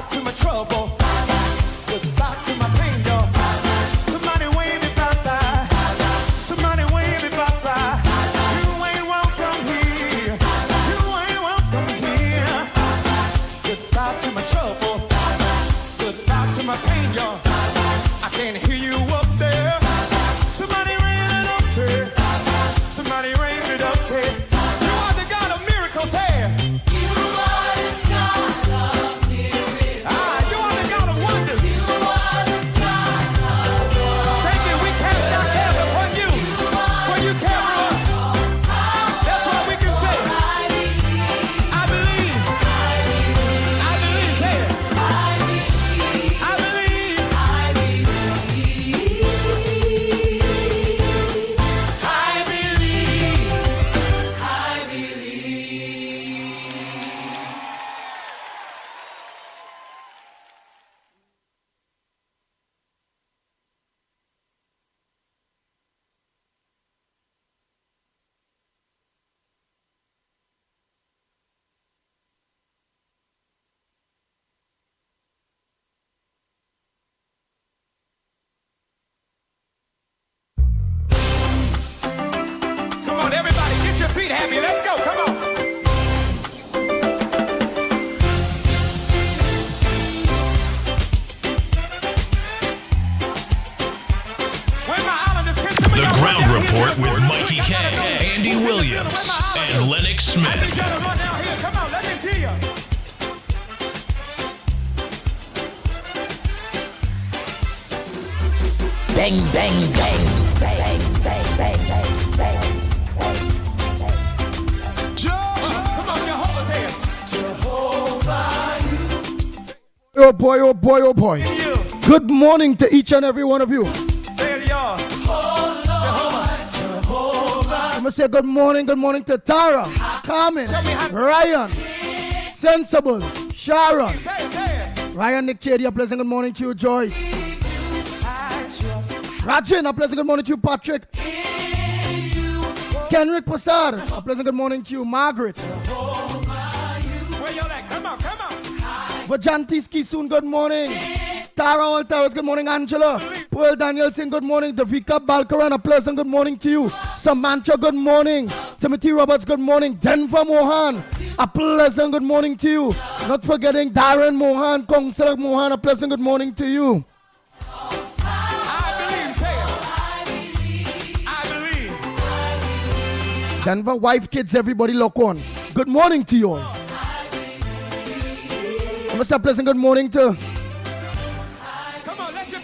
Goodbye to my trouble. Goodbye to my pain, y'all. Somebody wave me bye-bye. Somebody wave me bye-bye. You ain't welcome here. You ain't welcome here. Goodbye to my trouble. Goodbye to my pain, y'all. I can't hear you up there. Somebody raise it up, say. Somebody raise it up, say. You are the God of miracles, hey. Happy, let's go, come on. The Ground Report with Mickie K, Andy Williams, and Lennox Smith. Come on, let me see you. Bang, bang, bang, bang, bang, bang, bang, bang. Oh boy, oh boy, oh boy. Good morning to each and every one of you. I'm going to say good morning to Tara, Carmen, Ryan, Sensible, Sharon, Ryan, Nick Chady, a pleasant good morning to you, Joyce. Rajin, a pleasant good morning to you, Patrick. Kenrick Passar, a pleasant good morning to you, Margaret. Vajanti Skisoon, good morning. Tara Altawes, good morning. Angela. Pearl Danielson, good morning. Davika Balkaran, a pleasant good morning to you. Samantha, good morning. Timothy Roberts, good morning. Denver Mohan, a pleasant good morning to you. Not forgetting Darren Mohan, Kongsalak Mohan, a pleasant good morning to you. Denver, wife, kids, everybody lock on. Good morning to you all. I'm going to say a pleasant good morning to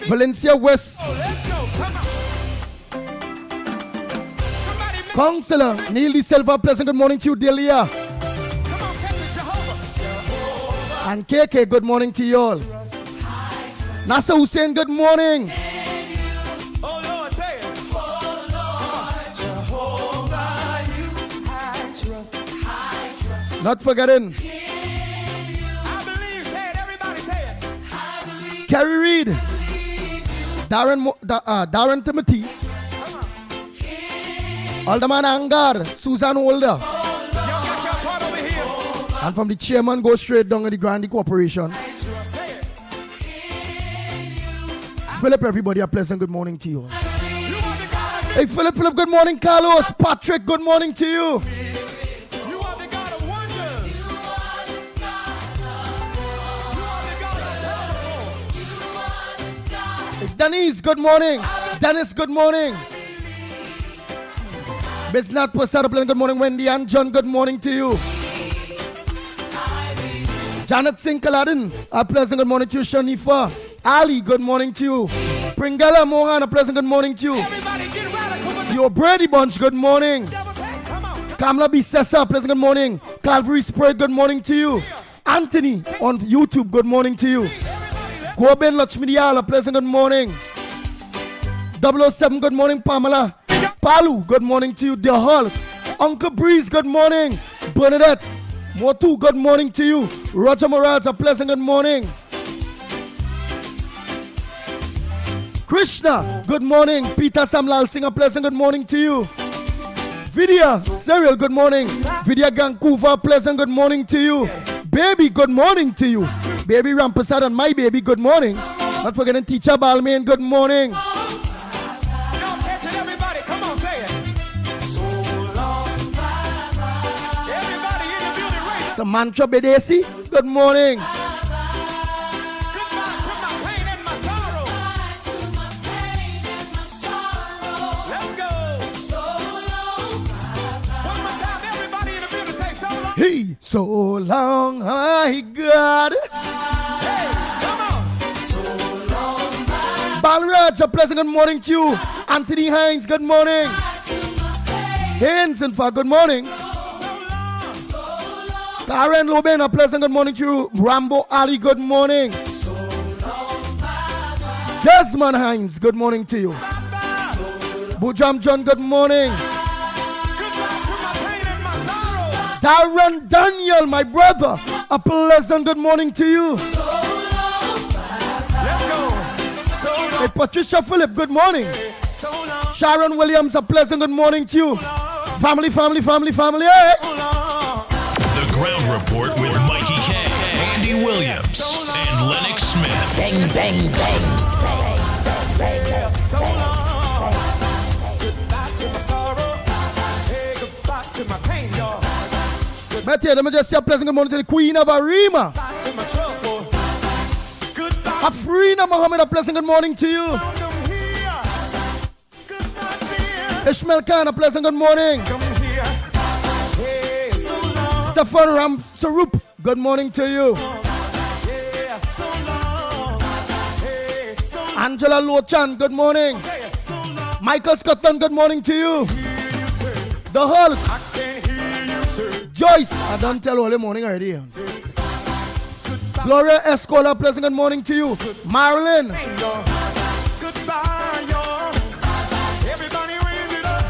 Valencia West. Counselor Neil De Silva, pleasant good morning to you, Delia. And KK, good morning to you all. Nasser Hussein, good morning. Not forgetting Carrie Reed, Darren Timothy, Alderman Angar, Susan Holder, and from the chairman go straight down in the Grandi Corporation. Philip, everybody, a pleasant good morning to you. Hey, Philip, good morning. Carlos, Patrick, good morning to you. Denise, good morning. Dennis, good morning. Bisnat Pasaraplan, good morning. Wendy and John, good morning to you. Janet Singh Kaladin, a pleasant good morning to you. Shanifa Ali, good morning to you. Pringala Mohan, a pleasant good morning to you. Your Brady Bunch, good morning. Kamla Bisessa, pleasant good morning. Calvary Spread, good morning to you. Anthony on YouTube, good morning to you. Goben Lachmidiala, pleasant good morning. 007, good morning, Pamela. Palu, good morning to you. Dear Hall. Uncle Breeze, good morning. Bernadette Motu, good morning to you. Roger Moraj, a pleasant good morning. Krishna, good morning. Peter Samlal Singh, a pleasant good morning to you. Vidya Serial, good morning. Vidya Vancouver, pleasant good morning to you. Baby, good morning to you. Baby Rampasad and my baby, good morning. Not forgetting teacher Balmain, good morning. Y'all catch it, everybody. Come on, say it. So long, bye-bye. Everybody in the building, raise it. Samantha Bedesi, good morning. Goodbye to my pain and my sorrow. Let's go. One more time, everybody in the building say so long. Hey, so long, my God. Hey, come on. Balraj, a pleasant good morning to you. Anthony Hines, good morning. Haynes, in fact, good morning. So long. Karen Loben, a pleasant good morning to you. Rambo Ali, good morning. Desmond Hines, good morning to you. Bye-bye. Bujam John, good morning. Goodbye to my pain and my sorrow. Darren Daniel, my brother, a pleasant good morning to you. Let's go. So long. Hey, Patricia Phillip, good morning. So long. Sharon Williams, a pleasant good morning to you. Family, family, family, family. Hey. So long. The Ground Report with Mickie K, Andy Williams, and Lennox Smith. Bang, bang, bang. So long. Goodbye to my sorrow. Hey, goodbye to my pain, y'all. Betty, let me just say a pleasant good morning to the Queen of Arima. Goodbye to my trouble. Goodbye. Afrina Mohammed, a pleasant good morning to you. Come here. Goodbye, dear. Ishmael Khan, a pleasant good morning. Come here. Hey, so long. Stefan Ram Sarup, good morning to you. Yeah, so long. Hey, so long. Angela Lochan, good morning. Say it. So long. Michael Scotland, good morning to you. Hear you say. The Hulk, I can hear you say. Joyce, I don't tell all the morning already. Gloria Escola, pleasant good morning to you. Marilyn, Hey, y'all. Goodbye, y'all. Everybody raise it up.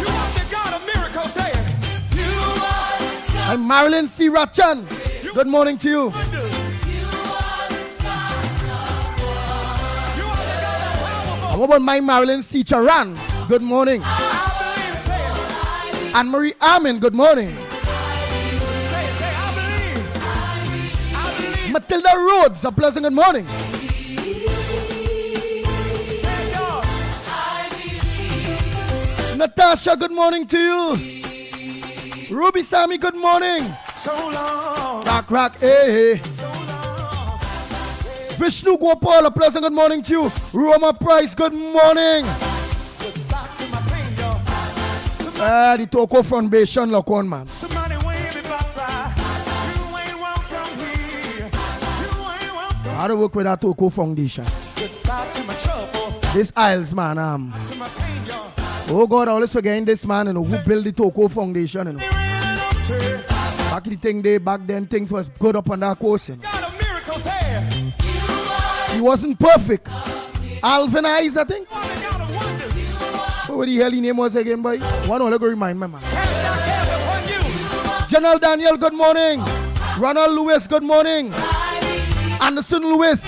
You are the God of miracles. Say it. You are the God and Marilyn C. Rachan, good morning to you. of wonders. You are the God of powerful. How about my Marilyn C. Charan, good morning. I believe. Say it. Anne Marie Amin, good morning. Say it. Say, I believe. I believe. Matilda Rhodes, a pleasant good morning. Say it, y'all. Natasha, good morning to you. Ruby Sammy, good morning. So long. Rock, rock, hey. So long. Vishnu Gopal, a pleasant good morning to you. Roma Price, good morning. Goodbye to my pain, y'all. The Toko Foundation, look on, man. Somebody wave me bye-bye. You ain't welcome here. You ain't welcome. How to work with that Toko Foundation. Goodbye to my trouble. This Isles, man. To my pain, y'all. Oh God, I always forgetting this man, who built the Toko Foundation, They really don't say. Back in the thing day, back then things was good up on that course, God of miracles here. He wasn't perfect. Alvin Eyes, I think. You are the God of wonders. What the hell his name was again, boy? One only go remind me, man. Cast down heaven upon you. General Daniel, good morning. Ronald Lewis, good morning. Anderson Lewis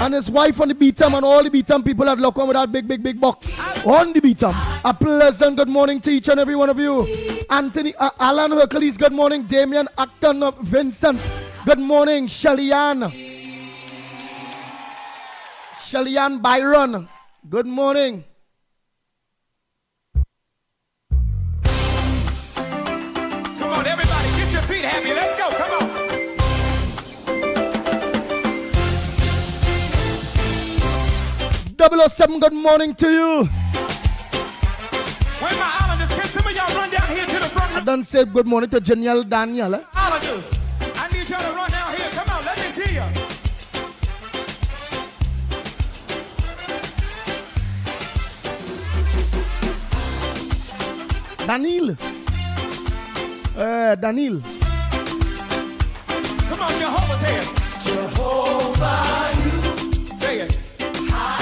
and his wife on the beatum and all the beatum people that look on with that big box on the beatum. A pleasant good morning to each and every one of you. Anthony, Alan Hercules, good morning. Damian Acton, Vincent, good morning. Shellyanne Byron, good morning. Come on, everybody, get your feet happy. Let's go. Come on. 007, good morning to you. Where my islanders? Can some of y'all run down here to the front? I done said good morning to General Daniel. Islanders, I need y'all to run down here. Come on, let me see you. Daniel. Daniel. Come on, Jehovah's here. Jehovah, you. Say it.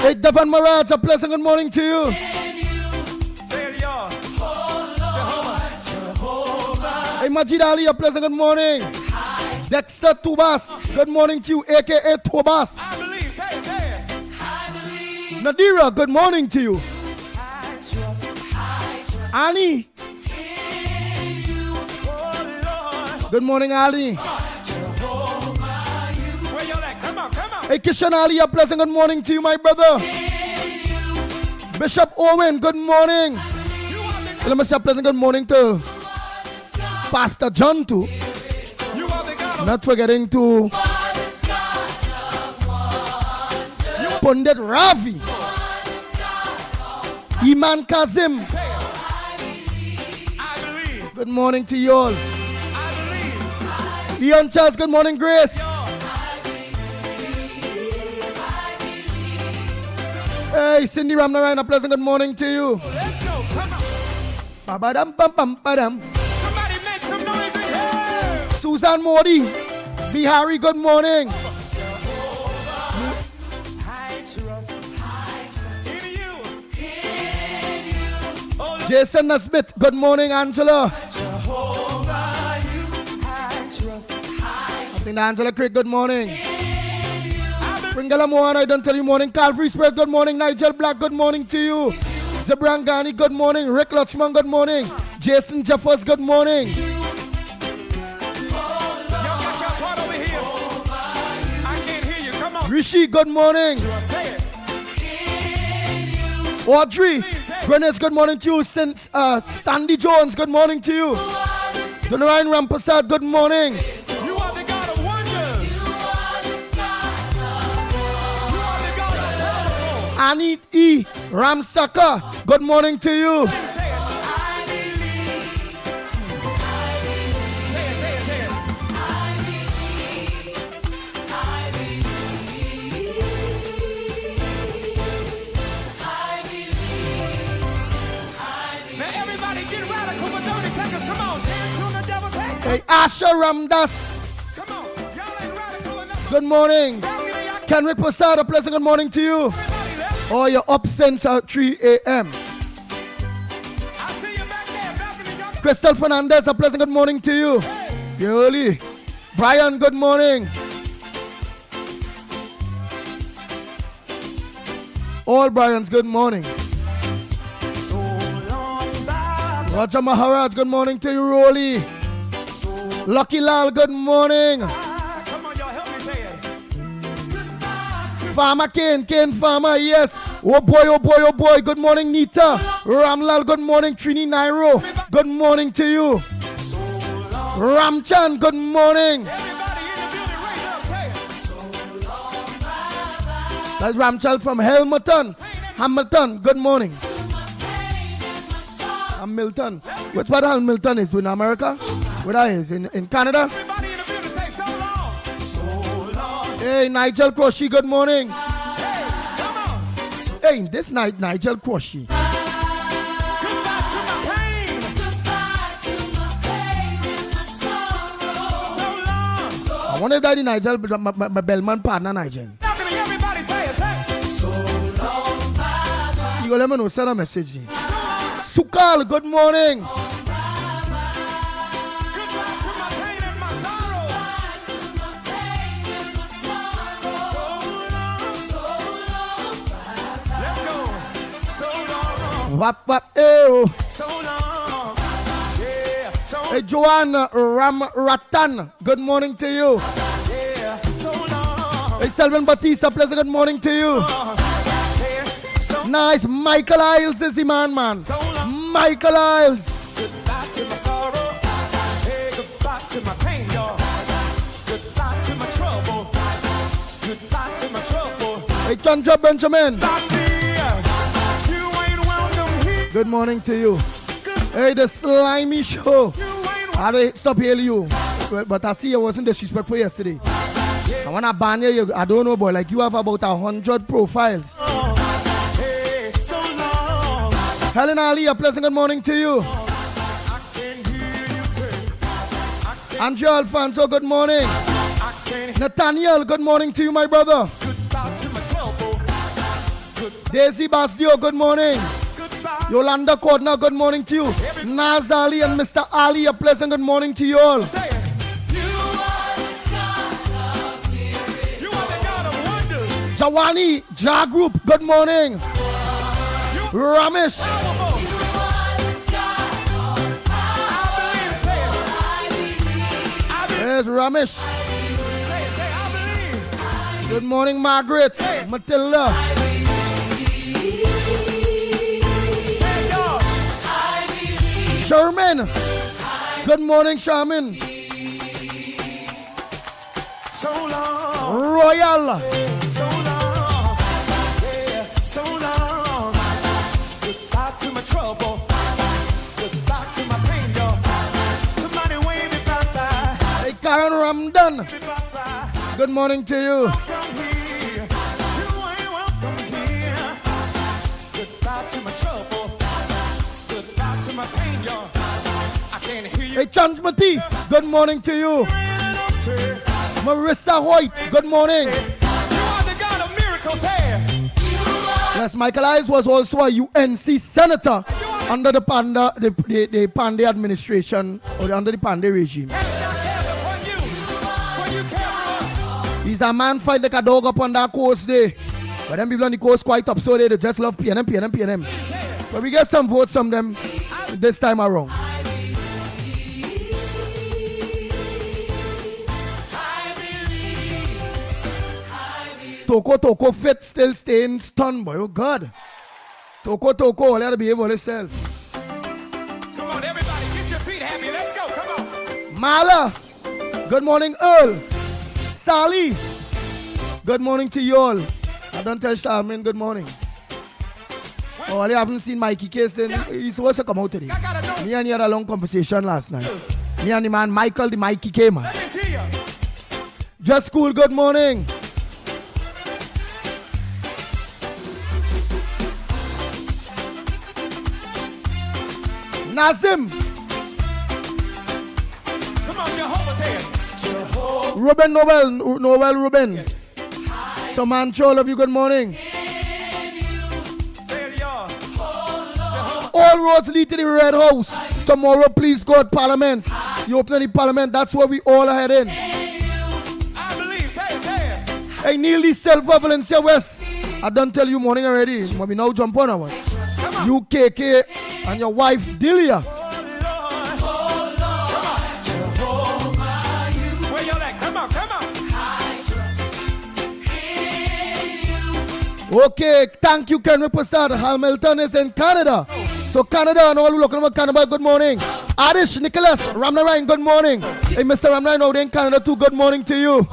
Hey, Devon Mirage, a pleasant good morning to you. There you are. Jehovah. Hey, Majid Ali, a pleasant good morning. Dexter Tubas, good morning to you, a.k.a. Tubas. I believe. Say it, say it. Nadira, good morning to you. I trust. Annie, Oh, Lord. good morning, Ali. Where Hey, Kishan Ali, a pleasant good morning to you, my brother. Bishop Owen, good morning. Let me say a pleasant good morning to Pastor John too. Not forgetting to Pundit Ravi, Iman Kazim. Good morning to you all. Leon Charles, good morning, Grace. Hey, Cindy Ramnarayan, a pleasant good morning to you. Let's go, come on. Ba-ba-dam, bam-bam-ba-dam. Somebody make some noise in here. Susan Modi, Bihari, good morning. I trust in you. Oh, Lord. Jason Nesbitt, good morning, Angela. Jehovah, you I trust. I think Angela Craig, good morning. Pringala Mohan, I don't tell you morning. Calvary Spirit, good morning. Nigel Black, good morning to you. Zabrangani, good morning. Rick Lutchman, good morning. Jason Jeffers, good morning. Y'all got your part over here. I can't hear you. Come on. Rishi, good morning. Say it. Audrey, Greenwich, good morning to you. Sandy Jones, good morning to you. Donarayan Rampasad, good morning. You are the God of wonders. You are the God of powerful. Annie E. Ramsaka, good morning to you. Say it. I believe. Say it, say it, say it. Now everybody get radical for 30 seconds. Come on, dance on the devil's head. Hey, Asha Ramdas, Come on, y'all ain't radical enough. good morning. Balcony, y'all Kenrick Prasad, a pleasant good morning to you. everybody left. Oh, you're up since 3 a.m. I see you back there, balcony, y'all. Crystal Fernandez, a pleasant good morning to you. You're early. Brian, good morning. All Brian's, good morning. So long, bye. Roger Maharaj, good morning to you, Rolly. Lucky Lal, good morning. Come on, y'all, help me say it. Farmer Kane Farmer, yes. Oh boy, oh boy, oh boy. Good morning, Nita. Ramlal, good morning. Trini Nairo, good morning to you. Ramchan, good morning. Everybody in the building, raise up, say it. That's Ramchal from Hamilton, good morning. Hamilton. Which part of Hamilton is in America? Where that is? In Canada? Everybody in the building, say so long. So long. Hey, Nigel Croshy, good morning. Hey, come on. Hey, this night, Nigel Croshy. Goodbye to my pain. So long. I wonder if that is Nigel, my Bellman partner, Nigel. Balcony, everybody say it, say it. You go let me know, send a message. Sukal, good morning. Goodbye to my pain and my sorrow. So long. Let's go. So long. Wap, wap, ew. So long. Yeah. So Hey, Joanna Ramratan, good morning to you. yeah. So long. Hey, Selvin Batista, pleasant good morning to you. Say it. So Nice, Michael Isles is the man. so long. Michael Isles. Goodbye to my sorrow. Hey, goodbye to my pain, y'all. Goodbye to my trouble. Goodbye to my trouble. Hey, Chandra Benjamin, Stop me. You ain't welcome here. good morning to you. Hey, the Slimy Show. You ain't I had to stop hearing you, but I see you wasn't disrespectful yesterday. And when I ban you, I don't know, boy, like you have about 100 profiles. Hey, so long. Helen Ali, a pleasant good morning to you. I can hear you say. Andrea Alfonso, good morning. I can hear. Nathaniel, good morning to you, my brother. Goodbye to my trouble. Daisy Basdio, good morning. Goodbye. Yolanda Cordner, good morning to you. Naz Ali and Mr. Ali, a pleasant good morning to you all. Say it. You are the God of wonders. Jawani, Ja Group, good morning. Ramesh, Powerful. I believe. Say it. I believe. there's Ramesh. Say it. Say I believe. Good morning, Margaret. Matilda. Sherman. Good morning, Sherman. So long, Royal. so long, yeah, so long. Goodbye to my trouble, goodbye to my pain, yo. Somebody wave me bye-bye, Hey, Karen Ramdan. me bye-bye. Good morning to you. Welcome here, you ain't welcome here. Goodbye to my trouble, goodbye to my pain, yo. I can't hear you. Hey, Chanchmati. Good morning to you. Say, Marissa Hoyt. Good morning. you are the God of miracles, hey. Yes, Michael Eyes was also a UNC senator under the Panda, the Pandey administration, or under the Pandey regime. He's a man fight like a dog up on that coast there. But them people on the coast quite up, so they just love PNM. But we get some votes from them this time around. Toko fit still staying stunned, boy. Oh God. Toko, let her behave on herself. Come on, everybody, get your feet happy. Let's go. Come on. Mala. Good morning, Earl. Sally. Good morning to you all. I don't tell Charmaine good morning. Oh, I haven't seen Mikey Kaysen. He's supposed to come out today. I gotta know. Me and he had a long conversation last night. Me and the man Michael, the Mikey K man. Let me see you. Just cool, good morning. Nazim. Come on, Jehovah's head. Jehovah. Ruben Noel Ruben. So man, all of you, good morning. There you are. Jehovah. All roads lead to the Red House. Tomorrow, please God, Parliament. You open the Parliament, that's where we all are heading. I believe. Say it. Hey, Neil Lee Silva, Valencia West. I done tell you morning already. Maybe now jump on one. You KK and your wife Delia. Oh, Lord. Come on. Where y'all at? Come on. Okay, thank you, Kenry Prasad. Hamilton is in Canada. So Canada and all who looking about Canada, good morning. Adish, Nicholas, Ramnarayan, good morning. Hey, Mr. Ramnarayan out there in Canada too, good morning to you. You are the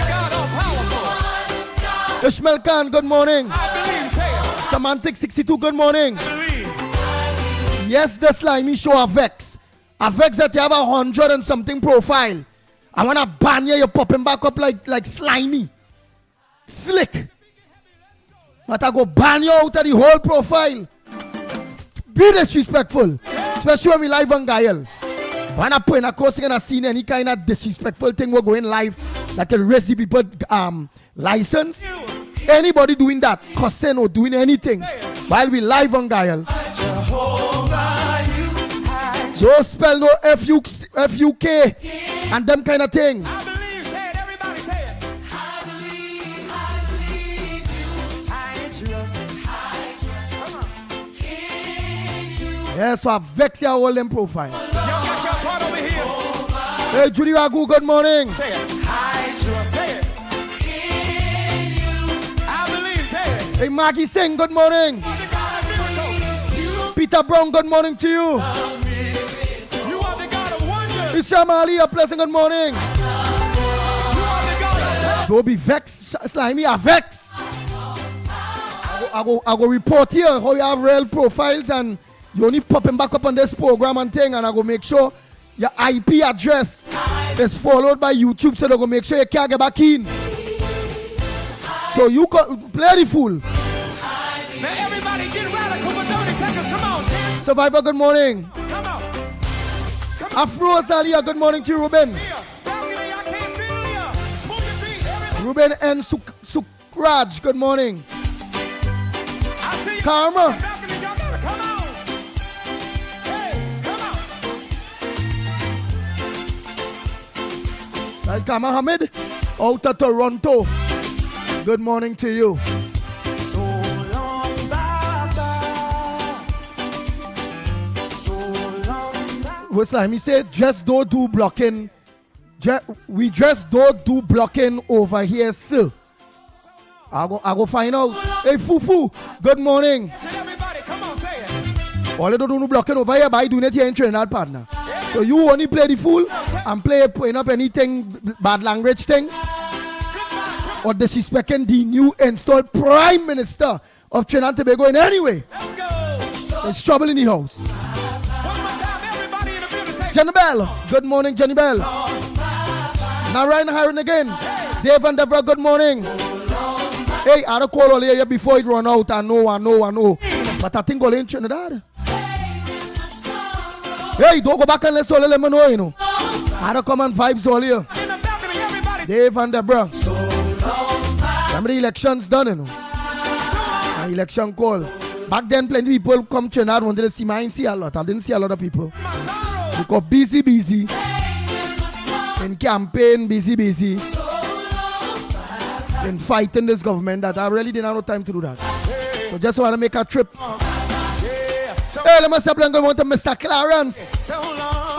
God all powerful. Ishmael Khan, good morning. I believe. Say it. Semantic 62, good morning. Believe. Yes, the slimy show Avex. Avex that you have 100 and something profile. I wanna ban you, you're popping back up like slimy. Slick. But I go ban you out of the whole profile. Be disrespectful. Especially when we live on Gael. When I put in a course and I seen any kind of disrespectful thing we're going live, like a resi people license. Anybody doing that, cussing or doing anything while we live on Gael. Don't spell no F-U-K and them kind of thing. I believe. Say it. Everybody say it. I believe. I trust. Come on. Yeah, so I vex your whole them profile. Y'all got your part over here. Hey, Judy Ragu, good morning. Say it. I trust. Say it. I believe. Say it. Hey, Maggie Singh, good morning. You are the God of miracles. Peter Brown, good morning to you. You are the God of wonders. Isham Ali, a pleasant good morning. You are the God of power. Don't be vexed, slimy, I vex. I go report here how you have real profiles and you only popping back up on this program and thing, and I go make sure your IP address is followed by YouTube, so they go make sure you can't get back in. So you play the fool. Now everybody get radical for 30 seconds. Come on. Survivor, good morning. Come on. Afro Salia, good morning to you, Ruben. Here. Balcony, I can't feel ya. Move your feet. Everybody. Ruben and Sukraj, good morning. I see you. Karma. Balcony, y'all gotta come on. Hey, come on. Welcome, Mohammed, out of Toronto. Good morning to you. So long, bye-bye. So long, bye-bye. What's like me say, just don't do blocking We just don't do blocking over here, sir. I go find out. Hey, Fufu, good morning. Everybody, come on, say it. All you don't do no blocking over here, but I do it here in Trinidad, partner. So you only play the fool and putting up anything bad language thing or disrespecting the new installed Prime Minister of Trinidad and Tobago in any way. Let's go. There's trouble in the house. One more time, everybody in the building, say Jenny Bell, good morning, Jenny Bell. Now Ryan Hiron again. Dave and Deborah, good morning. Hey, I had a call all here before it run out. I know. But I think all in Trinidad. Hey, don't go back and let Sole let me know, you know. I had to come and vibes all here. in the balcony, everybody. Dave and Deborah. Remember the elections done, you know. An election call. Back then, plenty people come to Trinidad wanted to see me. I didn't see a lot. I didn't see a lot of people. Because busy. In campaign, busy. In fighting this government that I really didn't have no time to do that. So just want to make a trip. Hey, let me say good morning to Mr. Clarence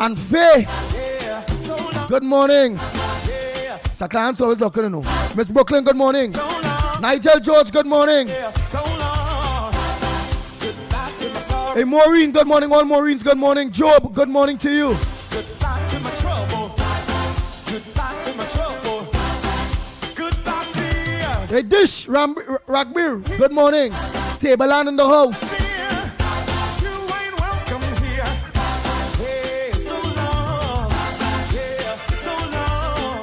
and Faye. Good morning. Mr. Clarence always looking to know. Miss Brooklyn, good morning. Nigel George, good morning. Hey, Maureen, good morning. All Maureens, good morning. Job, good morning to you. Goodbye to my trouble. Goodbye to my trouble. Goodbye, dear. Hey, Dish, Ragbir, good morning. Table land in the house. You ain't welcome here. Hey, so long. Yeah, so long.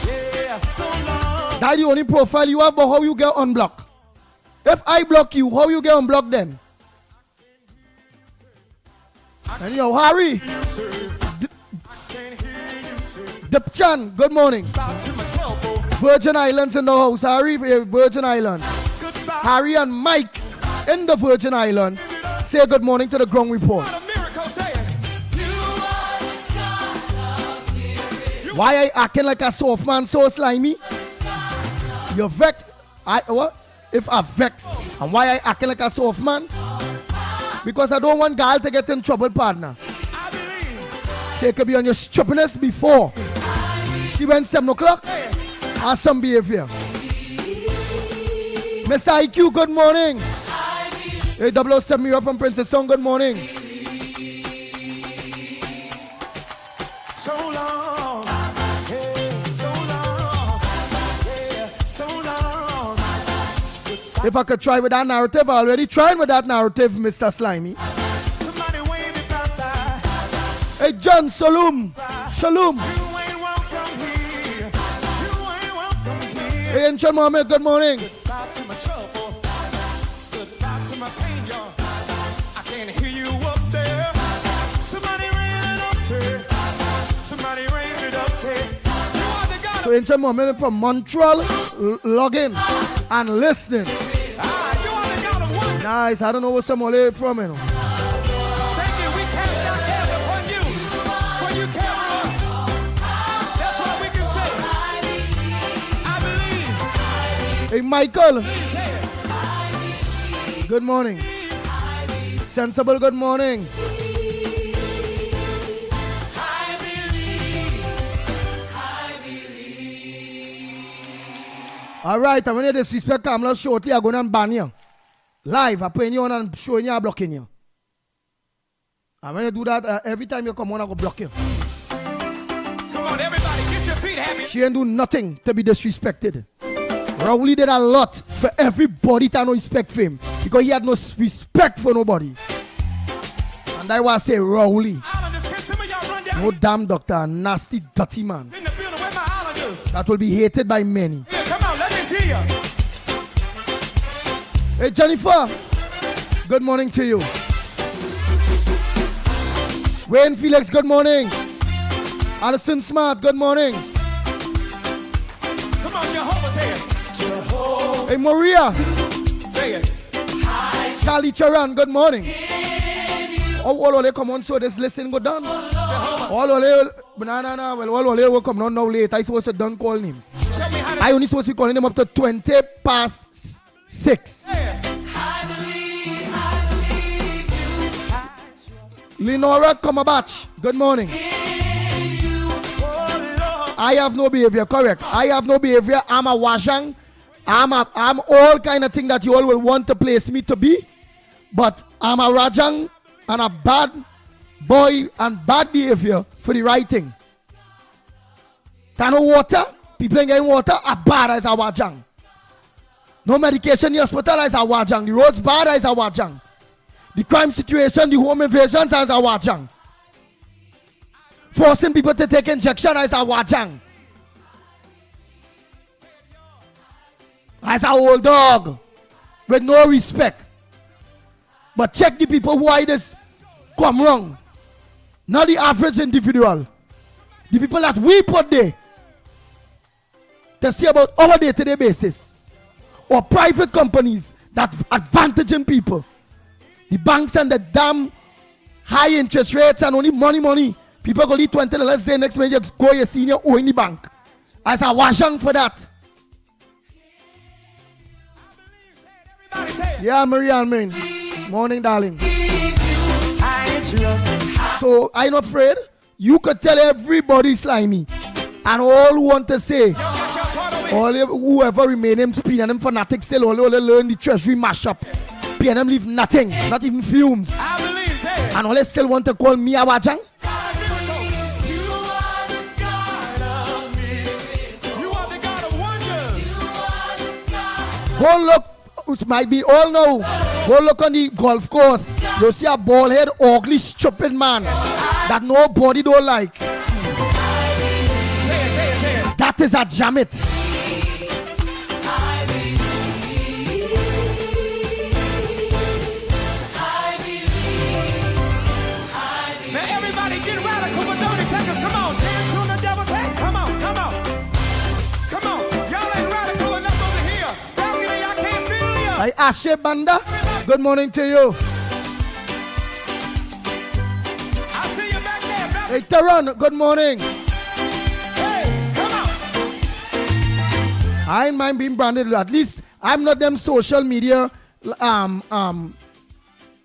Yeah, so long. That's the only profile you have, but how you get unblocked? If I block you, how you get unblocked then? Anyhow, Harry. Dipchan, good morning. Virgin Islands in the house. Harry, Virgin Islands. Harry and Mike in the Virgin Islands. Say good morning to the ground report. Why I acting like a soft man so slimy? You're vexed. What? If I vex. And why I acting like a soft man? Because I don't want girl to get in trouble, partner. She could be on your stupidness before. She went 7 o'clock. Has some behavior. Mr. IQ, good morning. Hey, 007 here from Princess Song, good morning. So long. Hey, so long. Yeah, so long. If I could try with that narrative, I already tried with that narrative, Mr. Slimy. Somebody wave me bye-bye. Hey, John, Shalom. Shalom. You ain't welcome here. You ain't welcome here. Hey, Enchel Mohammed, good morning. Goodbye to my trouble. Goodbye to my pain, y'all. I can't hear you up there. Somebody raise it up, say. Somebody raise it up, say. You are the God. So Enchel Mohammed from Montreal, logging and listening. You are the God of wonder. Nice, I don't know where somebody from, you know. Thank you. We cast our care upon you. For you care for us. That's what we can say. I believe. Hey, Michael, Please say it. good morning. Sensible, good morning. All right, I'm going to disrespect Kamala shortly. I'm going to ban you. Live, I'm putting you on and showing you I'm blocking you. I'm going to do that every time you come on, I'm going to block you. Come on, everybody, get your feet happy. She ain't do nothing to be disrespected. Rowley did a lot for everybody to no respect for him. Because he had no respect for nobody. And I want to say Rowley. Islanders, can some of y'all run down No damn doctor, nasty, dirty man. in the building? Where my Islanders? That will be hated by many. Yeah, come on, let me see ya. Hey, Jennifer. Good morning to you. Wayne Felix, good morning. Alison Smart, good morning. Come on, Jehovah, say it. Jehovah, Hey, Maria. say it. Charlie Charan, good morning. Oh, all they come on, so this listen go down. Jehovah, All will come on now late. I supposed to done calling him. show me how to I only supposed to be calling him up to 20 past 6. say it. Lenora Comabatch, good morning. Oh, Lord. I have no behavior, correct. I have no behavior. I'm a wajang. I'm all kind of thing that you all will want to place me to be. But I'm a rajang and a bad boy and bad behavior for the right thing. No water, people ain't getting water, are bad as a wajang. No medication in the hospital as a wajang. The roads bad as a wajang. The crime situation, the home invasions as a wajang. Forcing people to take injection as a wajang. As a old dog with no respect. But check the people who are this come wrong. Not the average individual. The people that we put there to see about our day-to-day basis. Or private companies that advantaging people. The banks and the damn high interest rates and only money. People go leave 20 let's say next month you go your senior or in the bank. As a washang for that. Yeah, Maria and Main. Morning, darling. So I'm not afraid. You could tell everybody slimy. And all who want to say, all whoever remain him spin and them fanatics still all learn the treasury mashup. Pay them leave nothing, not even fumes. And all they still want to call me a wajang. Go look, which might be all now. Go look on the golf course. You'll see a bald head, ugly, stupid man that nobody don't like. That is a jammit. Now everybody get radical for 30 seconds. Come on, dance on the devil's head. Come on. Come on. Y'all ain't radical enough over here. Balcony, I can't feel you. Hey, Ashe Banda, good morning to you. I see you back there. Hey, Taran, good morning. Hey, come on. I ain't mind being branded. At least I'm not them social media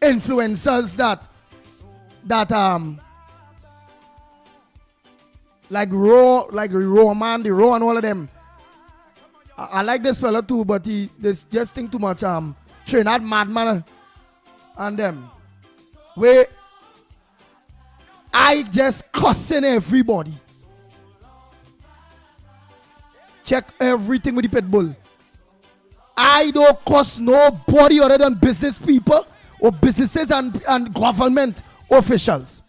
influencers that like Raw man, the Raw and all of them. I like this fella too, but he just think too much Trinidad madman and them. Where I just cussing everybody. Check everything with the pit bull. I don't cuss nobody other than business people or businesses and government officials.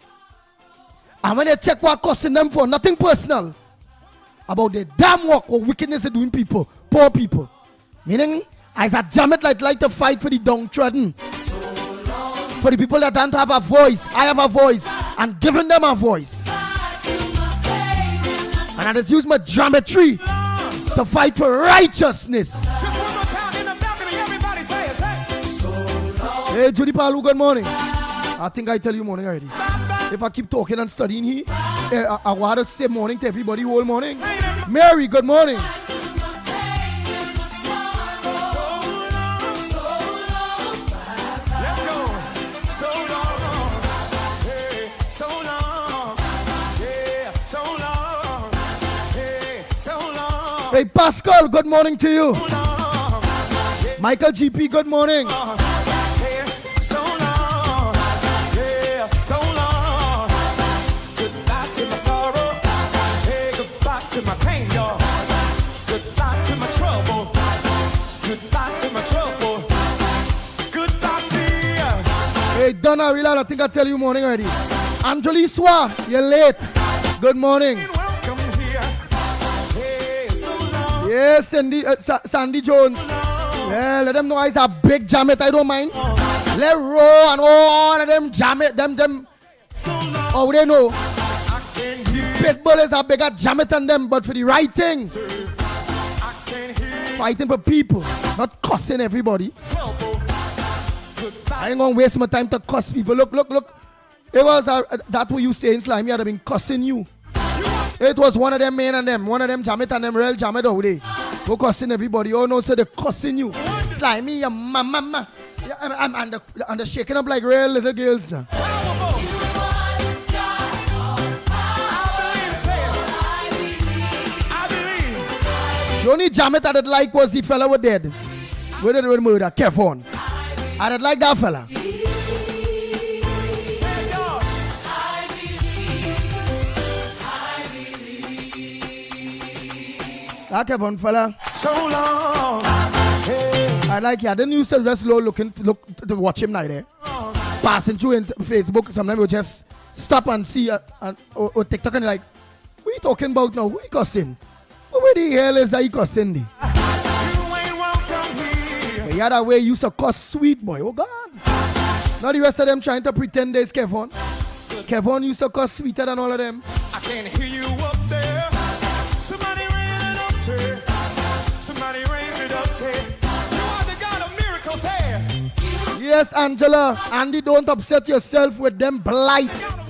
And when they check what cussing them for, nothing personal. About the damn work or wickedness they're doing people, poor people. Meaning, as a jam it like to fight for the downtrodden. For the people that don't have a voice, I have a voice. And giving them a voice. And I just use my geometry to fight for righteousness. Just one more time in the balcony. Everybody say it. Say. Hey, Judy Palu, good morning. I think I tell you morning already. If I keep talking and studying here, I want to say morning to everybody all morning. Mary, good morning. Let's go. So long. Hey, so long. Yeah, so long. Hey, so long. Hey, Pascal, good morning to you. So long. Michael GP, good morning. Hey, so long. Yeah, so long. Goodbye to my sorrow. Hey, goodbye to my pain, y'all. Goodbye to my trouble. Goodbye to my trouble. Goodbye, fear. Hey, Donna Rila, I think I tell you morning already. Anjali Swa, you're late. Good morning. Welcome here. Hey, so long. Yes, Sandy Jones. Yeah, let them know it's a big jam it, I don't mind. Let roll and all of them jam it, them. So long. Oh, they know. I can hear. Pitbull is a bigger jam it than them, but for the right thing. I can hear Fighting for people, not cussing everybody. trouble. Goodbye. I ain't gonna waste my time to cuss people. Look. It was that what you saying, Slimy, I'd have been cussing you. It was one of them men and them, one of them jam it and them real jam it out there. Go cussing everybody. Oh no, so they cussing you. Slimy, your mama. Yeah, I'm the shaking up like real little girls now. Powerful. I believe, say it. The only Jamet I did like was the fella who dead. Where did we murder? Kevon. I did like that fella. That Kevon fella. So long. I like it. I didn't used to just look to watch him like that. Passing through in Facebook, sometimes we just stop and see or TikTok and like, what are you talking about now? Who are you cussing? Where the hell is that you cussing? You ain't welcome here. But yeah, that way you used to cuss sweet boy. Oh God. Now the rest of them trying to pretend there's Kevon. Kevon used to cuss sweeter than all of them. I can't hear you up there. Somebody raise it up, say. Somebody raise it up, say. You are the God of miracles, hey. Yes, Angela. Andy, don't upset yourself with them blight,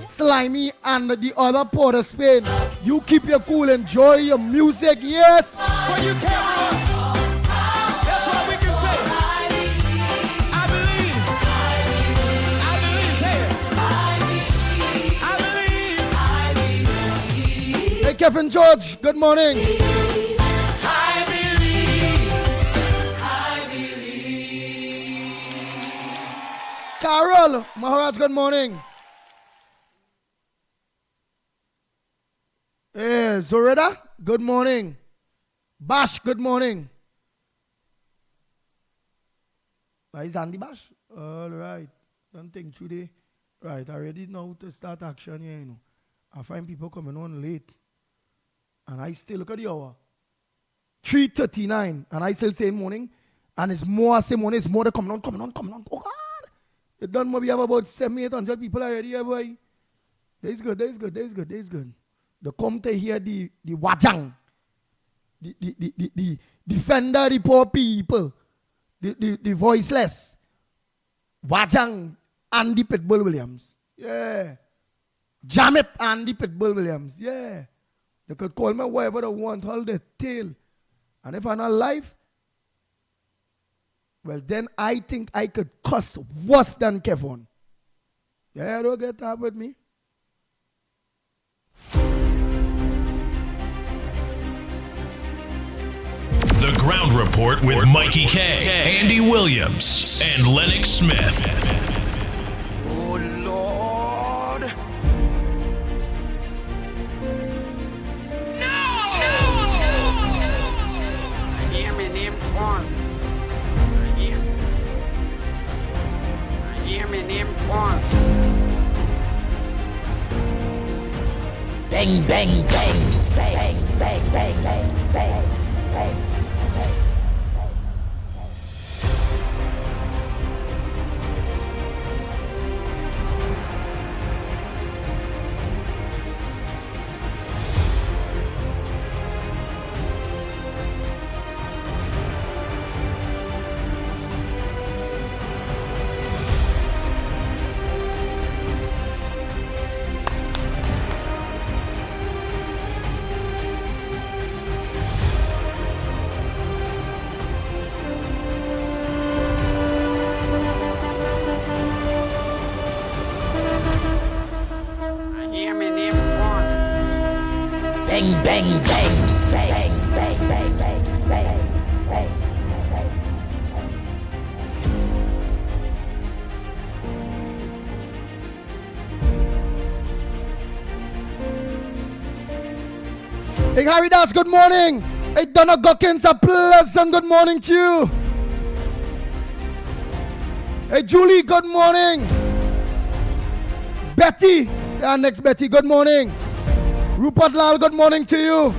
slimy, and the other Port of Spain. You keep your cool, enjoy your music, yes. Well, you carry us. That's all we can say. I believe. I believe, say it. I believe. Hey, Kevin George, good morning. I believe. Carol, Maharaj, good morning. Hey, Zoreda, good morning. Bash, good morning. Is Andy Bash? All right. Don't think today. Right, I already know to start action here, you know. I find people coming on late. And I still look at the hour. 3:39. And I still say morning. And it's more, I say morning, it's more to coming on. Oh God. It done maybe have about 700-800 people already here, boy. That's good. They come to hear the wajang. The defender the poor people. The voiceless. Wajang Andy Pitbull Williams. Yeah. Jamet Andy Pitbull Williams. Yeah. They could call me whatever they want, hold their tail. And if I'm not alive, well, then I think I could cuss worse than Kevon. Yeah, don't get up with me. The Ground Report with Mikey K, Andy Williams, and Lennox Smith. Oh, Lord. I hear my name called. I hear my name called. Bang, bang, bang, bang, bang, bang, bang, bang, bang. Bang, bang, bang, bang, bang, bang, bang, bang, bang. Hey, Harry Das, good morning. Hey, Donna Gockins, a pleasant good morning to you. Hey, Julie, good morning. Betty, our next Betty, good morning. Rupert Lal, good morning to you.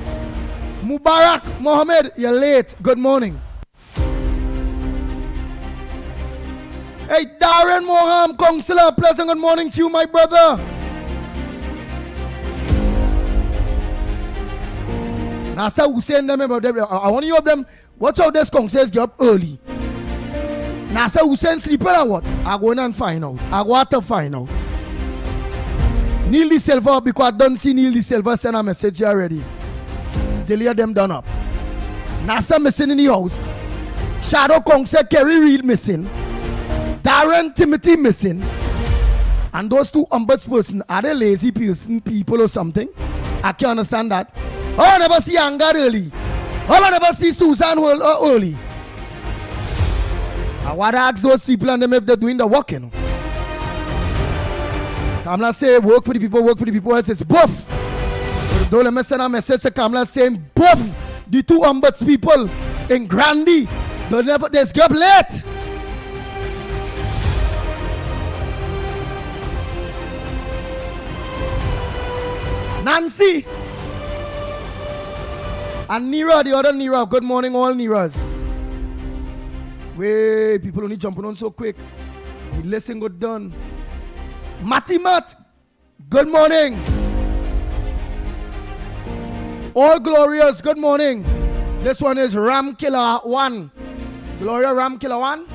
Mubarak Mohammed, you're late. Good morning. Hey, Darren Moham, Counselor, pleasant good morning to you, my brother. Nasa Hussein, I want you of them. Watch out, this Counselors get up early. Nasa Hussein sleeping or what? I go in and find out. I go out to find out. Neil De Silva, because I don't see Neil De Silva send a message here already. Delay them done up. Nasa missing in the house. Shadow Kong said Kerry Reed missing. Darren Timothy missing. And those two ombudsperson, are they lazy people or something? I can't understand that. Oh, I never see Anga really. Oh, I never see Susan early. I want to ask those people and them if they're doing the work, you know. Kamala say work for the people, else it's both. Don't let me send a message to Kamala saying both the two ombuds people in Grandy. Don't never there's get late. Nancy and Nira, the other Nira. Good morning, all Niras. Wait, people only jumping on so quick. The lesson got done. Matty Matt, good morning. All Glorious, good morning. This one is Ram Killer 1. Gloria Ram Killer 1.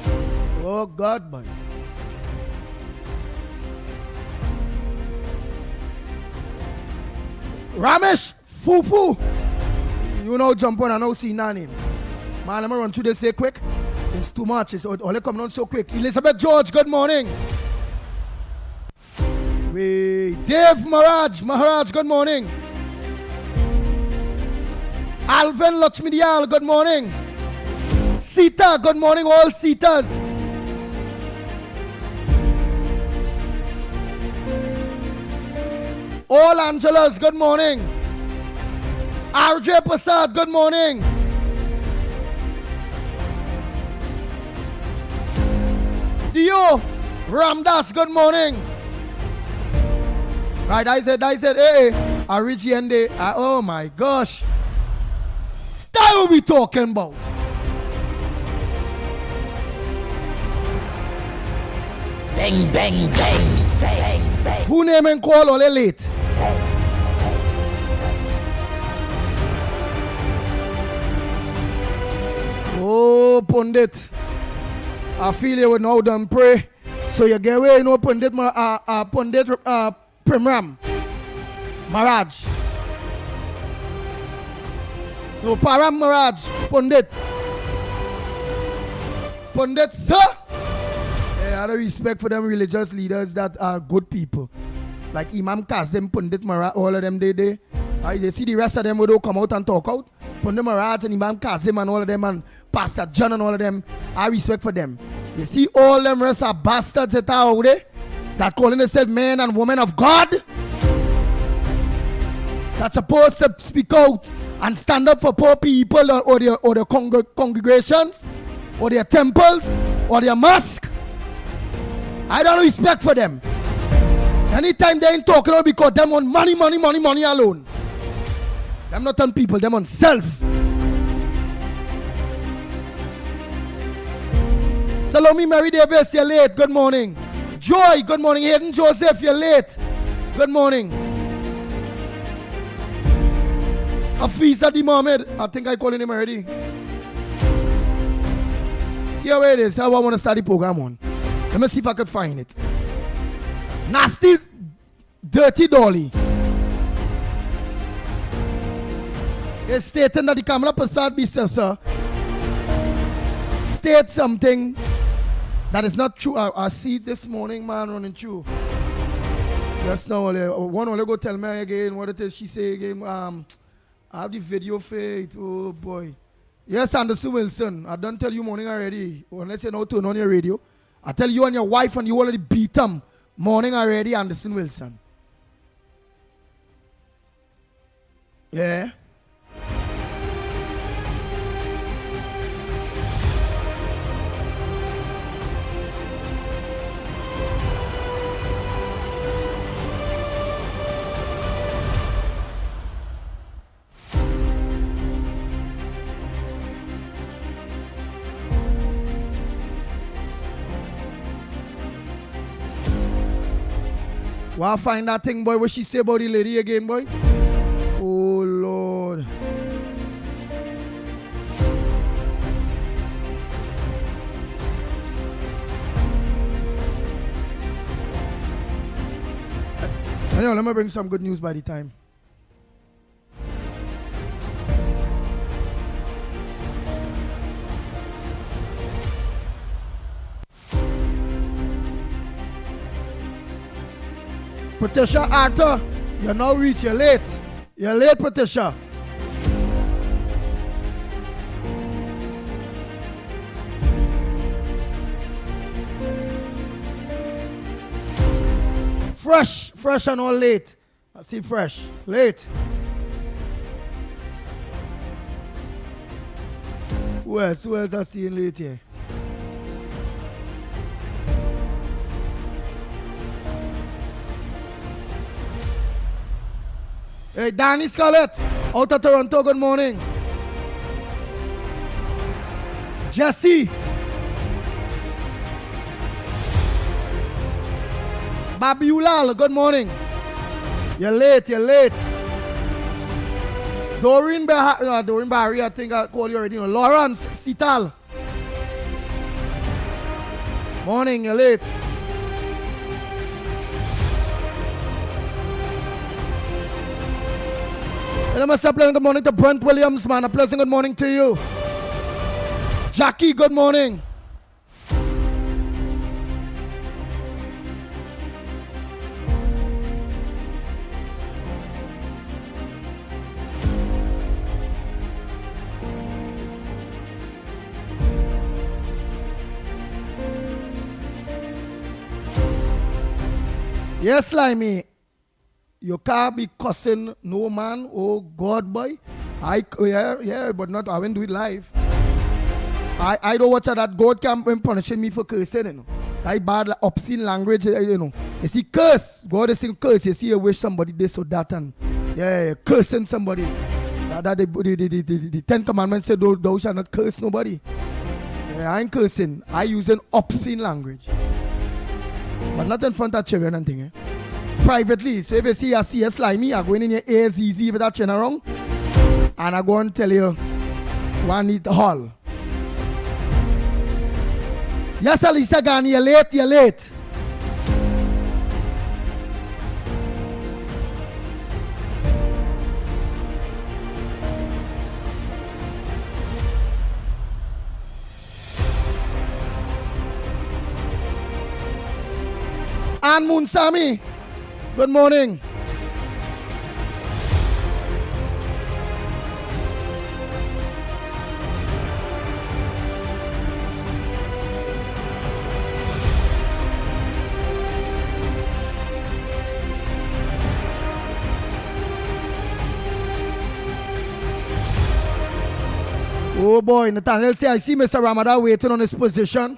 Oh God, boy. Ramesh Fufu. You know, jump on, I know see none. Man, let me run through this say quick. It's too much. It's all coming on so quick. Elizabeth George, good morning. Dave Maharaj, good morning. Alvin Lachmidial, good morning. Sita, good morning, all Sitas. All Angelas, good morning. RJ Prasad, good morning. Dio Ramdas, good morning. Right, I said, hey, Arichi Ende, oh my gosh. That what we talking about. Bang, bang, bang, bang, bang. Who name and call or late? Oh, Pundit. I feel you would now done pray. So you get away, you know, Pundit Primram. Maraj. No, Param Maraj. Pundit. Pundit, sir. I have respect for them religious leaders that are good people. Like Imam Kazim, Pundit Maraj, all of them, they see the rest of them will come out and talk out. Pundit Maraj and Imam Kazim and all of them and Pastor John and all of them, I respect for them. You see all them rest are bastards that are out there that calling themselves men and women of God that's supposed to speak out and stand up for poor people or their congregations or their temples or their mosque. I don't respect for them. Anytime they ain't talking about because them on money alone. Them not on people, them on self. Salome Mary Davis, you're late. Good morning. Joy, good morning. Hayden Joseph, you're late. Good morning. Afiza Di Mohammed, I think I called him already. Here where it is. How I want to start the program on. Let me see if I could find it. Nasty, dirty Dolly. It's stating that the Kamala Prasad sir, state something that is not true. I see it this morning, man, running through. Just now, one will go tell me again what it is she say again. I have the video for it. Oh boy. Yes, Anderson Wilson. I don't tell you morning already. Unless you know turn on your radio. I tell you and your wife and you already beat them. Morning already, Anderson Wilson. Yeah. Well, I find that thing, boy, what she say about the lady again, boy? Oh, Lord. Anyway, let me bring some good news by the time. Patricia Arthur, you're now reached. You're late. You're late, Patricia. Fresh and all late. I see fresh. Late. Who else I see late here? Hey, Danny Scarlett, out of Toronto, good morning. Jesse. Babi Ulal, good morning. You're late. Doreen Barry, I think I called you already. Lawrence Sital. Morning, you're late. And I must say a pleasant good morning to Brent Williams, man. A pleasant good morning to you. Jackie, good morning. Yes, Slimy. You can't be cussing no man. Oh God, boy. Yeah, but not I won't do it live. I don't watch that God can punishing me for cursing, you know. I bad obscene language, you know. You see curse. God is saying curse. You see you wish somebody this or that and cursing somebody. The 10 Commandments say thou shalt not curse nobody. Yeah, I ain't cursing. I using obscene language. But not in front of children and thing, privately. So if you see a CS Slimy, I'm going in your ears easy with that chin around. And I'm going to tell you one need hall. Yes, Alisa Gani, you're late. Ann Moonsami, good morning. Oh boy, Nathaniel say, I see Mr. Ramadan waiting on his position.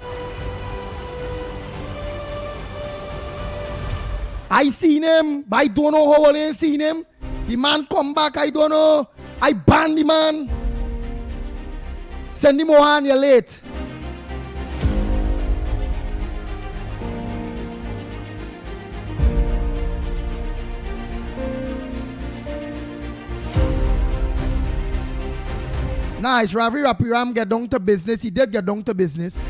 I seen him, but I don't know how I seen him. The man come back, I don't know. I ban the man. Send him on, you're late. Nice, Ravi Rapiram get down to business. He did get down to business.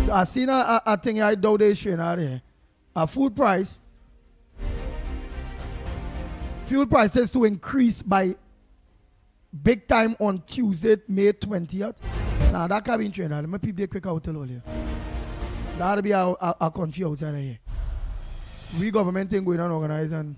I seen a thing I donation out there. A food price. Fuel prices to increase by big time on Tuesday, May 20th. Now that can be interesting. Let me people quick out tell you. That'll be a country outside of here. We government thing going on organizing.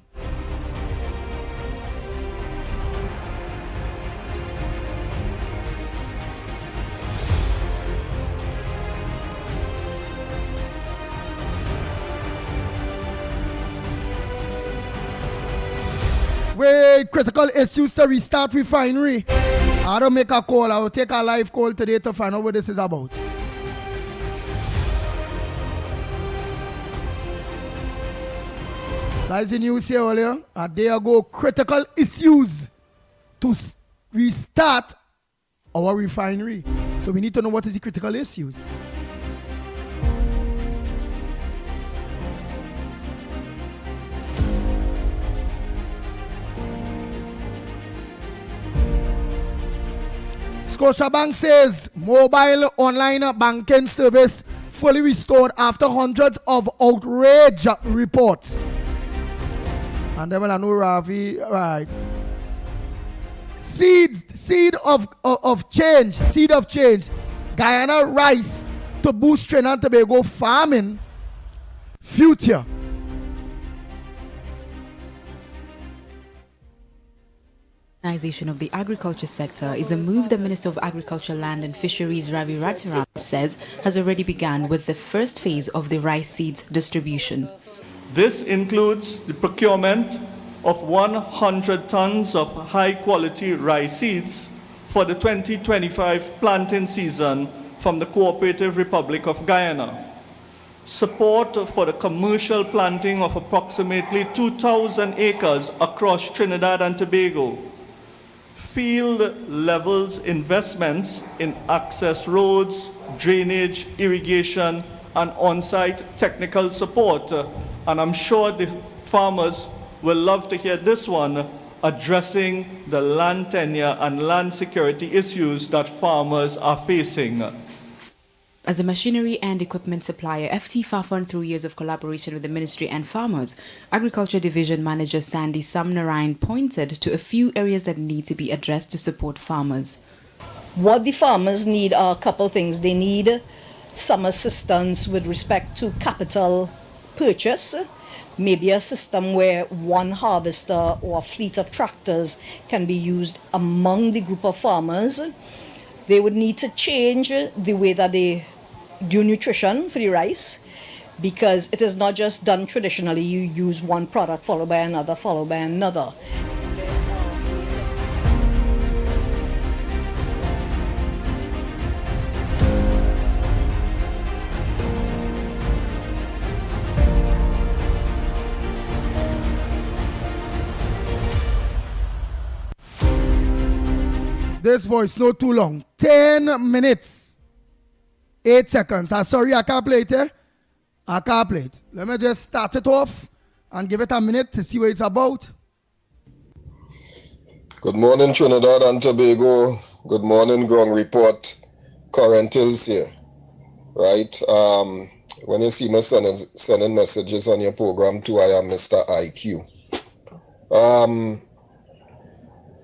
With critical issues to restart refinery. I don't make a call. I will take a live call today to find out what this is about. That's the news here earlier. A day ago, critical issues to restart our refinery. So we need to know what is the critical issues. Scotiabank says mobile online banking service fully restored after hundreds of outrage reports. And then when I know Ravi, right. Seed of change. Guyana rice to boost Trinidad and Tobago farming future. Organization of the agriculture sector is a move the Minister of Agriculture, Land and Fisheries Ravi Ratiram says has already begun with the first phase of the rice seeds distribution. This includes the procurement of 100 tons of high-quality rice seeds for the 2025 planting season from the Cooperative Republic of Guyana. Support for the commercial planting of approximately 2,000 acres across Trinidad and Tobago. Field levels investments in access roads, drainage, irrigation, and on-site technical support. And I'm sure the farmers will love to hear this one, addressing the land tenure and land security issues that farmers are facing. As a machinery and equipment supplier, FT Fafon, through years of collaboration with the ministry and farmers, Agriculture Division Manager Sandy Samnarayan pointed to a few areas that need to be addressed to support farmers. What the farmers need are a couple things. They need some assistance with respect to capital purchase, maybe a system where one harvester or a fleet of tractors can be used among the group of farmers. They would need to change the way that they do nutrition for the rice, because it is not just done traditionally. You use one product followed by another, followed by another. This voice not too long. 10 minutes. 8 seconds. I'm sorry, I can't play it, eh? I can't play it. Let me just start it off and give it a minute to see what it's about. Good morning, Trinidad and Tobago. Good morning, Ground Report. Current Hills here. Right? When you see me sending messages on your program too, I am Mr. IQ.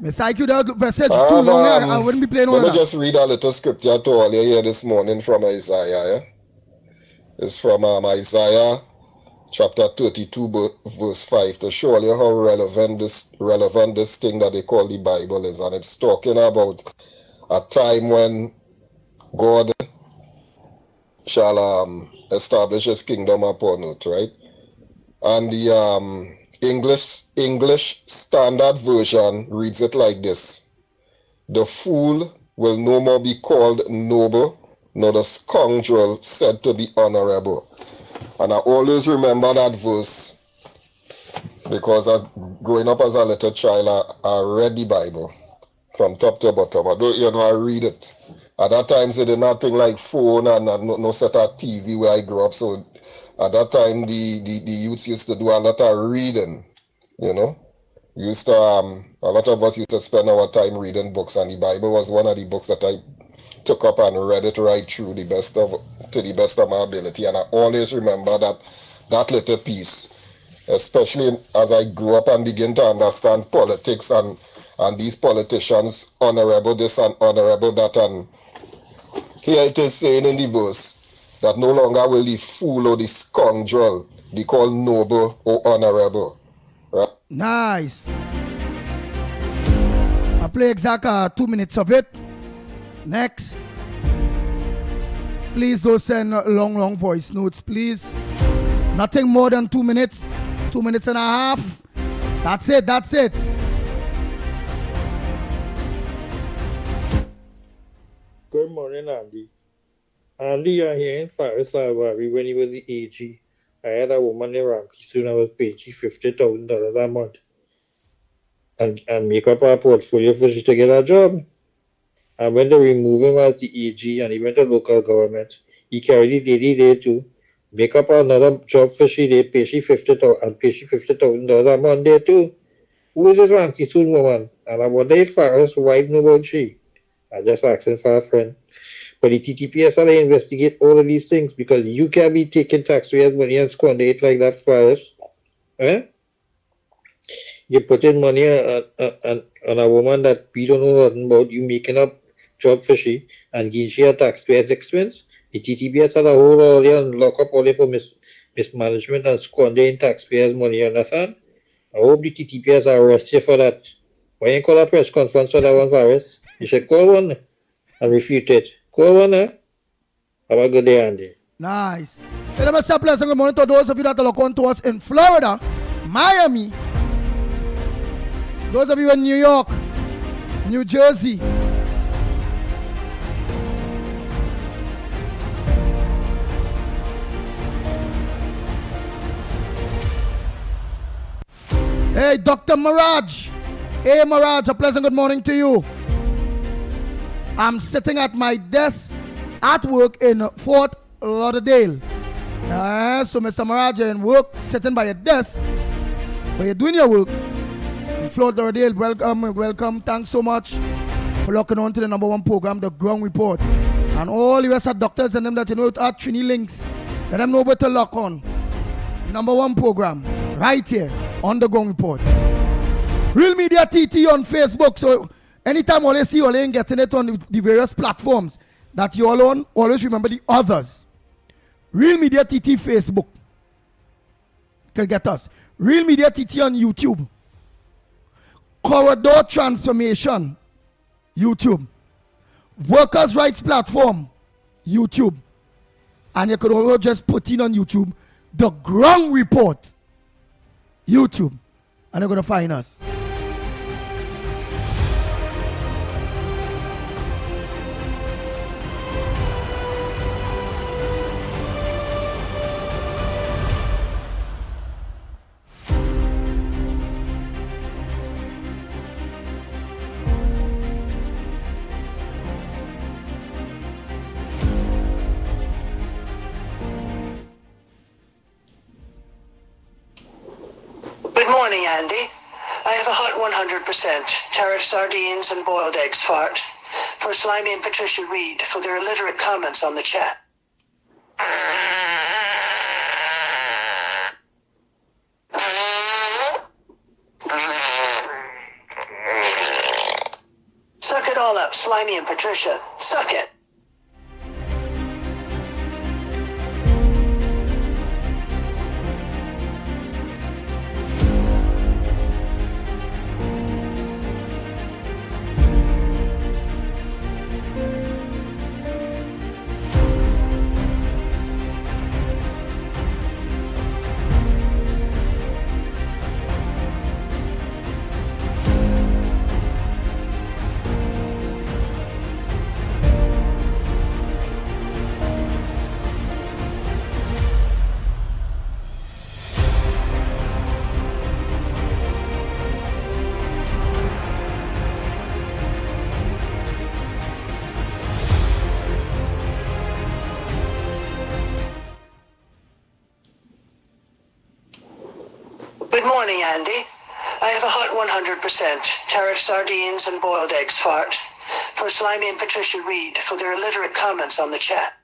Mr. IQ, that message too long. I wouldn't be playing all of that. Let me just read a little scripture to all you here this morning from Isaiah. Yeah? It's from Isaiah chapter 32 verse 5 to show you how relevant this thing that they call the Bible is. And it's talking about a time when God shall establish his kingdom upon earth, right? And the English Standard Version reads it like this: the fool will no more be called noble, nor the scoundrel said to be honorable. And I always remember that verse because growing up as a little child, I read the Bible from top to bottom. I read it. At that time, they did nothing like phone and no set of TV where I grew up. So at that time, the youths used to do a lot of reading, you know. A lot of us used to spend our time reading books, and the Bible was one of the books that I took up and read it right through to the best of my ability. And I always remember that little piece, especially as I grew up and began to understand politics and these politicians, honorable this and honorable that. And here it is saying in the verse that no longer will the fool or the scoundrel be called noble or honorable. Right? Nice. I'll play exact 2 minutes of it. Next. Please don't send long voice notes, please. Nothing more than 2 minutes. 2 minutes and a half. That's it. Good morning, Andy. Andy, I hear in Farisawari when he was the AG. I had a woman in Ramsey soon. I was paying $50,000 a month and make up our portfolio for she to get a job. And when they remove him as the AG and he went to local government, he carried the lady there too. Make up another job for she, they pay she $50,000 a month there too. Who is this Ramsey soon woman? And I wonder if Faris wife know about she. I just asking for a friend. For the TTPS, they investigate all of these things because you can't be taking taxpayers' money and squander it like that, Faris. You put in money on a woman that we don't know nothing about, you making up job for she, and give she a taxpayer's expense. The TTPS had a whole all and lock up all for mismanagement and squandering taxpayers' money, you understand? I hope the TTPS are arrested for that. Why you call a press conference for that one, Faris? You should call one and refute it. Call one, Have a good day, Andy. Nice. Hey, let me say a pleasant good morning to those of you that are looking to us in Florida, Miami, those of you in New York, New Jersey. Hey, Dr. Mirage. Hey, Mirage, a pleasant good morning to you. I'm sitting at my desk at work in Fort Lauderdale. So, Mr. Mirage, you're in work, sitting by your desk, but you're doing your work. In Fort Lauderdale, welcome. Thanks so much for locking on to the number one program, The Ground Report. And all the rest of doctors and them that you know are Trini links, let them know where to lock on. Number one program, right here on The Ground Report. Real Media TT on Facebook. So anytime all you see all getting it on the various platforms that you all on, always remember the others. Real Media TT Facebook can get us. Real Media TT on YouTube. Corridor Transformation YouTube. Workers' Rights Platform YouTube. And you could also just put in on YouTube The Ground Report YouTube. And you're going to find us. Good morning, Andy. I have a hot 100% tariff sardines and boiled eggs fart for Slimy and Patricia Reed for their illiterate comments on the chat. Suck it all up, Slimy and Patricia. Suck it. Good morning, Andy. I have a hot 100% tariff sardines and boiled eggs fart for Slimy and Patricia Reed for their illiterate comments on the chat.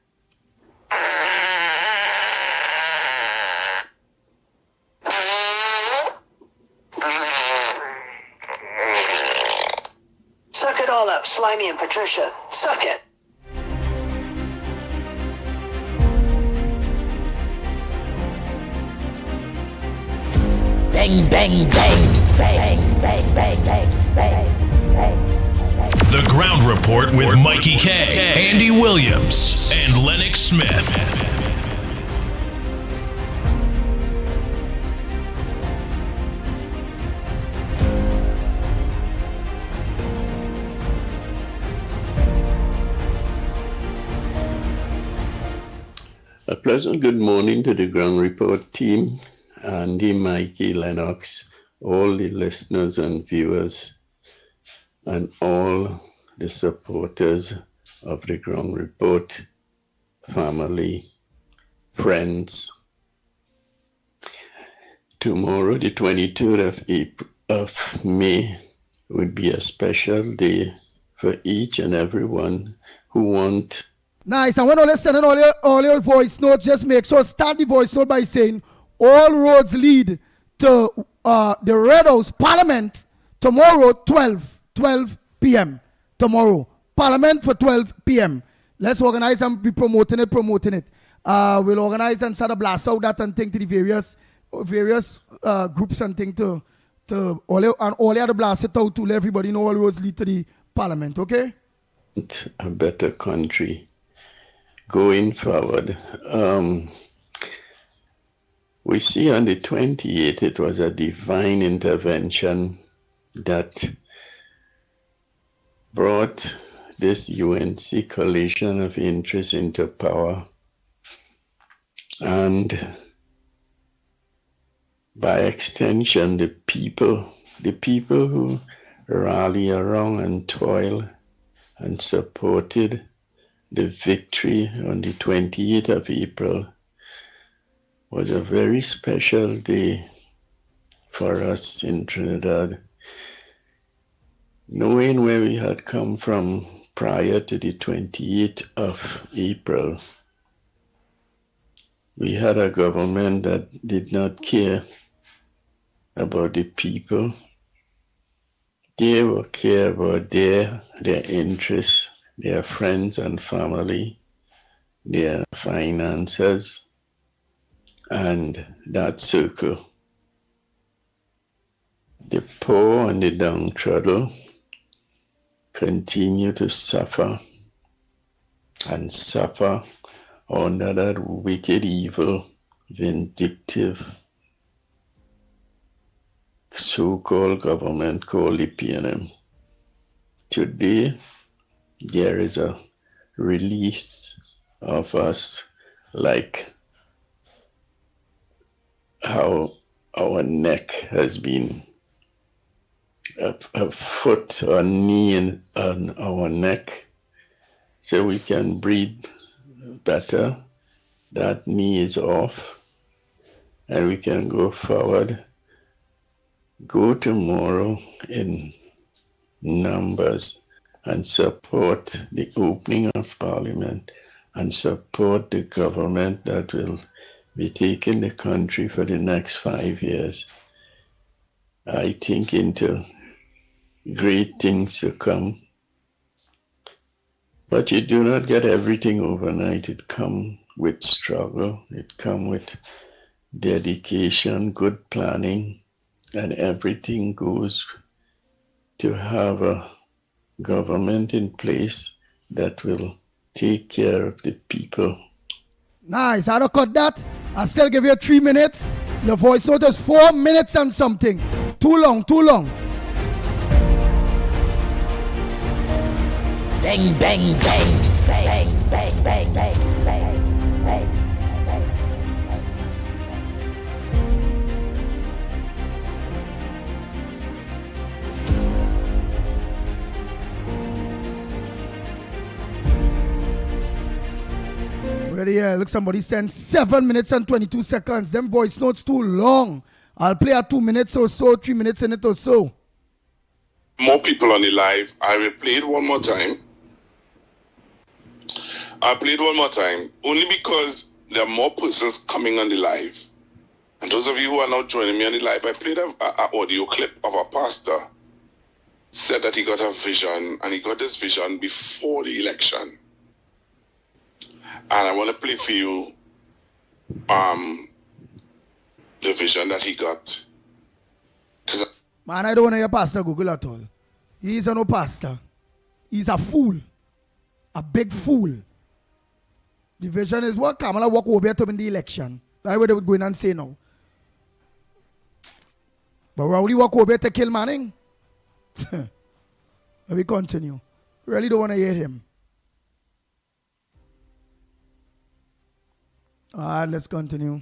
Suck it all up, Slimy and Patricia. Suck it. Bang, bang, bang, bang, bang, bang, bang, bang, bang. The Ground Report with Mickie K, Andy Williams, and Lennox Smith. A pleasant good morning to the Ground Report team. Andy, Mickie, Lennox, all the listeners and viewers, and all the supporters of the Ground Report, family, friends. Tomorrow, the 23rd of May, would be a special day for each and everyone who want Nice. And when you're sending all your voice notes, just make sure start the voice note by saying all roads lead to the Red House Parliament tomorrow, 12 p.m. Tomorrow. Parliament for 12 p.m. Let's organize and be promoting it. We'll organize and start a blast out that and thing to the various groups and thing to all the other blast it out to let everybody know all roads lead to the Parliament, okay? A better country going forward. We see on the 28th, it was a divine intervention that brought this UNC coalition of interest into power. And by extension, the people who rally around and toil and supported the victory on the 28th of April was a very special day for us in Trinidad. Knowing where we had come from prior to the 28th of April, we had a government that did not care about the people. They will care about their interests, their friends and family, their finances, and that circle. The poor and the downtrodden continue to suffer and suffer under that wicked, evil, vindictive, so-called government called the PNM. Today, there is a release of us like how our neck has been, a foot or knee on our neck, so we can breathe better. That knee is off, and we can go forward. Go tomorrow in numbers and support the opening of Parliament and support the government that will be taking the country for the next 5 years. I think into great things to come. But you do not get everything overnight. It comes with struggle. It comes with dedication, good planning, and everything goes to have a government in place that will take care of the people. Nice. I don't cut that. I still give you 3 minutes. Your voice note is 4 minutes and something. Too long. Bang, bang, bang, bang, bang, bang, bang, bang, bang. Ready here. Look, somebody sent 7 minutes and 22 seconds. Them voice notes too long. I'll play at 2 minutes or so, 3 minutes in it or so. More people on the live. I will play it one more time. I'll play it one more time, only because there are more persons coming on the live. And those of you who are now joining me on the live, I played an audio clip of a pastor said that he got a vision, and he got this vision before the election. And I want to play for you the vision that he got. Man, I don't want to hear Pastor Google at all. He's no pastor. He's a fool. A big fool. The vision is what Kamala walk over to win the election. That's what they would go in and say now. But Rowley walk over to kill Manning. Let me continue. Really don't want to hear him. All right, let's continue.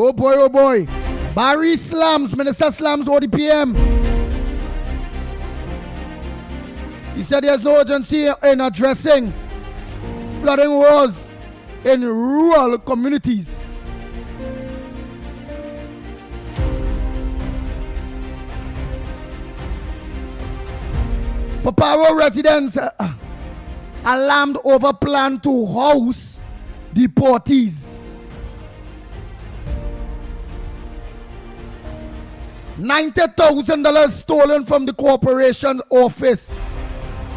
Oh boy, oh boy. Barry Slams, Minister Slams, ODPM. He said there's no urgency in addressing flooding woes in rural communities. Paparo residents alarmed over plan to house deportees. $90,000 stolen from the corporation office.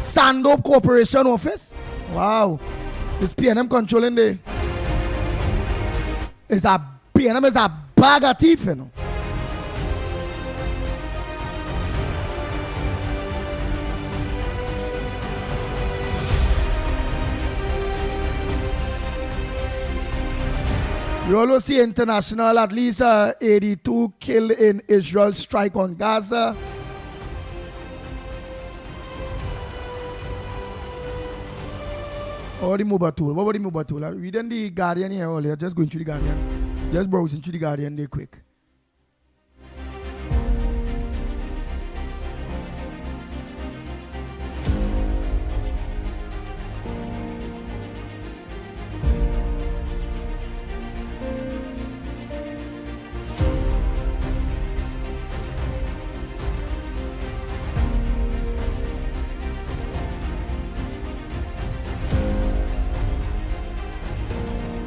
Sandop Corporation office? Wow. Is PNM controlling the... PNM is a bag of thief, you know. You always see international, at least 82 killed in Israel strike on Gaza. What about the mobile tool? What about the mobile tool? Reading the Guardian here earlier, just going through the Guardian. Just browsing through the Guardian there quick.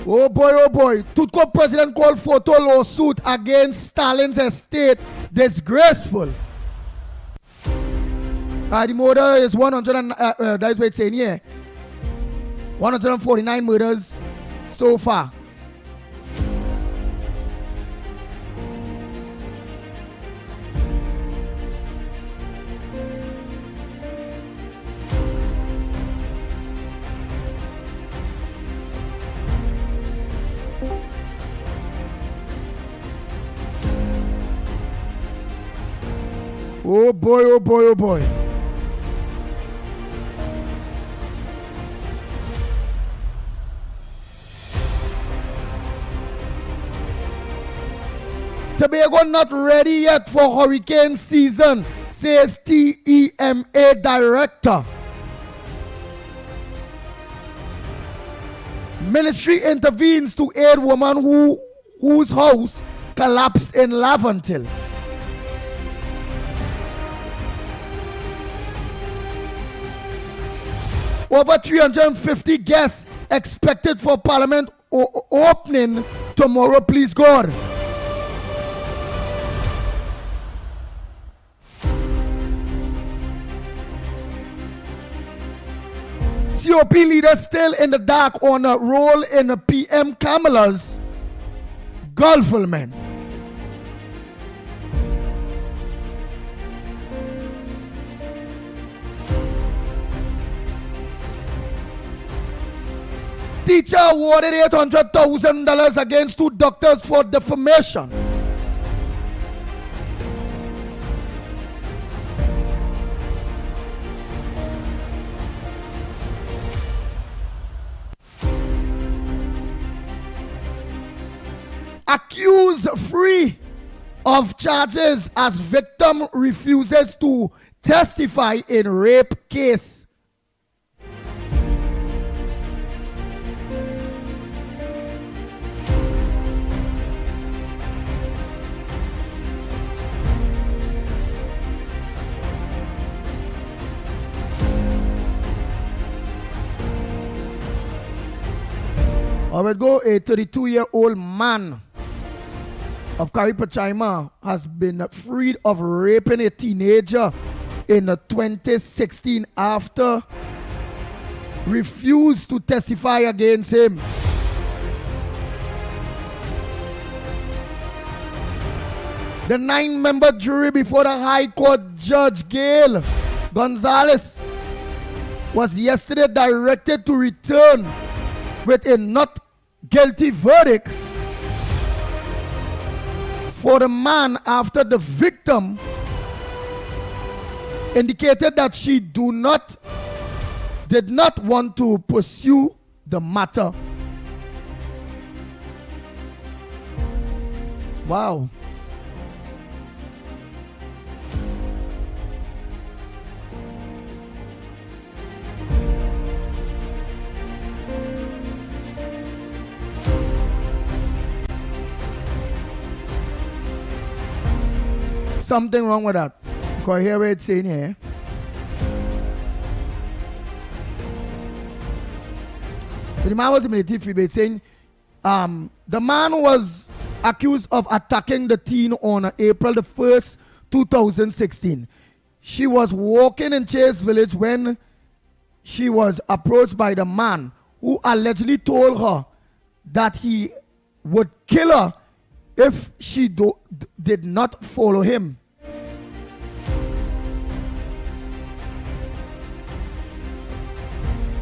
Oh boy. Tutco president called photo lawsuit against Stalin's estate disgraceful. The murder is 100 and, that's what it's saying here. 149 murders so far. Oh boy. Tobago not ready yet for hurricane season, says TEMA director. Ministry intervenes to aid woman whose house collapsed in Laventille. Over 350 guests expected for Parliament opening tomorrow, please God. COP leaders still in the dark on a role in the PM Kamala's Gulflement. Teacher awarded $800,000 against 2 doctors for defamation. Accused free of charges as victim refuses to testify in rape case. I will go. A 32-year-old man of Karipachima has been freed of raping a teenager in 2016 after refused to testify against him. The 9-member jury before the High Court Judge Gail Gonzalez was yesterday directed to return with a not guilty verdict for the man after the victim indicated that she did not want to pursue the matter. Wow. Something wrong with that. Because hear what it's saying here. So the man was immediately freed, saying the man was accused of attacking the teen on April the 1st, 2016. She was walking in Chase Village when she was approached by the man who allegedly told her that he would kill her if she did not follow him.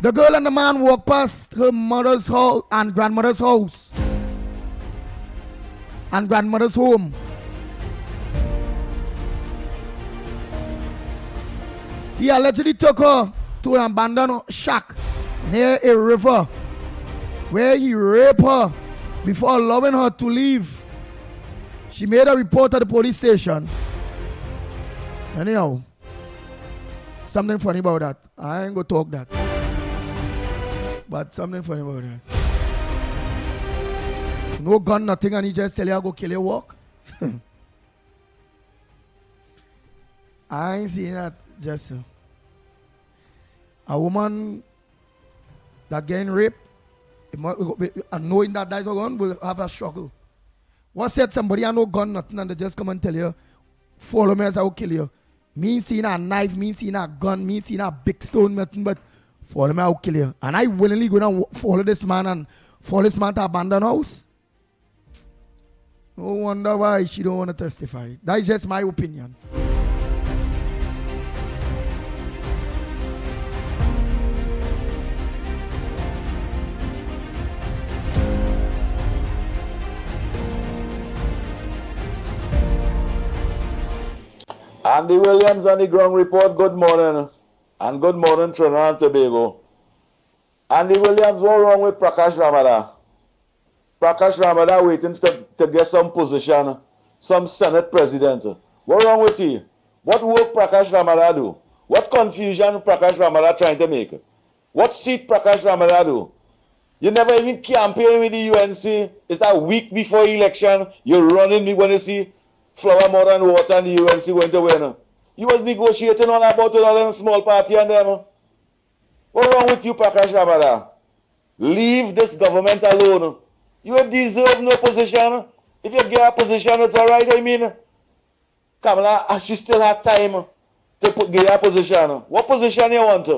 The girl and the man walked past her mother's house and grandmother's house and grandmother's home. He allegedly took her to an abandoned shack near a river where he raped her before allowing her to leave. She made a report at the police station. Anyhow, something funny about that. I ain't gonna talk that. But something funny about that. No gun, nothing, and he just tell you go kill your walk. I ain't seen that just a woman that getting raped, and knowing that that's a gun, will have a struggle. What said somebody I no gun, nothing, and they just come and tell you, follow me as I will kill you. Me seeing a knife, me seeing a gun, me seeing a big stone, nothing, but follow me, I will kill you. And I willingly gonna follow this man and follow this man to abandon house. No wonder why she don't want to testify. That is just my opinion. Andy Williams on the ground report, good morning. And good morning, Trinidad and Tobago. Andy Williams, what's wrong with Prakash Ramada? Prakash Ramada waiting to get some position, some Senate president. What's wrong with you? What work Prakash Ramada do? What confusion Prakash Ramada trying to make? What seat Prakash Ramada do? You never even campaign with the UNC. It's a week before election. You're running me when you see flower more than water and the UNC going to win. You was negotiating on about a small party and them. What's wrong with you, Prakash Ramada? Leave this government alone. You deserve no position. If you get a position, it's all right. I mean, Kamala, she still has time to get a position. What position you want?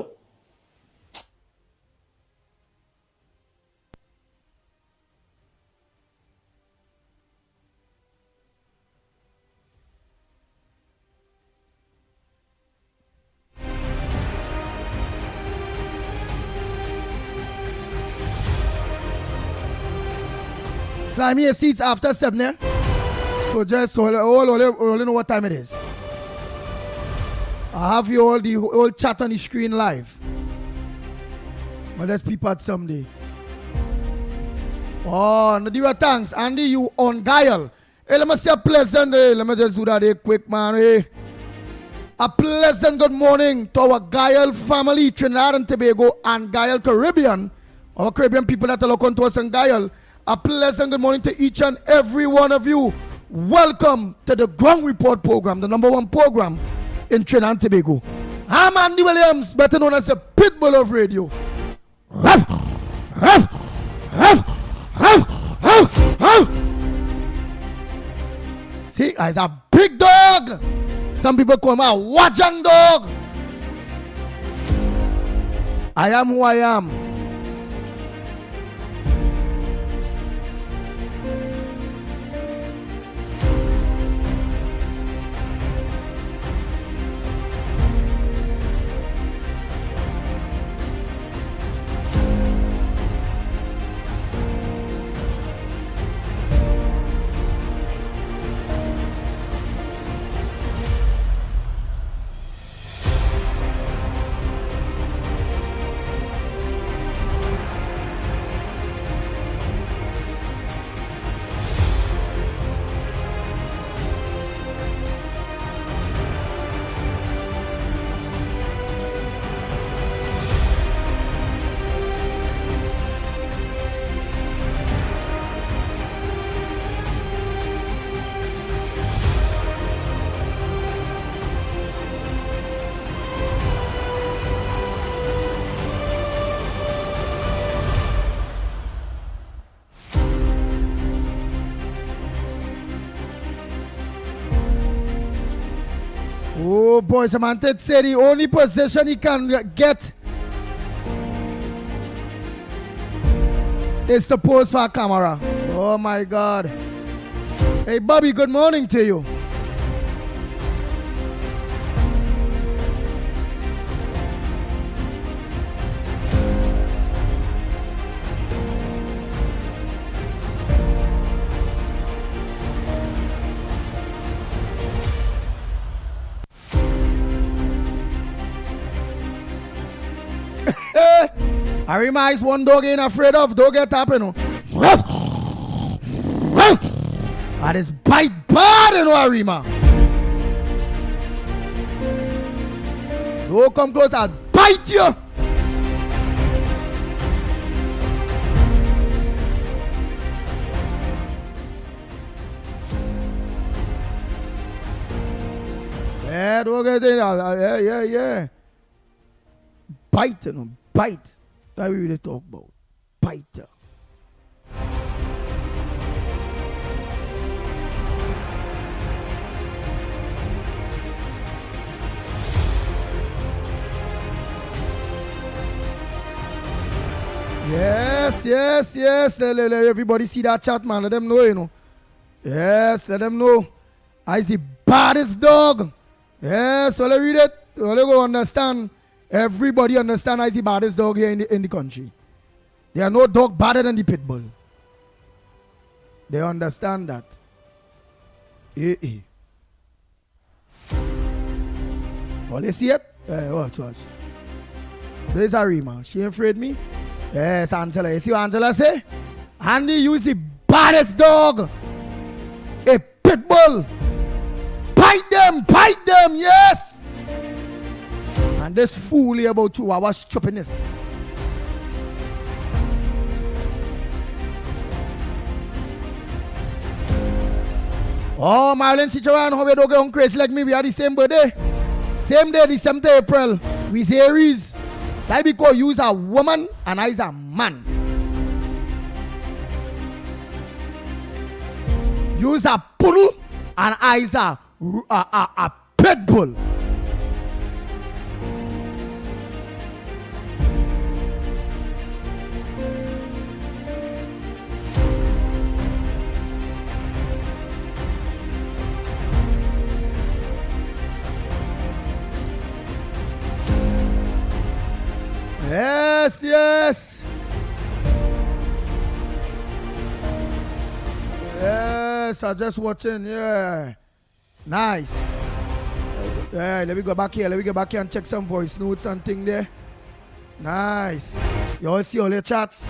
Slimy your seats after 7, eh? So just all know what time it is. I have you all the whole chat on the screen live. But let's peep at someday. Oh, Nadira, thanks. Andy, you on Guile. Hey, let me say a pleasant day. Let me just do that quick, man. Hey. A pleasant good morning to our Guile family, Trinidad and Tobago, and Guile Caribbean. Our Caribbean people that are looking to us in Guile. A pleasant good morning to each and every one of you. Welcome to the Ground Report program, the #1 program in Trinidad and Tobago. I'm Andy Williams, better known as the Pitbull of Radio. Ruff, ruff, ruff, ruff, ruff, ruff. See, it's a big dog. Some people call me a Wajang dog. I am who I am. boy, Samantha said the only position he can get is to pose for a camera. Oh my God. Hey Bobby, good morning to you. Arima is one dog ain't afraid of. Don't get up, you know. That is bite bad, you know, Arima. Don't come close, I'll bite you. Yeah, don't get in. Yeah. Bite, you know, bite. That's what we really talk about. Bite. Yes. Let everybody see that chat, man. Let them know, you know. Yes, let them know. I the baddest dog. Yes, so let read it. So let go understand. Everybody understand I the baddest dog here in the country. There are no dog badder than the pit bull. They understand that. Well, you see it? Watch. There's Arima. She afraid me? Yes, Angela. You see what Angela say? Andy, you is the baddest dog. A pit bull. Bite them, yes. And this fool here about 2 hours chopping this. Oh, Marlon, sit around, how we don't get on crazy like me. We are the same birthday. Same day, the 7th April. We Aries. That because you is a woman and I is a man. You is a poodle and I is a pit bull. Yes. Yes, I'm just watching. Yeah. Nice. Yeah, let me go back here. And check some voice notes and thing there. Nice. You all see all your chats.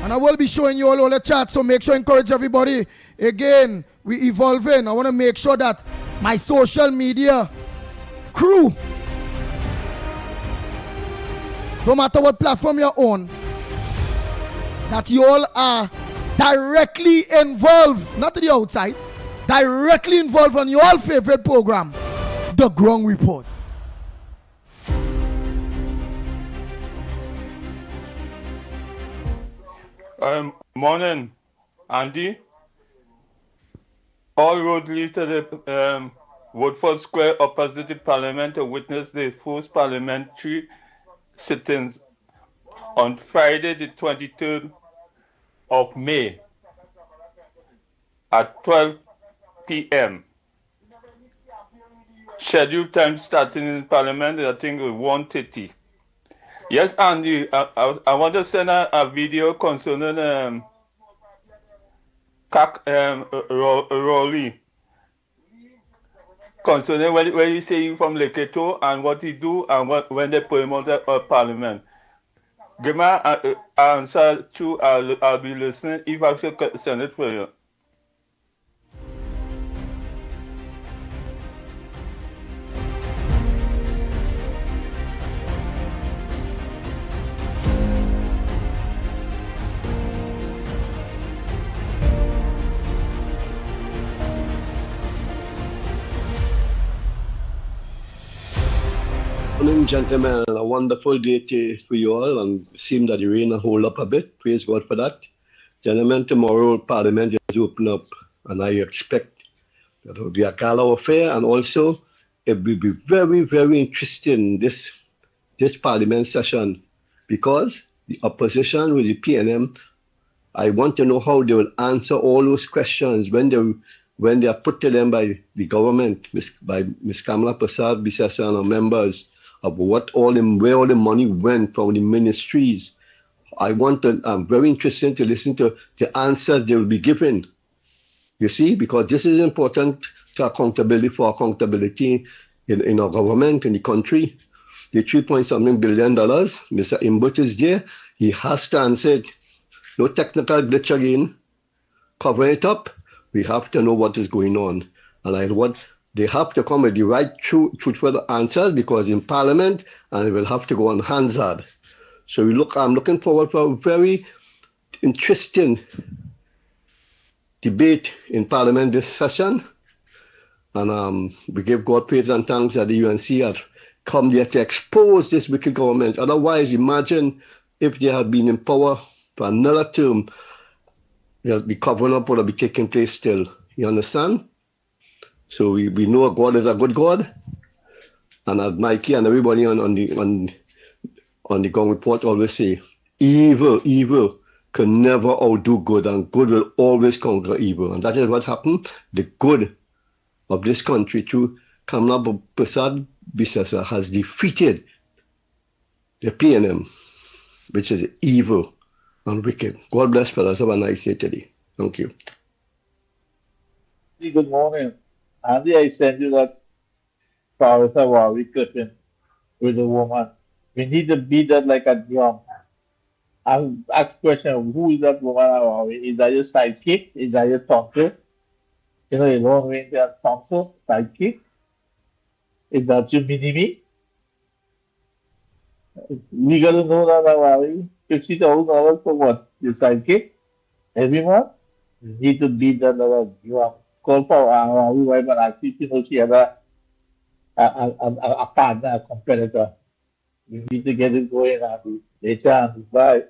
And I will be showing you all the chats, so make sure to encourage everybody. Again, we evolving. I want to make sure that my social media crew, no matter what platform you're on, that you all are directly involved, not to the outside, directly involved on your all favorite program, The Ground Report. Morning, Andy. All roads lead to the Woodford Square opposite the Parliament to witness the first parliamentary sittings on Friday the 23rd of May at 12 p.m. Scheduled time starting in Parliament, I think, at 1:30. Yes, Andy, I want to send a video concerning Rowley. Concerning when he say from Leketo and what he do and when they put him out of Parliament. Give me an answer to, I'll be listening if I should send it for you. Morning, gentlemen. A wonderful day for you all, and it seems that the rain will hold up a bit. Praise God for that. Gentlemen, tomorrow Parliament is open up, and I expect There will be a gala affair, and also it will be very, very interesting this parliament session, because the opposition with the PNM, I want to know how they will answer all those questions when they are put to them by the government, by Ms. Kamala Prasad Bisesa and her members, of where all the money went from the ministries. I'm very interested to listen to the answers they will be given. You see, because this is important to accountability in our government, in the country. The $3.something billion, Mr. Imbut is there. He has to answer it. No technical glitch again. Cover it up. We have to know what is going on. And they have to come with the right, truthful answers, because in Parliament, and it will have to go on Hansard. So I'm looking forward for a very interesting debate in Parliament this session. And we give God praise and thanks that the UNC have come there to expose this wicked government. Otherwise, imagine if they had been in power for another term, the covering up would have been taking place still. You understand? So we know God is a good God. And as Mickie and everybody on the Gong Report always say, evil can never outdo good, and good will always conquer evil. And that is what happened. The good of this country through Kamala Prasad Bisesa has defeated the PNM, which is evil and wicked. God bless, fellas. Have a nice day today. Thank you. Good morning. Andy, I sent you that Paris Hawaii clipping with the woman. We need to beat that like a drum. I ask question, who is that woman Hawaii? Is that your sidekick? Is that your tonsil? You know, you don't win that tonsil, sidekick? Is that your mini-me? We got to know that Hawaii. $50,000 for what? Your sidekick? Every month? You need to beat that like a drum. Call for Hawaii wife and actually, you know, she had a partner, a competitor. We need to get it going, Andy. Later, Andy. Bye.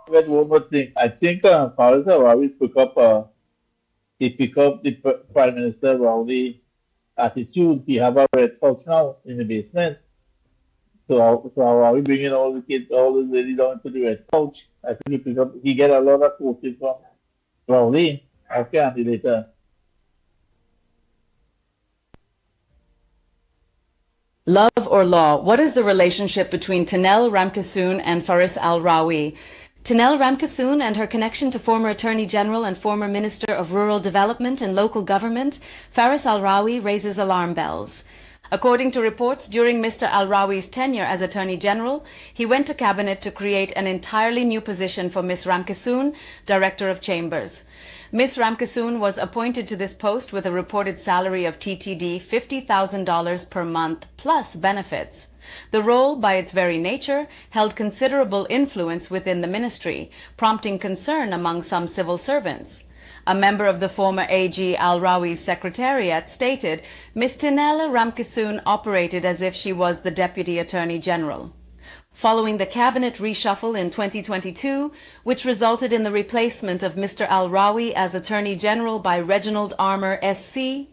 But one more thing. I think Paris Hawaii pick up the Prime Minister Rowley attitude. He have a red couch now in the basement. So are we bringing all the kids, all the ladies down to the red couch? I think he get a lot of coaching from Rowley. Okay, Andy, later. Love or law? What is the relationship between Tanel Ramkissoon and Faris Al-Rawi? Tanel Ramkissoon and her connection to former Attorney General and former Minister of Rural Development and Local Government, Faris Al-Rawi, raises alarm bells. According to reports, during Mr. Al-Rawi's tenure as Attorney General, he went to Cabinet to create an entirely new position for Ms. Ramkissoon, Director of Chambers. Ms. Ramkissoon was appointed to this post with a reported salary of TTD $50,000 per month plus benefits. The role, by its very nature, held considerable influence within the ministry, prompting concern among some civil servants. A member of the former AG Al-Rawi's secretariat stated, Ms. Tanel Ramkissoon operated as if she was the Deputy Attorney General. Following the cabinet reshuffle in 2022, which resulted in the replacement of Mr. Al-Rawi as Attorney General by Reginald Armour SC,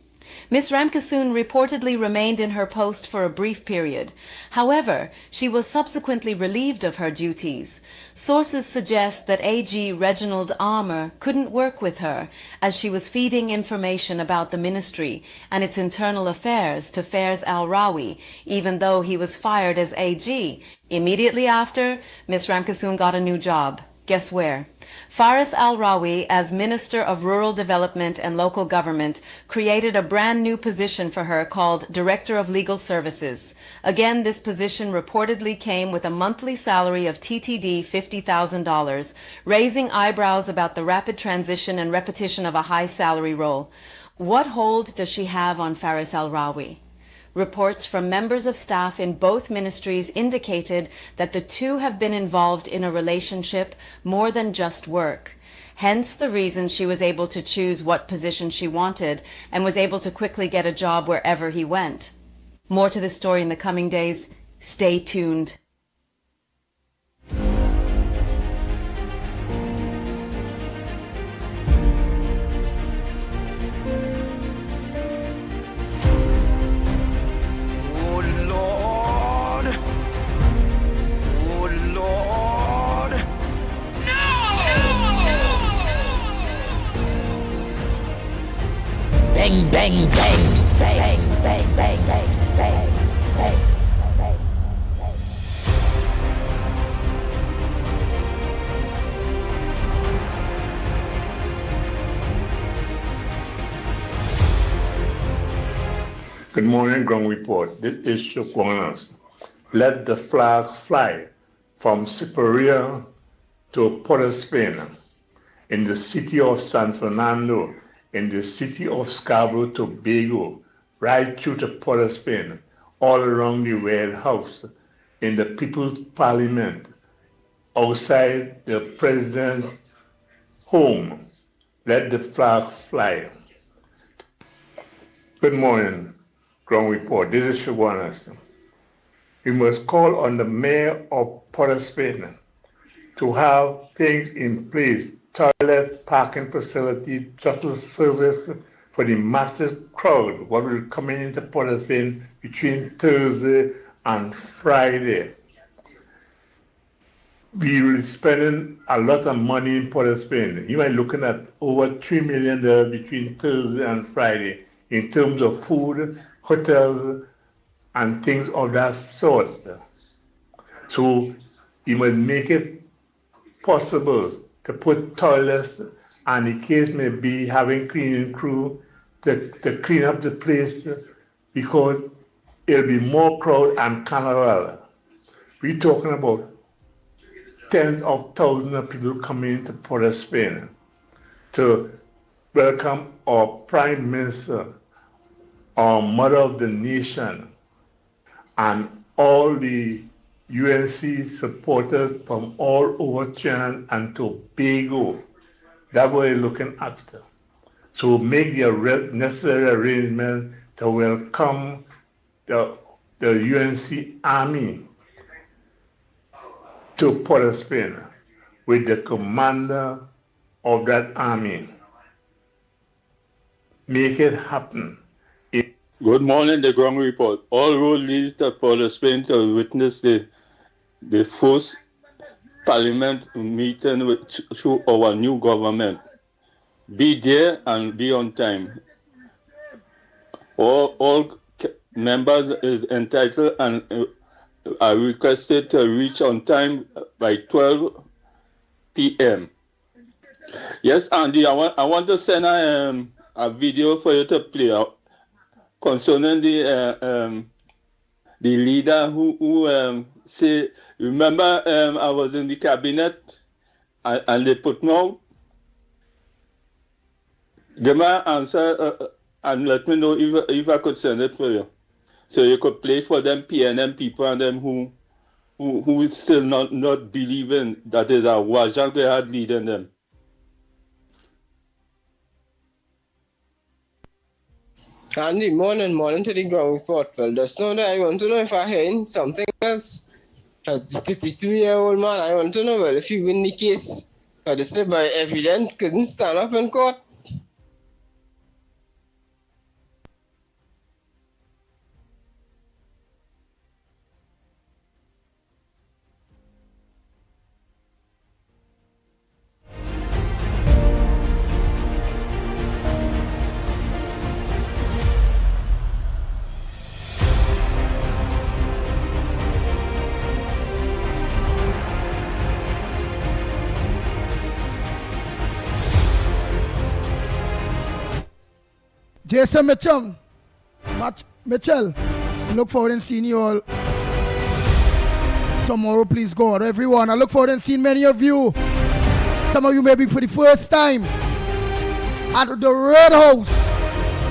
Ms. Ramkissoon reportedly remained in her post for a brief period. However, she was subsequently relieved of her duties. Sources suggest that AG Reginald Armour couldn't work with her as she was feeding information about the ministry and its internal affairs to Faris Al-Rawi, even though he was fired as AG. Immediately after, Ms. Ramkissoon got a new job. Guess where? Faris Al-Rawi, as Minister of Rural Development and Local Government, created a brand new position for her called Director of Legal Services. Again, this position reportedly came with a monthly salary of TTD $50,000, raising eyebrows about the rapid transition and repetition of a high salary role. What hold does she have on Faris Al-Rawi? Reports from members of staff in both ministries indicated that the two have been involved in a relationship more than just work. Hence the reason she was able to choose what position she wanted and was able to quickly get a job wherever he went. More to the story in the coming days. Stay tuned. bang, bang, bang, bang, bang, bang, bang, bang, bang. Good morning, Ground Report. This is Shukwanas. Let the flag fly from Superior to Port of Spain, in the city of San Fernando, in the city of Scarborough, Tobago, right through to Port of Spain, all around the White House, in the People's Parliament, outside the President's home. Let the flag fly. Good morning, Ground Report. This is Shukwanas. We must call on the mayor of Port of Spain to have things in place, toilet, parking facility, shuttle service for the massive crowd what will come into Port of Spain between Thursday and Friday. We will be spending a lot of money in Port of Spain. You are looking at over $3 million between Thursday and Friday in terms of food, hotels, and things of that sort. So you must make it possible to put toilets, and the case may be having cleaning crew to clean up the place, because it'll be more crowd and carnival. We're talking about tens of thousands of people coming to Port of Spain to welcome our Prime Minister, our Mother of the Nation, and all the UNC supporters from all over Trinidad and Tobago. That's what we're looking at. So make the necessary arrangements to welcome the UNC Army to Port of Spain with the commander of that army. Make it happen. Good morning, the Ground Report. All road leads to Port of Spain to witness the first Parliament meeting through our new government. Be there and be on time. All members is entitled and are requested to reach on time by 12 p.m. Yes, Andy, I want to send a video for you to play out concerning the leader who say, remember I was in the cabinet and they put me out. Give me an answer and let me know if I could send it for you. So you could play for them PNM people and them who is still not believing that is a Wajak they had leading them. Andy, morning to the Ground Report. Well, just know that I want to know if I hearing something else. As the 52-year-old man, I want to know, well, if you win the case, or they say by evidence couldn't stand up in court. Jason Mitchell, look forward to seeing you all tomorrow, please God. Everyone, I look forward to seeing many of you. Some of you maybe for the first time at the Red House,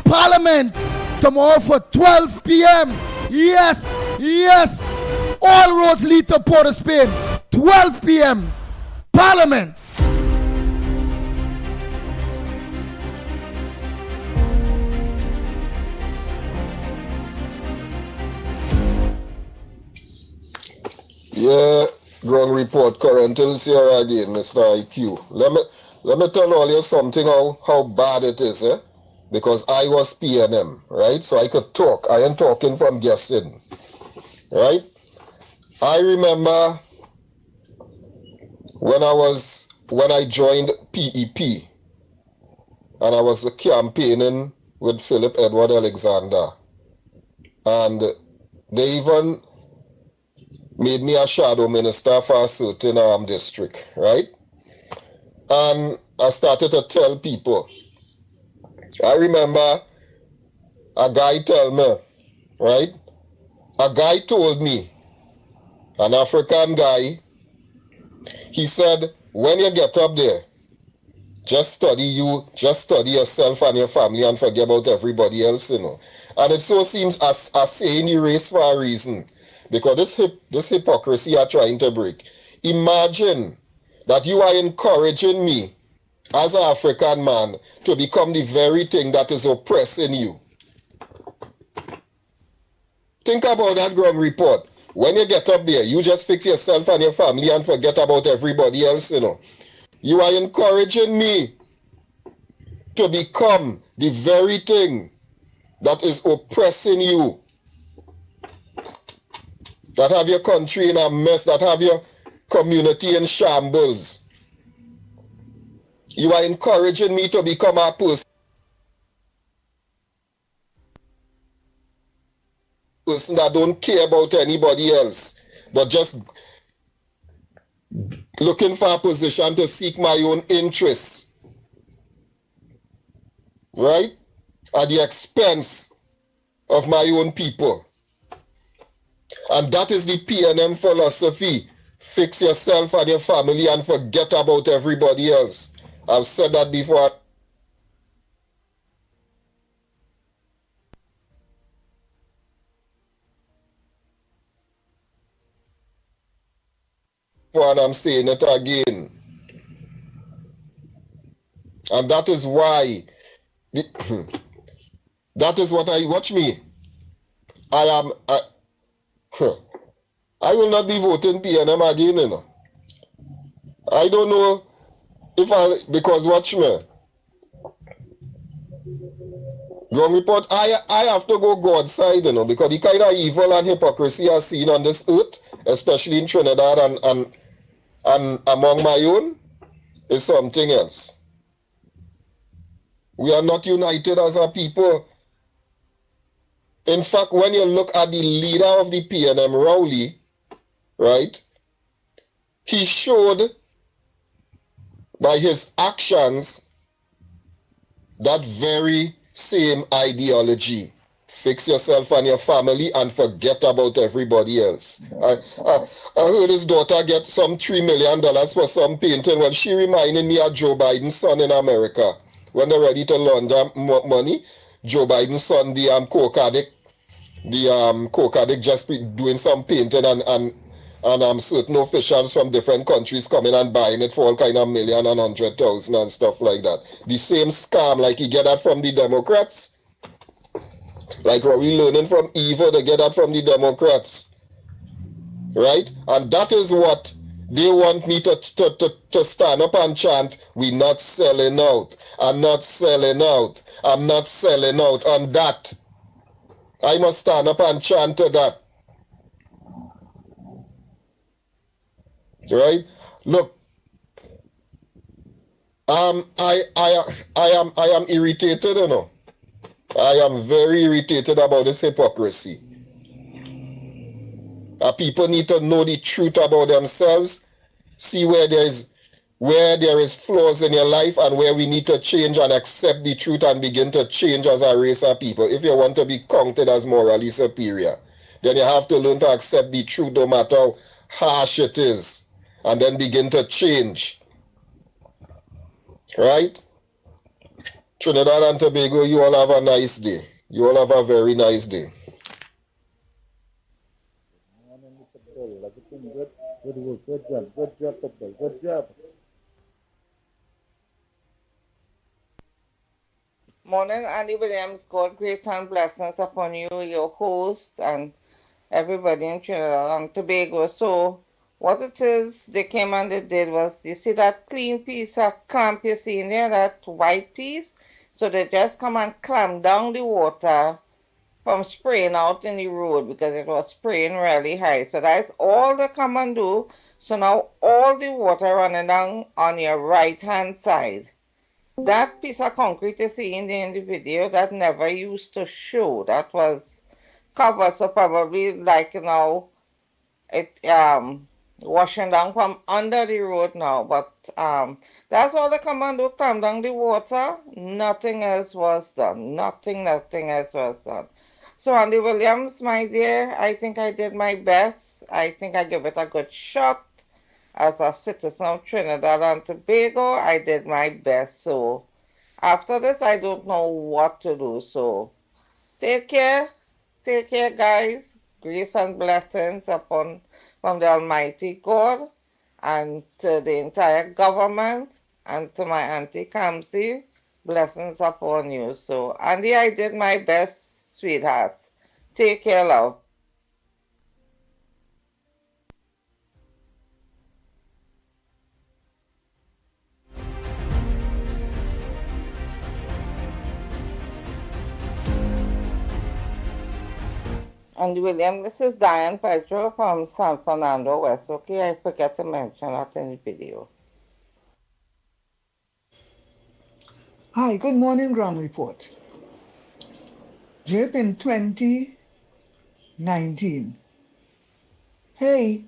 Parliament, tomorrow for 12 p.m. Yes, all roads lead to Port of Spain, 12 p.m. Parliament. Yeah, Ground Report, current till Sierra again, Mr. IQ. Let me tell all you something how bad it is, eh? Because I was PNM, right? So I could talk. I am talking from guessing, right? I remember when I joined PEP and I was campaigning with Philip Edward Alexander. And they even made me a shadow minister for a certain district, right? And I started to tell people. I remember a guy tell me, right? A guy told me, an African guy, he said, when you get up there, just study yourself and your family and forget about everybody else, you know. And it so seems as saying the race for a reason. Because this hypocrisy are trying to break. Imagine that you are encouraging me as an African man to become the very thing that is oppressing you. Think about that ground report. When you get up there, you just fix yourself and your family and forget about everybody else, you know. You are encouraging me to become the very thing that is oppressing you, that have your country in a mess, that have your community in shambles. You are encouraging me to become a person that don't care about anybody else, but just looking for a position to seek my own interests, right? At the expense of my own people. And that is the PNM philosophy. Fix yourself and your family and forget about everybody else. I've said that before. And I'm saying it again. And that is why, that is what watch me. I will not be voting PNM again, you know. I don't know because watch me. Ground report, I have to go God's side, you know, because the kind of evil and hypocrisy I've seen on this earth, especially in Trinidad and among my own, is something else. We are not united as a people. In fact, when you look at the leader of the PNM, Rowley, right, he showed by his actions that very same ideology. Fix yourself and your family and forget about everybody else. I heard his daughter get some $3 million for some painting. Well, she reminded me of Joe Biden's son in America. When they're ready to launder money, Joe Biden's son, the coke addict, just doing some painting and certain officials from different countries coming and buying it for all kind of million and 100,000 and stuff like that. The same scam, like he get that from the Democrats. Like what we learning from evil, they get that from the Democrats. Right? And that is what they want me to stand up and chant, we not selling out. I'm not selling out. I'm not selling out on that. I must stand up and chant to that. Right? Look, I am irritated, you know. I am very irritated about this hypocrisy. People need to know the truth about themselves, see where there is flaws in your life and where we need to change and accept the truth and begin to change as a race of people. If you want to be counted as morally superior, then you have to learn to accept the truth no matter how harsh it is, and then begin to change. Right? Trinidad and Tobago, you all have a nice day. You all have a very nice day. Good job. Morning, Andy Williams. God grace and blessings upon you, your host, and everybody in Trinidad and Tobago. So, what it is they came and they did was, you see that clean piece of clamp you see in there, that white piece? So they just come and clamp down the water from spraying out in the road because it was spraying really high. So that's all they come and do. So now all the water running down on your right hand side. That piece of concrete you see in the video, that never used to show. That was covered, so probably like now it washing down from under the road now. But that's all they come and do, climb down the water. Nothing else was done. Nothing else was done. So Andy Williams, my dear, I think I did my best. I think I gave it a good shot. As a citizen of Trinidad and Tobago, I did my best. So after this, I don't know what to do. So take care, guys. Grace and blessings upon from the Almighty God and to the entire government and to my Auntie Kamsi. Blessings upon you. So, Andy, I did my best, sweetheart. Take care, love. And William, this is Diane Petro from San Fernando West. Okay, I forget to mention that in the video. Hi, good morning, Ground Report. Drip in 2019. Hey,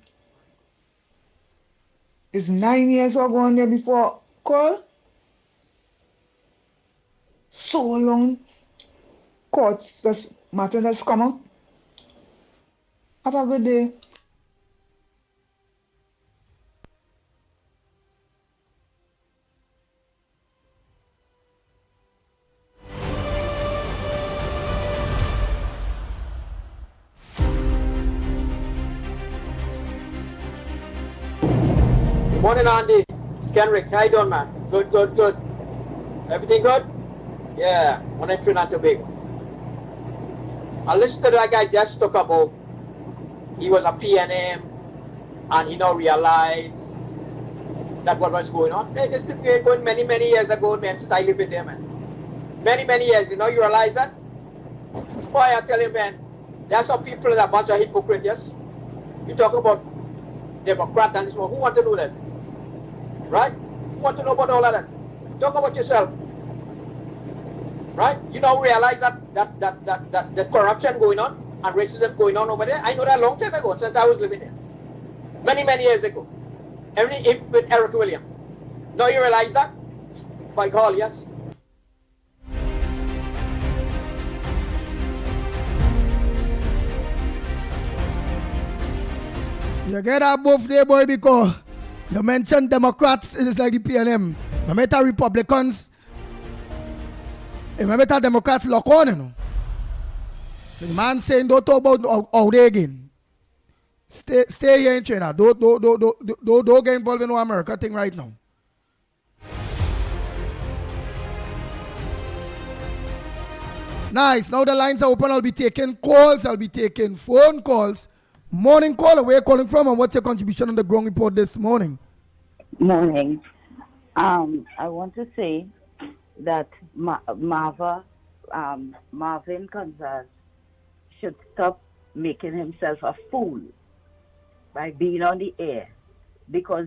it's 9 years ago on there before call. So long courts, this matter that's come out. Have a good day. Morning, Andy. It's Kenrick. How you doing, man? Good. Everything good? Yeah, on a Trinidad and Tobago. I listened to that guy just talk about he was a PNM and he now realized that what was going on. Hey, this could be going many years ago, man. Style with them, man. Many years. You know, you realize that? Boy, I tell you, man, there are some people that are a bunch of hypocrites. You talk about Democrat and this one. Who want to do that? Right? Who want to know about all of that? Talk about yourself. Right? You now realize that the corruption going on and racism going on over there. I know that a long time ago, since I was living there. Many years ago. With Eric Williams. Now you realize that? By God, yes. You get that both there, boy, because you mentioned Democrats, it is like the PNM. No matter Republicans, no matter Democrats lock on, you know. So the man saying, don't talk about out there again. Stay here in China. Don't get involved in no America thing right now. Nice. Now the lines are open. I'll be taking calls. I'll be taking phone calls. Morning caller, where are you calling from and what's your contribution on the ground report this morning? Morning. I want to say that Marvin Gonzalez should stop making himself a fool by being on the air, because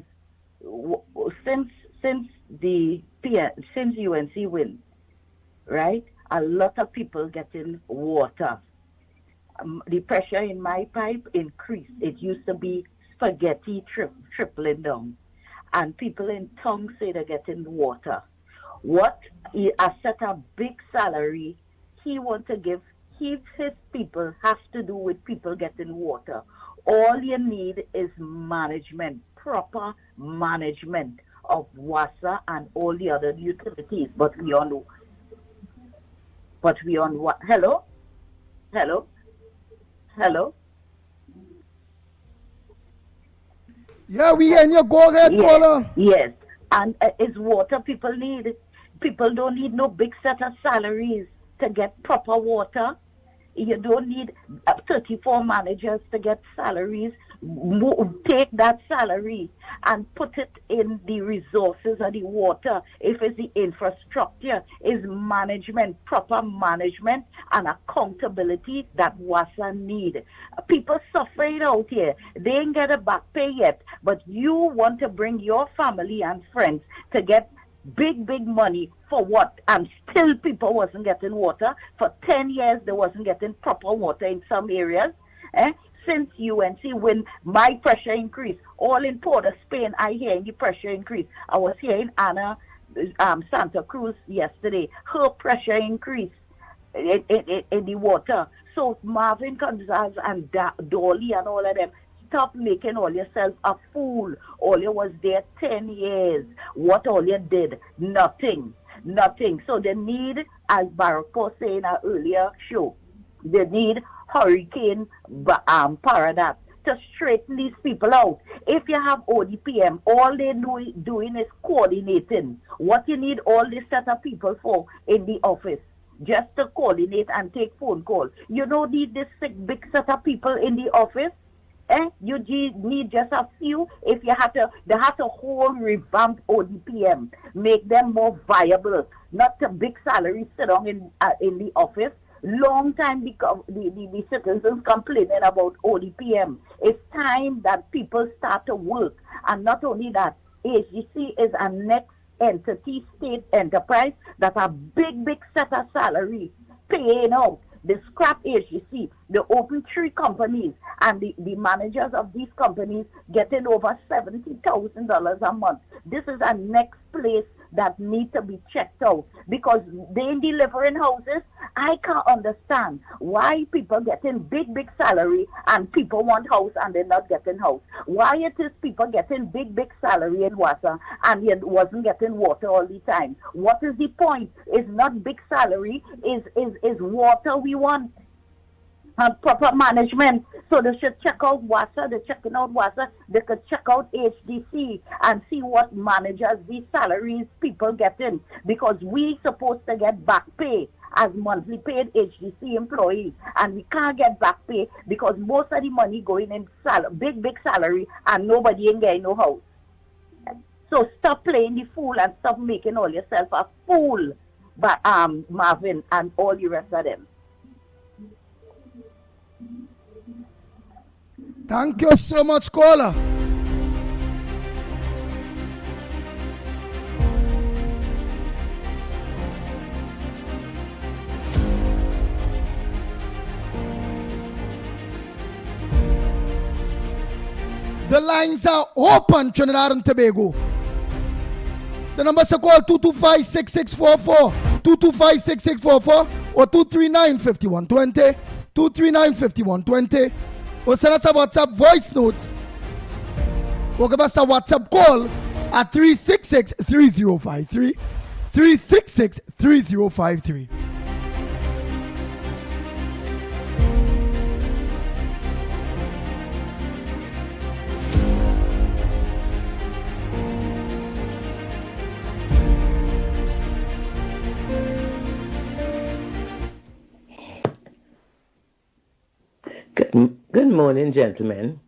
since UNC win, right, a lot of people getting water. The pressure in my pipe increased. It used to be spaghetti tripling down, and people in tongue say they're getting water. What he has set a big salary he want to give his people has to do with people getting water. All you need is management, proper management of WASA and all the other utilities. But we on what? Hello? Yeah, we hear you. Go ahead, caller. Yes, and it's water people need. People don't need no big set of salaries to get proper water. You don't need 34 managers to get salaries. Take that salary and put it in the resources of the water. If it's the infrastructure, is management, proper management and accountability that WASA need. People suffering out here. They ain't get a back pay yet, but you want to bring your family and friends to get Big, big money for what? And still people wasn't getting water. For 10 years, they wasn't getting proper water in some areas. Since UNC, when my pressure increased, all in Port of Spain, I hear the pressure increase. I was hearing Anna Santa Cruz yesterday. Her pressure increased in the water. So Marvin Gonzalez and Dolly and all of them, stop making all yourself a fool. All you was there 10 years. What all you did? Nothing. Nothing. So they need, as Barack was saying in an earlier show, they need Hurricane Paradise to straighten these people out. If you have ODPM, all they doing is coordinating. What you need all this set of people for in the office? Just to coordinate and take phone calls. You don't need this big set of people in the office. You need just a few. If you have to, they have to whole revamp ODPM, make them more viable. Not a big salary sit down in the office. Long time the citizens complaining about ODPM. It's time that people start to work. And not only that, HGC is a next entity, state enterprise, that a big set of salary paying out. The scrap HGC, the open 3 companies, and the managers of these companies getting over $70,000 a month. This is a next place that need to be checked out, because they delivering houses. I can't understand why people getting big salary and people want house and they're not getting house. Why it is people getting big salary in water and yet wasn't getting water all the time. What is the point? It's not big salary, is water we want. And proper management. So they should check out WASA. They're checking out WASA. They could check out HDC and see what managers, these salaries people get in. Because we supposed to get back pay as monthly paid HDC employees. And we can't get back pay because most of the money going in big salary and nobody ain't getting no house. So stop playing the fool and stop making all yourself a fool. But Marvin and all the rest of them. Thank you so much, caller. The lines are open, Trinidad and Tobago. The numbers to call 225-6644, 225-6644, or 239-5120, 239-5120. Or send us a WhatsApp voice note. Or give us a WhatsApp call at 366-3053. 366-3053. Good morning, gentlemen.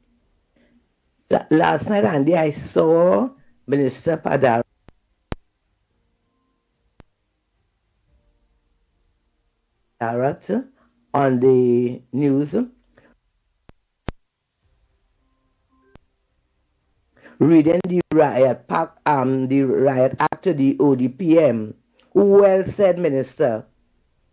Last night, Andy, I saw Minister Padar on the news reading the riot act to the ODPM. Well said, Minister.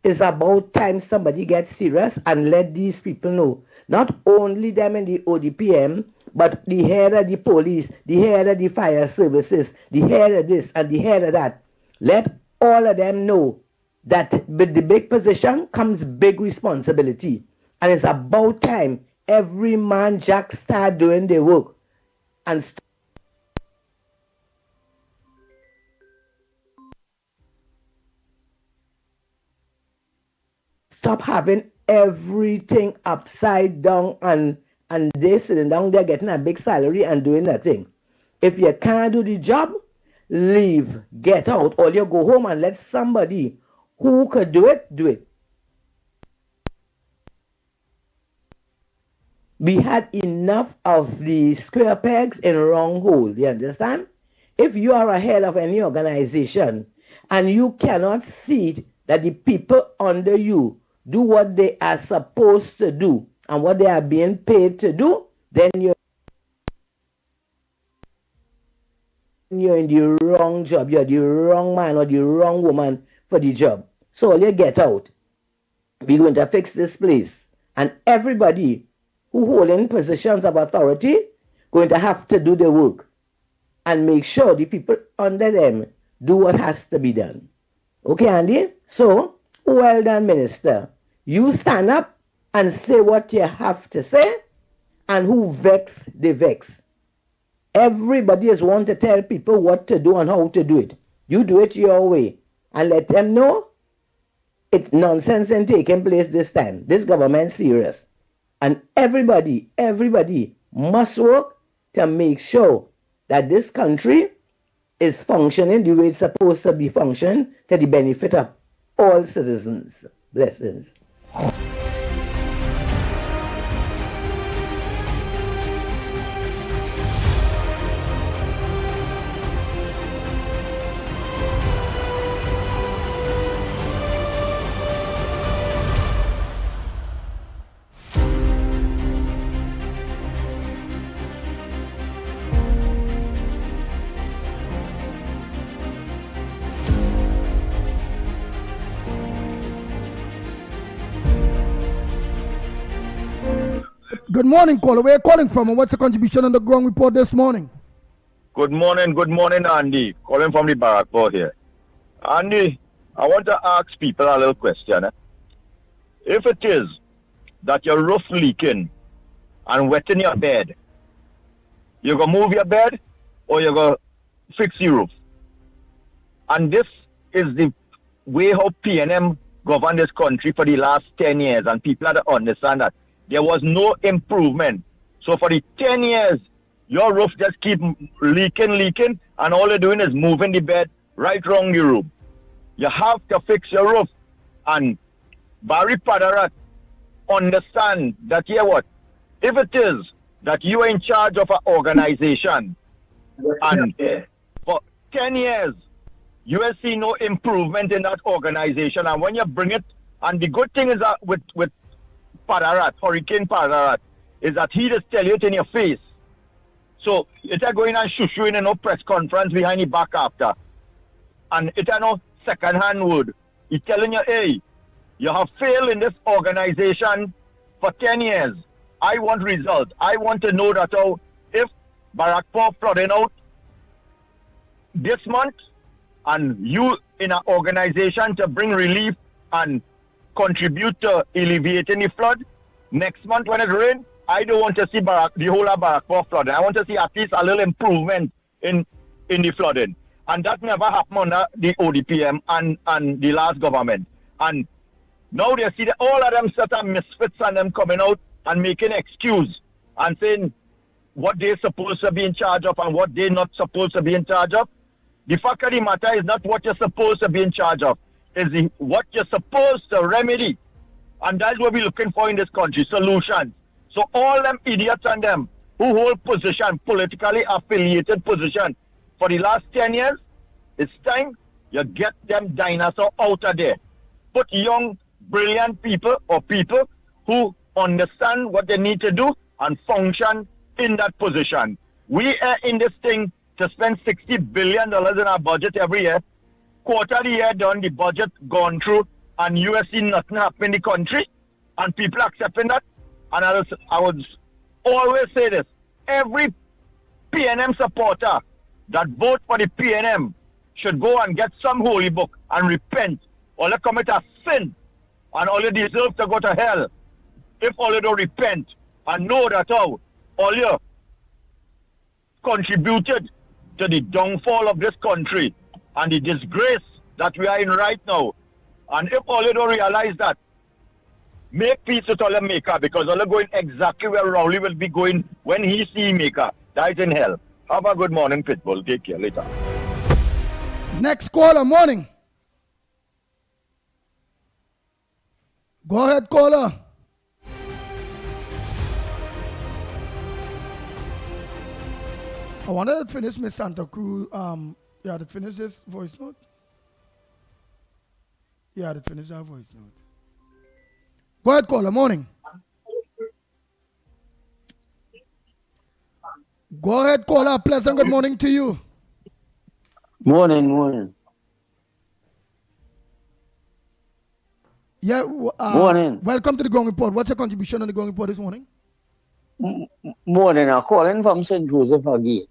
It's about time somebody gets serious and let these people know. Not only them in the ODPM, but the head of the police, the head of the fire services, the head of this and the head of that. Let all of them know that with the big position comes big responsibility. And it's about time every man jack start doing their work and stop having everything upside down and they sitting down there getting a big salary and doing nothing. If you can't do the job, leave, get out, or you go home and let somebody who could do it, do it. We had enough of the square pegs in wrong hole, you understand? If you are a head of any organization and you cannot see that the people under you do what they are supposed to do and what they are being paid to do, then you you're in the wrong job. You're the wrong man or the wrong woman for the job. So all you get out. We're going to fix this place. And everybody who holding positions of authority going to have to do the work and make sure the people under them do what has to be done. Okay, Andy? So, well done, Minister. You stand up and say what you have to say, and who vex, they vex. Everybody is want to tell people what to do and how to do it. You do it your way and let them know it's nonsense ain't taking place this time. This government serious. And everybody must work to make sure that this country is functioning the way it's supposed to be functioning to the benefit of all citizens. Blessings. Good morning, caller. Where are you calling from and what's the contribution on the ground report this morning? Good morning, Andy. Calling from the Barrackport here. Andy, I want to ask people a little question. If it is that your roof leaking and wetting your bed, you going to move your bed or you going to fix your roof? And this is the way how PNM governed this country for the last 10 years, and people have to understand that there was no improvement. So for the 10 years, your roof just keep leaking, and all you're doing is moving the bed right around the room. You have to fix your roof. And Barry Padarat understand that, what? If it is that you are in charge of an organization, and for 10 years, you have seen no improvement in that organization, and when you bring it, and the good thing is that with Padarat, Hurricane Padarat, is that he just tell you it in your face. So it's going and shushuing in no press conference behind the back after. And it's no second-hand word. He's telling you, hey, you have failed in this organization for 10 years. I want results. I want to know that if Barrackport flooding out this month, and you in an organization to bring relief and contribute to alleviating the flood, next month when it rains, I don't want to see the whole of Barrackport flooding. I want to see at least a little improvement in the flooding. And that never happened under the ODPM and the last government. And now they see that all of them set of misfits and them coming out and making excuse and saying what they're supposed to be in charge of and what they're not supposed to be in charge of. The fact of the matter is not what you're supposed to be in charge of. Is what you're supposed to remedy. And that's what we're looking for in this country, solutions. So all them idiots and them who hold position, politically affiliated position, for the last 10 years, it's time you get them dinosaurs out of there. Put young, brilliant people or people who understand what they need to do and function in that position. We are in this thing to spend $60 billion in our budget every year. Quarter of the year done, the budget gone through, and you have seen nothing happen in the country, and people accepting that. And I would always say this, every PNM supporter that vote for the PNM should go and get some holy book and repent, or they commit a sin, and all you deserve to go to hell if all you don't repent and know that all you contributed to the downfall of this country and the disgrace that we are in right now. And if all you don't realize that, make peace with all your maker, because all you're going exactly where Rowley will be going when he see maker. That is in hell. Have a good morning, Pitbull. Take care later. Next caller, morning. Go ahead, caller. I wanted to finish Miss Santa Cruz. Yeah, to finish this voice note. Yeah, to finish that voice note. Go ahead, caller. Morning. Go ahead, caller. Pleasant good morning to you. Morning. Yeah. Morning. Welcome to the Ground Report. What's your contribution on the Ground Report this morning? Morning. I'm calling from St. Joseph again.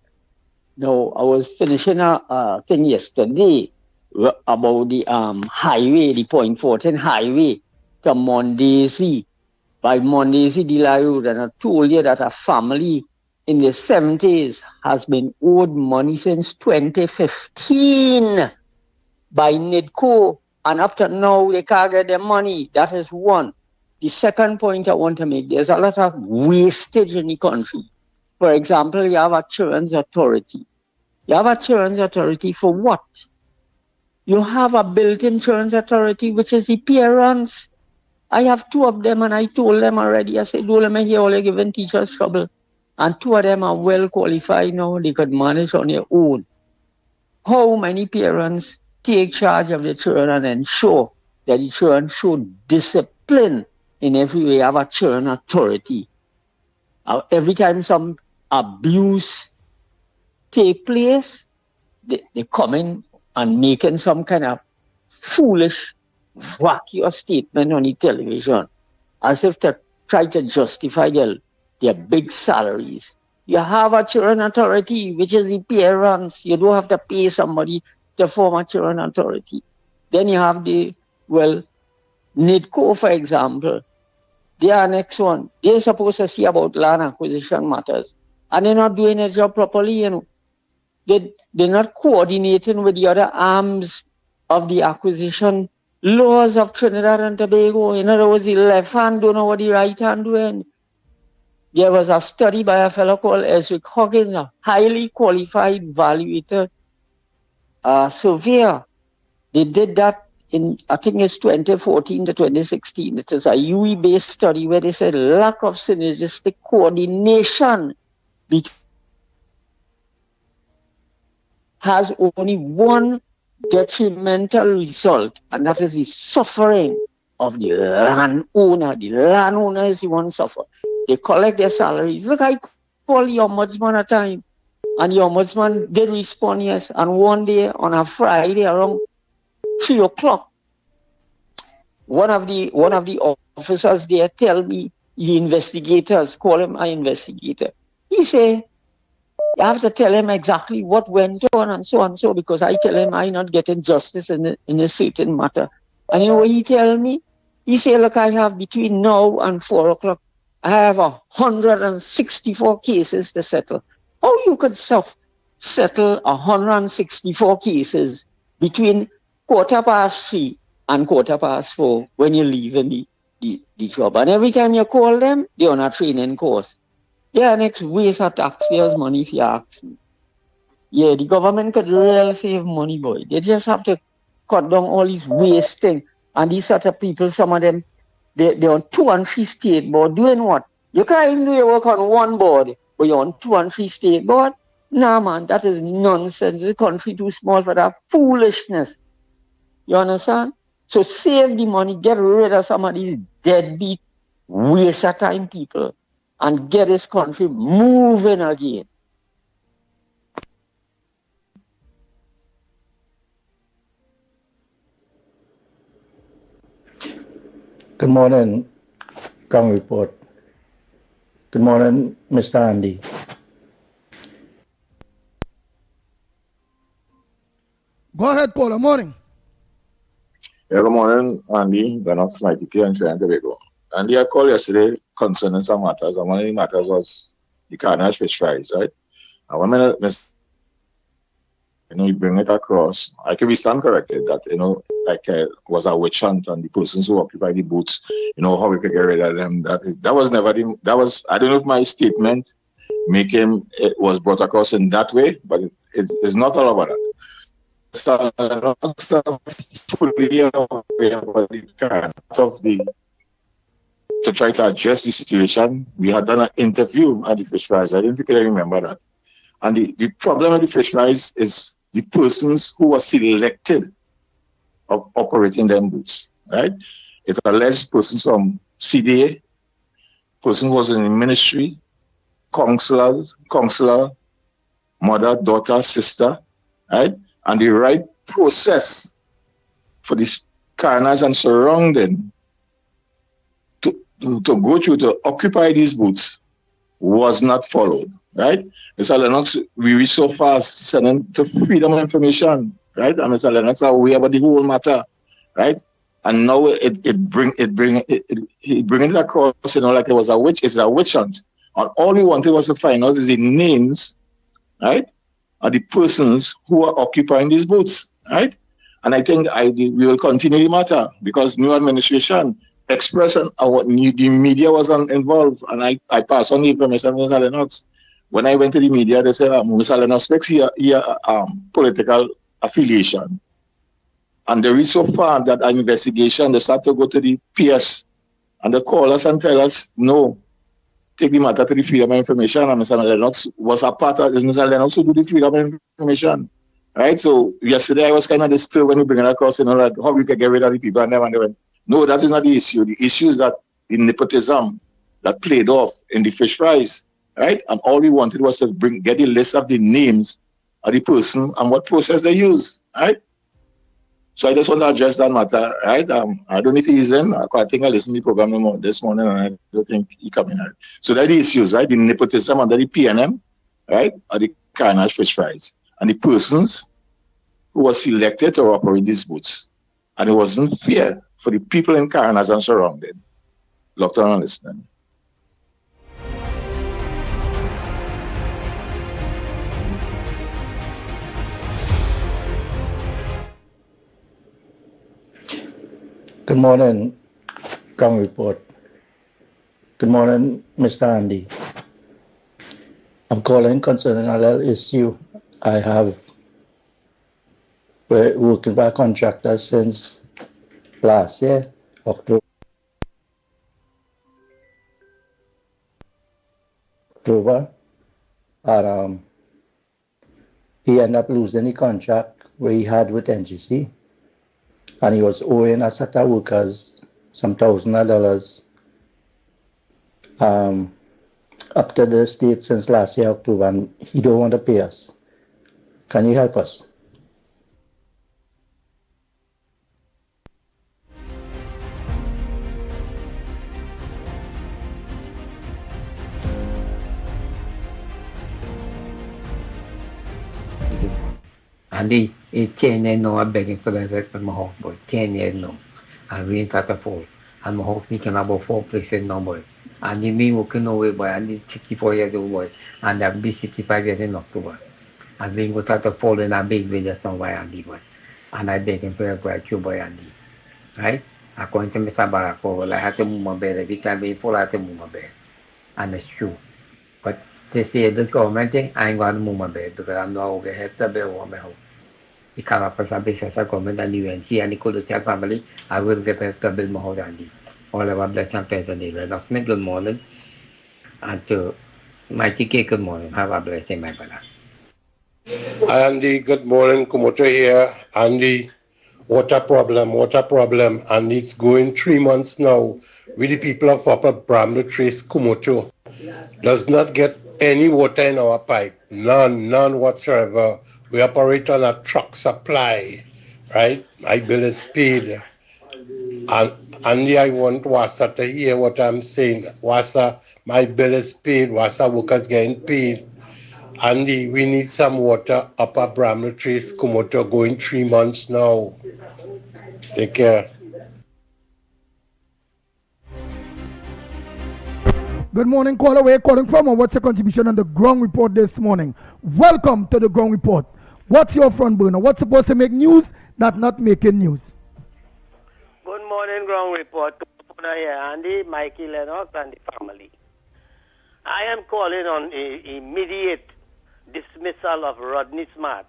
Now, I was finishing a thing yesterday about the highway, the Point Fortin highway to Mondesi. By Mondesi, Delay Road, and I told you that a family in the 70s has been owed money since 2015 by NIDCO, and up to now they can't get their money. That is one. The second point I want to make, there's a lot of wastage in the country. For example, you have a children's authority. You have a children's authority for what? You have a built-in children's authority, which is the parents. I have two of them, and I told them already, I said, don't let me hear all you're giving teachers trouble. And two of them are well qualified now. They could manage on their own. How many parents take charge of the children and ensure that the children show discipline in every way? Have a children authority. Every time some abuse take place, they come in and making some kind of foolish, vacuous statement on the television, as if to try to justify their big salaries. You have a children authority, which is the parents. You don't have to pay somebody to form a children authority. Then you have NIDCO, for example. They are next one. They're supposed to see about land acquisition matters. And they're not doing their job properly, you know. They're not coordinating with the other arms of the acquisition laws of Trinidad and Tobago. In other words, the left hand don't know what the right hand doing. There was a study by a fellow called Ezric Huggins, a highly qualified valuator surveyor. They did that in, I think it's 2014 to 2016. It is a UE-based study where they said lack of synergistic coordination has only one detrimental result, and that is the suffering of the landowner. The landowner is the one suffer. They collect their salaries. Look, I call the ombudsman a time, and the ombudsman did respond, yes. And one day on a Friday around 3 o'clock, one of the officers there tell me, the investigators, call him an investigator. He say, you have to tell him exactly what went on and so, because I tell him I'm not getting justice in a certain matter. And you know what he tell me? He say, look, I have between now and 4 o'clock, I have 164 cases to settle. How you could settle 164 cases between 3:15 and 4:15 when you're leaving the job? And every time you call them, they're on a training course. They are next waste of taxpayers' money, if you ask me. Yeah, the government could really save money, boy. They just have to cut down all these wasting. And these sort of people, some of them, they're on 2 and 3 state board. Doing what? You can't even do your work on one board, but you're on 2 and 3 state board? Nah, man, that is nonsense. The country too small for that foolishness. You understand? So save the money, get rid of some of these deadbeat, waste of time people, and get this country moving again. Good morning, Ground Report. Good morning, Mr. Andy. Go ahead, caller. Morning. Yeah, good morning, Andy, Lennox, Mickie, and Trinidad and Tobago. Andy, I called yesterday concerning some matters, and one of the matters was the carnage fish fries, right? And one minute, you bring it across. I can be stand corrected that, was a witch hunt, and the persons who occupied the booths, how we could get rid of them. That was never I don't know if my statement it was brought across in that way, but it's not all about that. To try to address the situation, we had done an interview at the fish fries. I don't think I remember that. And the problem with the fish fries is the persons who were selected of operating them booths, right? It's alleged persons from CDA, person who was in the ministry, counselor, mother, daughter, sister, right? and the right process for this carnage and surrounding to go through to occupy these booths was not followed, right? Mr. Lennox, we reached so fast sending to freedom of information, right? And Mr. Lennox are aware about the whole matter, right? And now it bring it across, like it was a witch. It's a witch hunt. And all we wanted was to find out is the names, right, of the persons who are occupying these booths, right? And I think we will continue the matter because new administration expressed and the media was involved, and I passed on the information to Mr. Lennox. When I went to the media, they said, Mr. Lennox speaks here political affiliation. And they reached so far that an investigation, they start to go to the PS, and they call us and tell us, no, take the matter to the freedom of information, and Mr. Lennox was a part of this. Mr. Lennox who do the freedom of information. Right? So yesterday I was kind of disturbed when we bring it across, like how we can get rid of the people, and they went, no, that is not the issue. The issue is that the nepotism that played off in the fish fries, right? And all we wanted was to get the list of the names of the person and what process they use, right? So I just want to address that matter, right? I don't know if he's in. I think I listened to the program this morning, and I don't think he coming out. So that are the issues, right? The nepotism under the PNM, right? Or the carnage fish fries. And the persons who were selected to operate these booths. And it wasn't fair for the people in carnage and surrounding. Locked on and listening. Good morning, Ground Report. Good morning, Mr. Andy. I'm calling concerning a little issue I have. We're working by contractors since last year, October. And he ended up losing the contract where he had with NGC. And he was owing a set of workers some $1,000 up to the state since last year, October, and he don't want to pay us. Can you help us? Andy, 10 years now, I'm begging for that for my house, boy. 10 years now. And we ain't at a fall. And my house can about 4 places now, boy. And you mean working away, boy. And I'm 64 years old, boy. And I'll be 65 years in October. And we go to fall and I beg me just on why Andy, boy. And I beg him for a gratitude, boy, Andy. Right? According to Mr. Barack, I had to move my bed. Every time we fall, I had to move my bed. And it's true. But they say this government thing, I ain't going to move my bed because I'm not going to have to be over my house. He come up with a business government and the UNC and the Kudutia family, I will get to build my house, Andy. All of our blessings and the Lennox, good morning. And to Mickie, good morning. Have a blessing, my brother. Andy, good morning. Kumoto here. Andy, what a problem. And it's going 3 months now with the people of Upper Bramble Trace, Kumoto. Does not get any water in our pipe. None whatsoever. We operate on a truck supply, right? My bill is paid. And Andy, I want Wassa to hear what I'm saying. Wassa, my bill is paid. Wassa workers getting paid. Andy, we need some water up at Bramble Trace, Kumoto, going 3 months now. Take care. Good morning, caller. Where are you calling from, or what's your contribution on the Ground Report this morning? Welcome to the Ground Report. What's your front burner? What's supposed to make news that not making news? Good morning, Ground Report. Here, Andy, Mickie, Lennox, and the family. I am calling on immediate dismissal of Rodney Smart,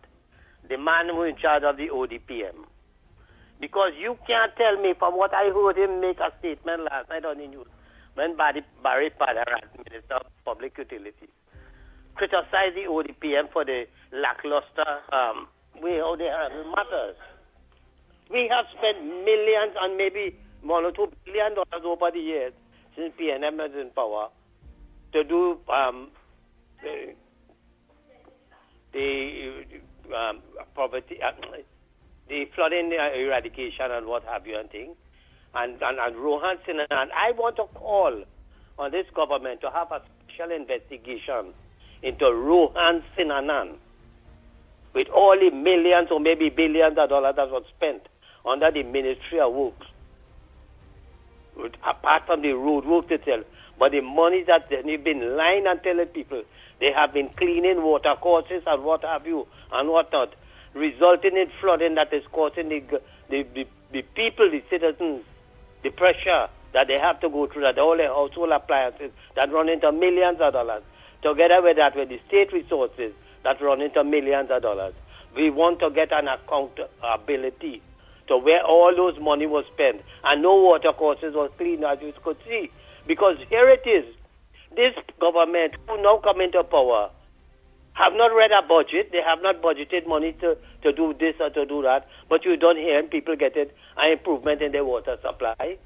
the man who is in charge of the ODPM. Because you can't tell me, from what I heard him make a statement last night on the news, when Barry Padaran, Minister of Public Utilities, criticized the ODPM for the lackluster way how they handle matters. We have spent millions and maybe $1 or $2 billion over the years since PNM is in power to do poverty, the flooding eradication and what have you and things, and Rohan Sinanan. And I want to call on this government to have a special investigation into Rohan Sinanan with all the millions or maybe billions of dollars that was spent under the Ministry of Works, apart from the road work itself. But the money that they've been lying and telling people, they have been cleaning water courses and what have you and whatnot, resulting in flooding that is causing the people, the citizens, the pressure that they have to go through, that all their household appliances that run into millions of dollars, together with that, with the state resources that run into millions of dollars. We want to get an accountability to where all those money was spent, and no water courses was cleaned, as you could see. Because here it is, this government who now come into power have not read a budget. They have not budgeted money to do this or to do that. But you don't hear people getting an improvement in their water supply.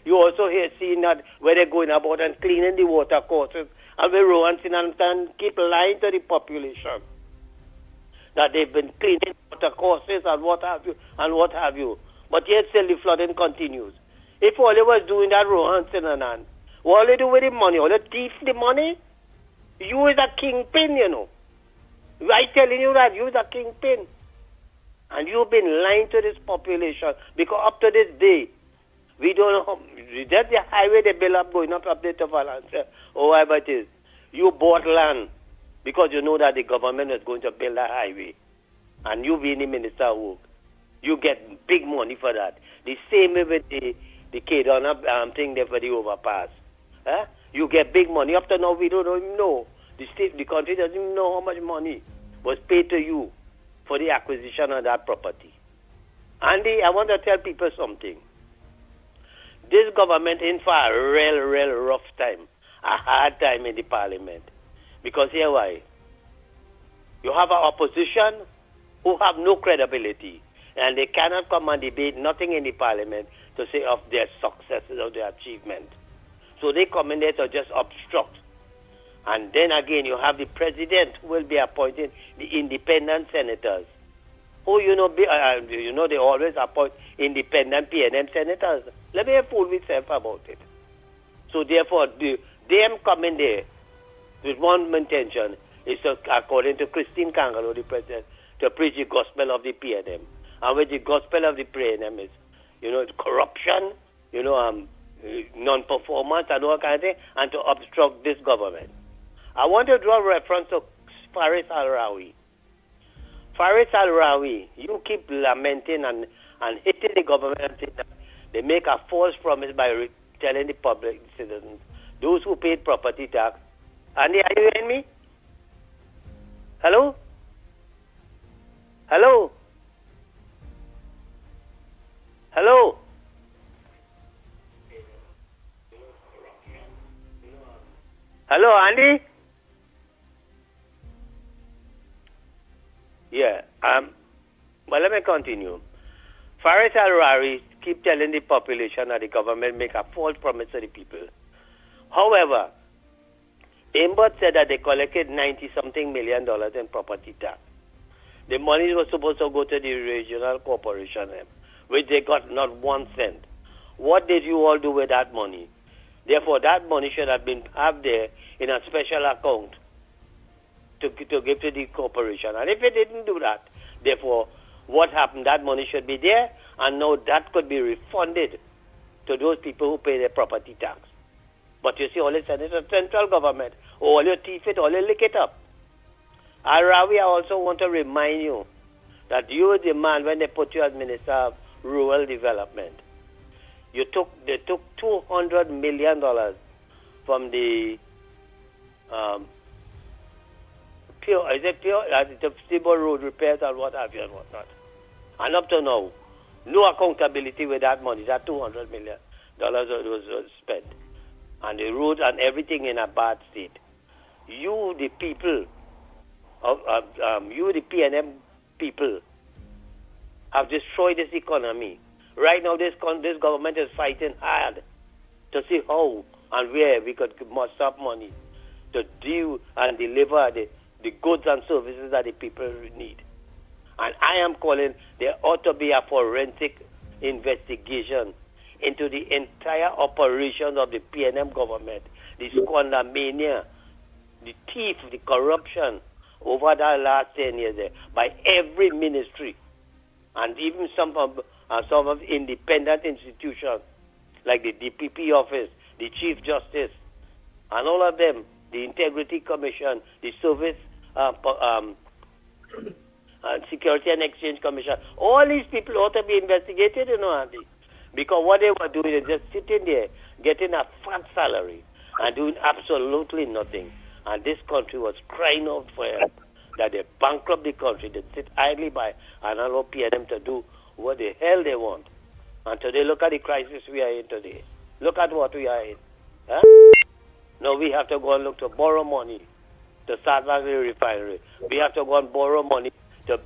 You also hear seeing that where they're going about and cleaning the water courses, and where Rohan Sinanan keep lying to the population that they've been cleaning water courses and what have you. But yet still the flooding continues. If all they was doing that, Rohan Sinanan, what they do with the money? All they thief the money? You is a kingpin, you know. I'm telling you that you is a kingpin. And you've been lying to this population because up to this day, we don't know how, that's the highway they build up going up there to Valencia or whatever it is. You bought land because you know that the government is going to build a highway. And you being the Minister of Work, you get big money for that. The same way with the Kedona thing there for the overpass. You get big money. Up to now, we don't even know. The country doesn't even know how much money was paid to you for the acquisition of that property. Andy, I want to tell people something. This government in for a real rough time, a hard time in the parliament. Because here why? You have an opposition who have no credibility, and they cannot come and debate nothing in the parliament to say of their successes or their achievement. So they come in there to just obstruct. And then again, you have the president who will be appointing the independent senators. Who, they always appoint independent PNM senators. Let me fool myself about it. So therefore, them coming there with one intention is to, according to Christine Kangalo, the president, to preach the gospel of the PNM. And with the gospel of the PNM is, corruption, non-performance and all kind of thing, and to obstruct this government. I want to draw reference to Faris Al-Rawi. Faris Al-Rawi, you keep lamenting and hitting the government. They make a false promise by telling the public citizens, those who paid property tax. Andy, are you hearing me? Hello? Hello? Hello? Hello, Andy? Yeah. Well, let me continue. Faris Al-Rari keep telling the population that the government make a false promise to the people. However, Aimbot said that they collected $90-something million in property tax. The money was supposed to go to the regional corporation, which they got not 1 cent. What did you all do with that money? Therefore, that money should have been have there in a special account to give to the corporation. And if it didn't do that, therefore, what happened? That money should be there, and now that could be refunded to those people who pay their property tax. But you see, all the central government, all you thief it, all you lick it up. Arawi, I also want to remind you that you were the man when they put you as Minister of Rural Development. They took $200 million from the the Stable Road repairs and what have you and whatnot. And up to now, no accountability with that money. That $200 million was spent. And the roads and everything in a bad state. You, the people, you, the PNM people, have destroyed this economy. Right now, this government is fighting hard to see how and where we could muster up money to deal and deliver the goods and services that the people need. And I am calling, there ought to be a forensic investigation into the entire operation of the PNM government, the squandermania, the thief, the corruption over the last 10 years there, by every ministry, and even some of independent institutions like the DPP office, the Chief Justice, and all of them, the Integrity Commission, the Service Security and Exchange Commission. All these people ought to be investigated, Andy. Because what they were doing is just sitting there, getting a fat salary, and doing absolutely nothing. And this country was crying out for help, that they bankrupt the country, they sit idly by and allow PNM to do what the hell they want. And today, look at the crisis we are in today. Look at what we are in. Huh? Now we have to go and look to borrow money to start back the refinery. We have to go and borrow money to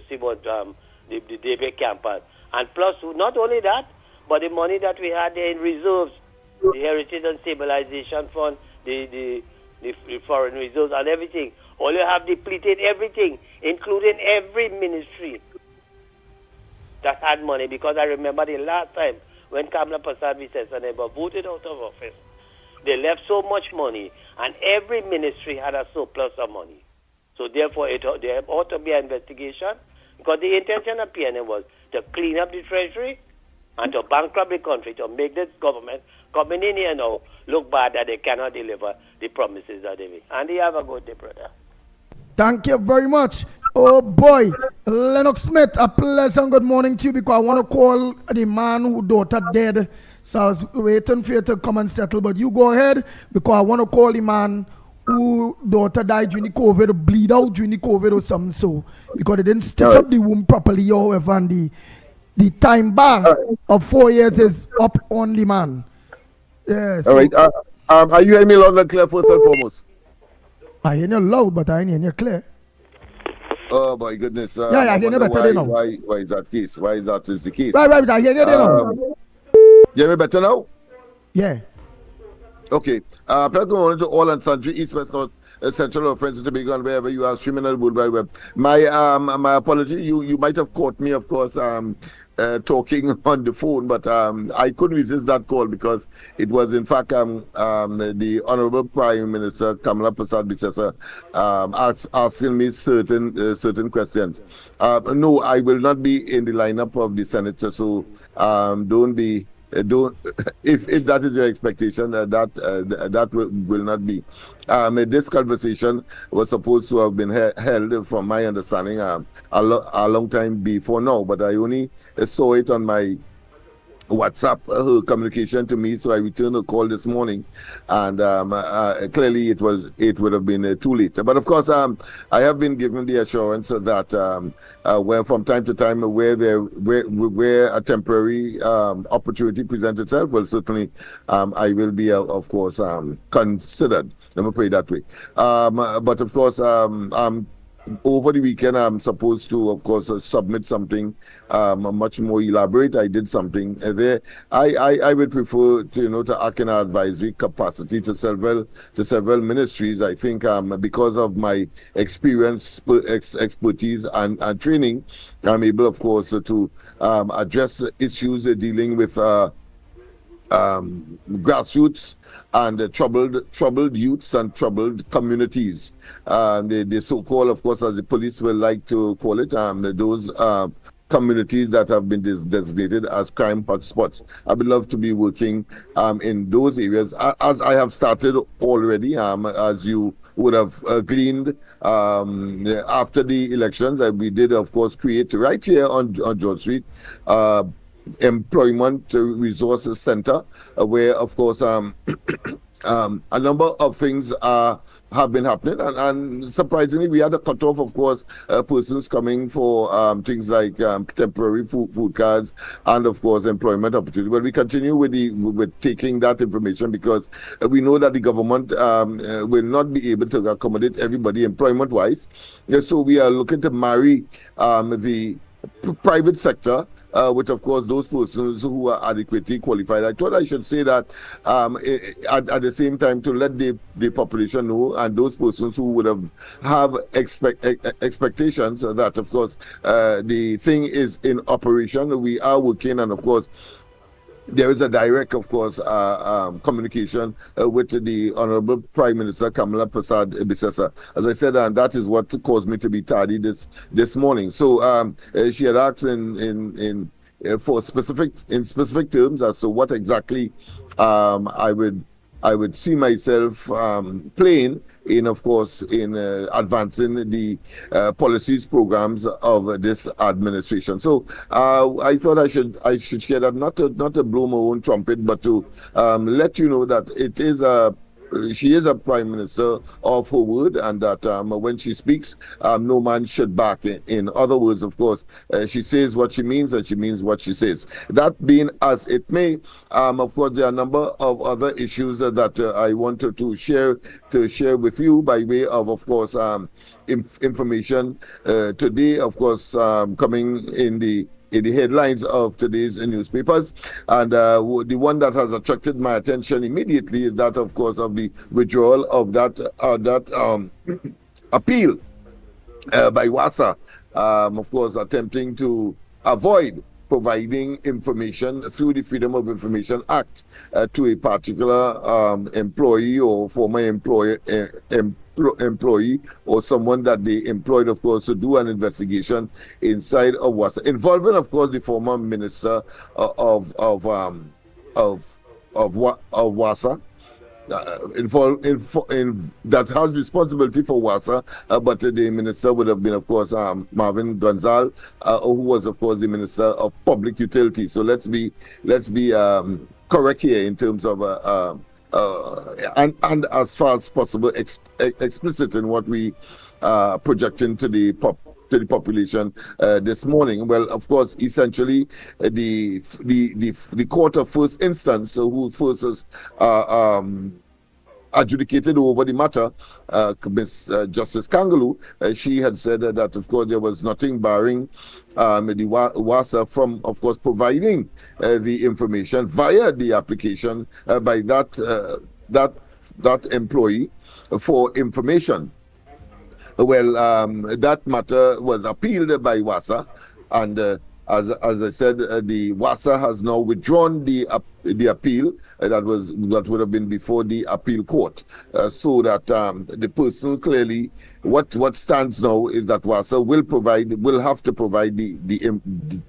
see what the Debe campus. And plus, not only that, but the money that we had there in reserves, the Heritage and Stabilization Fund, the foreign reserves and everything. All you have depleted everything, including every ministry that had money. Because I remember the last time when Kamala Prasad Visesane were voted out of office, they left so much money, and every ministry had a surplus of money. So therefore, there ought to be an investigation, because the intention of PNM was to clean up the treasury and to bankrupt the country, to make this government coming in here now look bad that they cannot deliver the promises that they make. And they have a good day, brother. Thank you very much. Oh boy, Lennox Smith, a pleasant good morning to you, because I want to call the man whose daughter dead. So I was waiting for you to come and settle, but you go ahead, because I want to call the man whose daughter died during the COVID, bleed out during the COVID or something, so because they didn't stitch up the womb properly, however, and the time bar of 4 years is up on the man. Yes. All right. Are you hearing me loud and clear first and foremost? I hear you loud, but I ain't hear you clear. Oh my goodness. Yeah, I hear you better now. Why is that case? Why is that the case? Right, I hear you now. You hear me better now? Yeah. Okay. Please go on to all and sundry, East, West, North, Central, or Friends, Tobago, and wherever you are streaming on the World Wide Web. My apology. You might have caught me, of course, talking on the phone, but I couldn't resist that call, because it was, in fact, the Honorable Prime Minister Kamala Prasad Visesa asking me certain questions. No, I will not be in the lineup of the Senator, so don't be. If that is your expectation, that will not be. This conversation was supposed to have been held, from my understanding, a long time before now, but I only saw it on my WhatsApp communication to me, so I returned a call this morning, and clearly it would have been too late. But of course, I have been given the assurance that where from time to time where a temporary opportunity presents itself, well, certainly I will be of course considered. Let me put it that way. But of course, over the weekend, I'm supposed to, of course, submit something much more elaborate. I did something there. I would prefer to act in an advisory capacity to several ministries. I think because of my experience, expertise, and training, I'm able, of course, to address issues dealing with grassroots and troubled youths and troubled communities. The so-called, of course, as the police will like to call it, those communities that have been designated as crime hotspots. I would love to be working in those areas, as I have started already, as you would have gleaned after the elections. We did, of course, create right here on George Street Employment Resources Center, where, of course, a number of things have been happening, and surprisingly, we had a cutoff, of course, persons coming for things like temporary food cards and, of course, employment opportunities. But we continue with taking that information, because we know that the government will not be able to accommodate everybody employment-wise. So we are looking to marry the private sector with, of course, those persons who are adequately qualified. I thought I should say that at the same time to let the population know, and those persons who would have expectations that, of course, the thing is in operation. We are working, and of course, there is a direct, of course, communication with the Honorable Prime Minister Kamala Prasad Bisesa. As I said, and that is what caused me to be tardy this morning. So she had asked for specific terms as to what exactly I would see myself playing in, of course, in advancing the policies, programs of this administration. So I thought I should share that, not to blow my own trumpet, but to let you know that it is she is a prime minister of her word, and that when she speaks, no man should back. In other words, of course, she says what she means, and she means what she says. That being as it may, of course, there are a number of other issues that I wanted to share with you by way of course, information today. Of course, coming in the headlines of today's newspapers, and the one that has attracted my attention immediately is that, of course, of the withdrawal of that appeal by WASA, of course, attempting to avoid providing information through the Freedom of Information Act to a particular employee or former employee or someone that they employed, of course, to do an investigation inside of WASA, involving, of course, the former minister of WASA. That has responsibility for WASA, but the minister would have been, of course, Marvin Gonzalez, who was, of course, the Minister of Public Utilities. So let's be correct here in terms of and as far as possible explicit in what we projecting to the population this morning. Well, of course, essentially the court of first instance, who first is adjudicated over the matter, Miss Justice Kangaloo, she had said that, of course, there was nothing barring the WASA from, of course, providing the information via the application by that employee for information. Well, that matter was appealed by WASA, and as I said, the WASA has now withdrawn the appeal that would have been before the appeal court, so that the person clearly what stands now is that WASA will have to provide the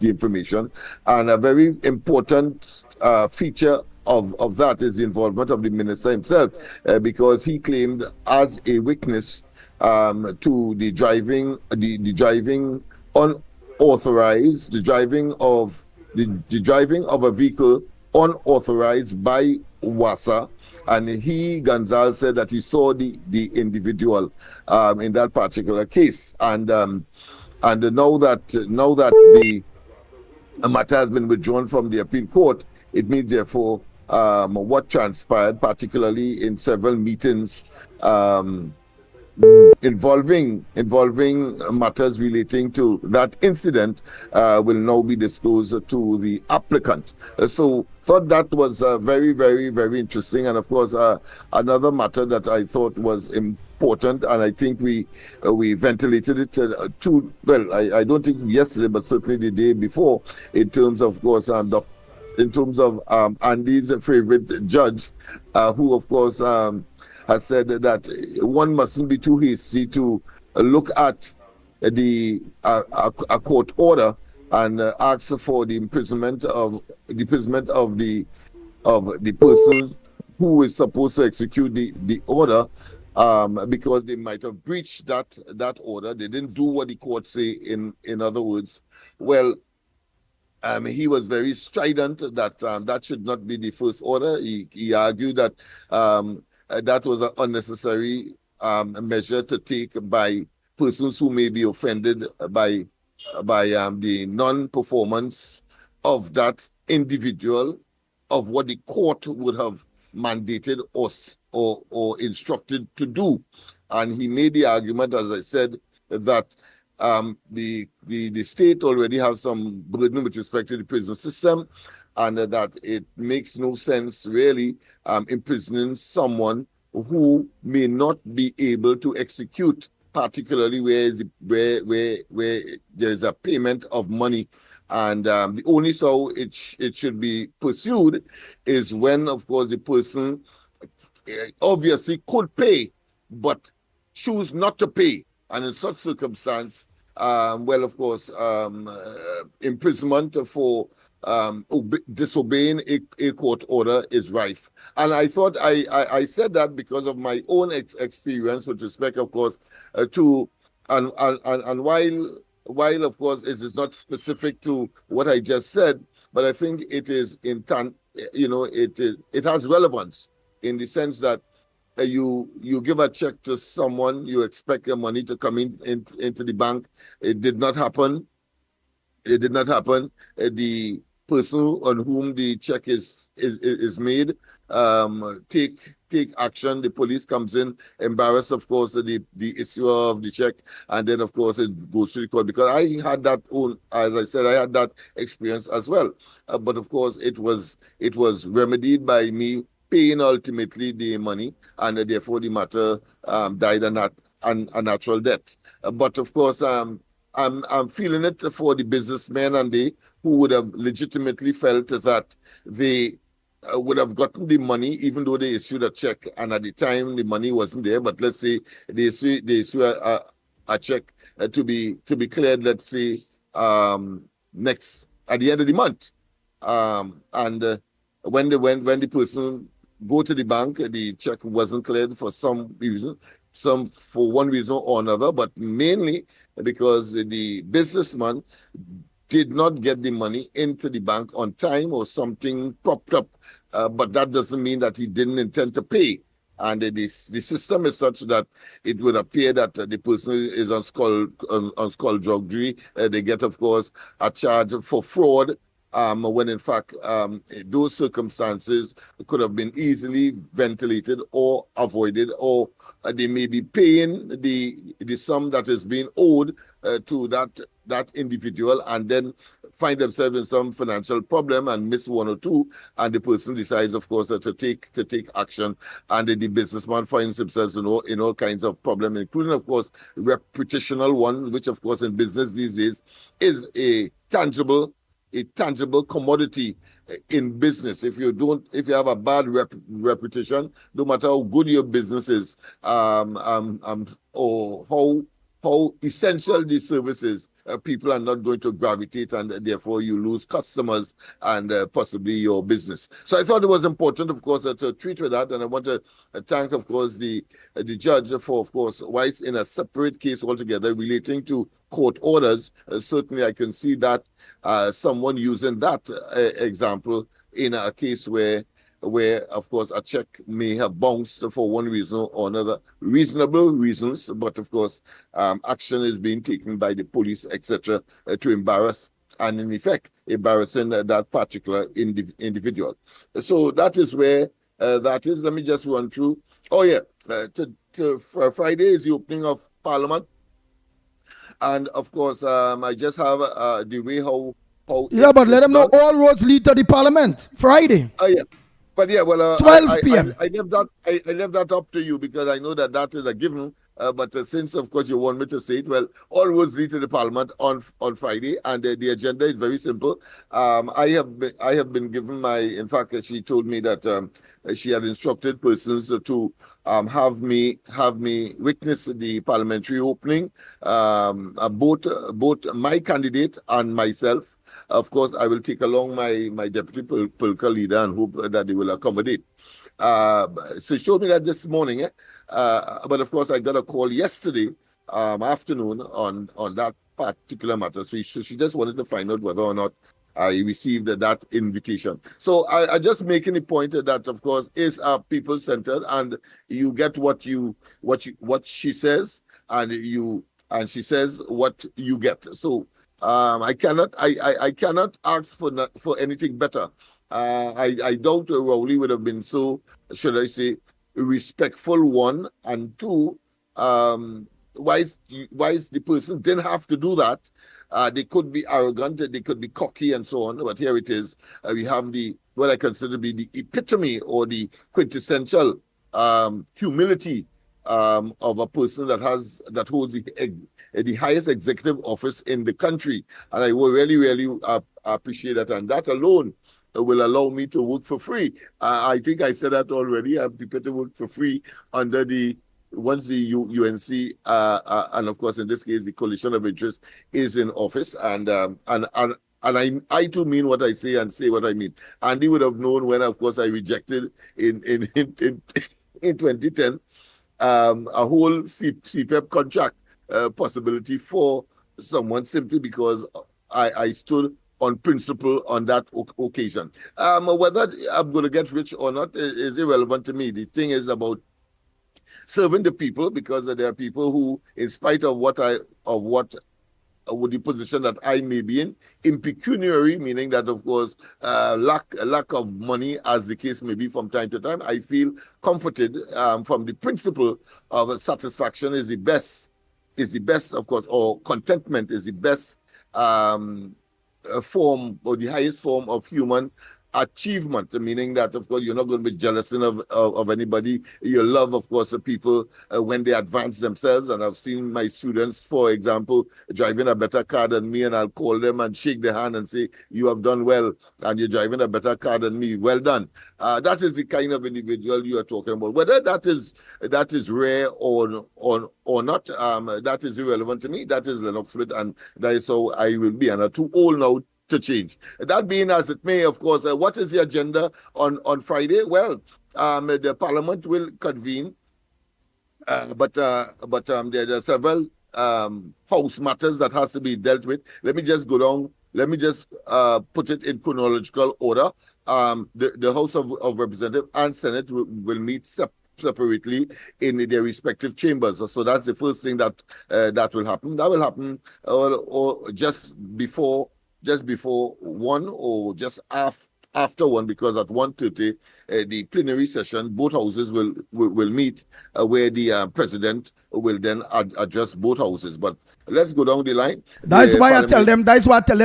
information, and a very important feature of that is the involvement of the minister himself, because he claimed as a witness to the driving unauthorized, the driving of a vehicle unauthorized by WASA, and Gonzalez said that he saw the individual in that particular case, and now that the matter has been withdrawn from the appeal court, it means therefore what transpired, particularly in several meetings involving matters relating to that incident, will now be disclosed to the applicant. So thought that was very, very, very interesting. And of course, another matter that I thought was important, and I think we ventilated it too well. I don't think yesterday, but certainly the day before, in terms of course, Andy's favorite judge, who of course has said that one mustn't be too hasty to look at a court order and ask for the imprisonment of the person who is supposed to execute the order, because they might have breached that order. They didn't do what the court say. In other words, well, he was very strident that that should not be the first order. He argued that that was an unnecessary measure to take by persons who may be offended by the non-performance of that individual of what the court would have mandated or instructed to do. And he made the argument, as I said, that the state already have some burden with respect to the prison system, and that it makes no sense really imprisoning someone who may not be able to execute, particularly where there is a payment of money. And the only so it should be pursued is when, of course, the person obviously could pay, but choose not to pay. And in such circumstance, well, of course, imprisonment for disobeying a court order is rife. And I thought I said that because of my own experience with respect, of course, to and while of course it is not specific to what I just said, but I think it is it has relevance in the sense that you give a check to someone, you expect your money to come into the bank. It did not happen. The person on whom the check is made take action. The police comes in, embarrass, of course, the issuer of the check, and then of course it goes to the court. Because I had that as I said, I had that experience as well. But of course it was remedied by me paying ultimately the money, and therefore the matter died a natural death. But of course, I'm feeling it for the businessmen and they who would have legitimately felt that they would have gotten the money even though they issued a check, and at the time the money wasn't there. But let's say they issue a check to be cleared, let's say next at the end of the month, and when the person go to the bank, the check wasn't cleared for some reason, for one reason or another, but mainly because the businessman did not get the money into the bank on time or something popped up. But that doesn't mean that he didn't intend to pay. And the system is such that it would appear that the person is on skullduggery. They get, of course, a charge for fraud, when in fact those circumstances could have been easily ventilated or avoided, or they may be paying the sum that is being owed to that individual, and then find themselves in some financial problem and miss one or two, and the person decides, of course, to take action, and the businessman finds himself in all kinds of problems, including, of course, reputational one, which, of course, in business these days is a tangible commodity in business. If you have a bad reputation, no matter how good your business is, or how essential these services, people are not going to gravitate, and therefore you lose customers and possibly your business. So I thought it was important, of course, to treat with that, and I want to thank, of course, the judge for, of course, why it's in a separate case altogether relating to court orders. Certainly, I can see that someone using that example in a case where, of course, a check may have bounced for one reason or another, reasonable reasons, but of course, action is being taken by the police, etc., to embarrass and, in effect, embarrassing that particular individual. So that is where that is. Let me just run through. Oh, yeah, for Friday is the opening of Parliament. And, of course, I just have the way how yeah, but let them know all roads lead to the Parliament Friday. Oh, yeah. But yeah, well, 12 p.m. I left that up to you because I know that is a given. But since, of course, you want me to say it, well, all roads lead to the Parliament on Friday, and the agenda is very simple. I have been given in fact, she told me that she had instructed persons to have me witness the parliamentary opening, both my candidate and myself. Of course, I will take along my deputy political leader and hope that they will accommodate. So she showed me that this morning, but of course I got a call yesterday afternoon on that particular matter. So she just wanted to find out whether or not I received that invitation. So I just making the point that, of course, is people centered, and you get what she says, and she says what you get. So I cannot ask for anything better. I doubt Rowley would have been so, should I say, respectful, one, and two, the person didn't have to do that. They could be arrogant, they could be cocky, and so on. But here it is. We have what I consider to be the epitome or the quintessential humility of a person that holds the highest executive office in the country, and I will really appreciate that. And that alone will allow me to work for free. I think I said that already. I'm prepared to work for free under once the UNC and of course in this case the coalition of interest is in office, and I too mean what I say and say what I mean. Andy would have known when, of course, I rejected in 2010 a whole CPEP contract possibility for someone, simply because I stood on principle on that occasion. Whether I'm going to get rich or not is irrelevant to me. The thing is about serving the people, because there are people who, in spite of with the position that I may be in pecuniary, meaning that, of course, lack of money, as the case may be from time to time, I feel comforted from the principle of satisfaction is the best, of course, or contentment is the best form, or the highest form of human achievement, meaning that, of course, you're not going to be jealous of anybody. You love, of course, the people when they advance themselves. And I've seen my students, for example, driving a better car than me, and I'll call them and shake their hand and say, you have done well, and you're driving a better car than me. Well done. That is the kind of individual you are talking about. Whether that is rare or not, that is irrelevant to me. That is Lennox Smith, and that is how I will be. And I'm too old now to change. That being as it may, of course, what is the agenda on Friday? Well, the Parliament will convene, but there are several house matters that has to be dealt with. Let me just go down. Let me just put it in chronological order. The House of Representatives and Senate will meet separately in their respective chambers. So that's the first thing that will happen. That will happen or just before 1 or just after 1, because at 1:30 the plenary session, both houses will meet, where the president will then address both houses. But let's go down the line. That's why I tell them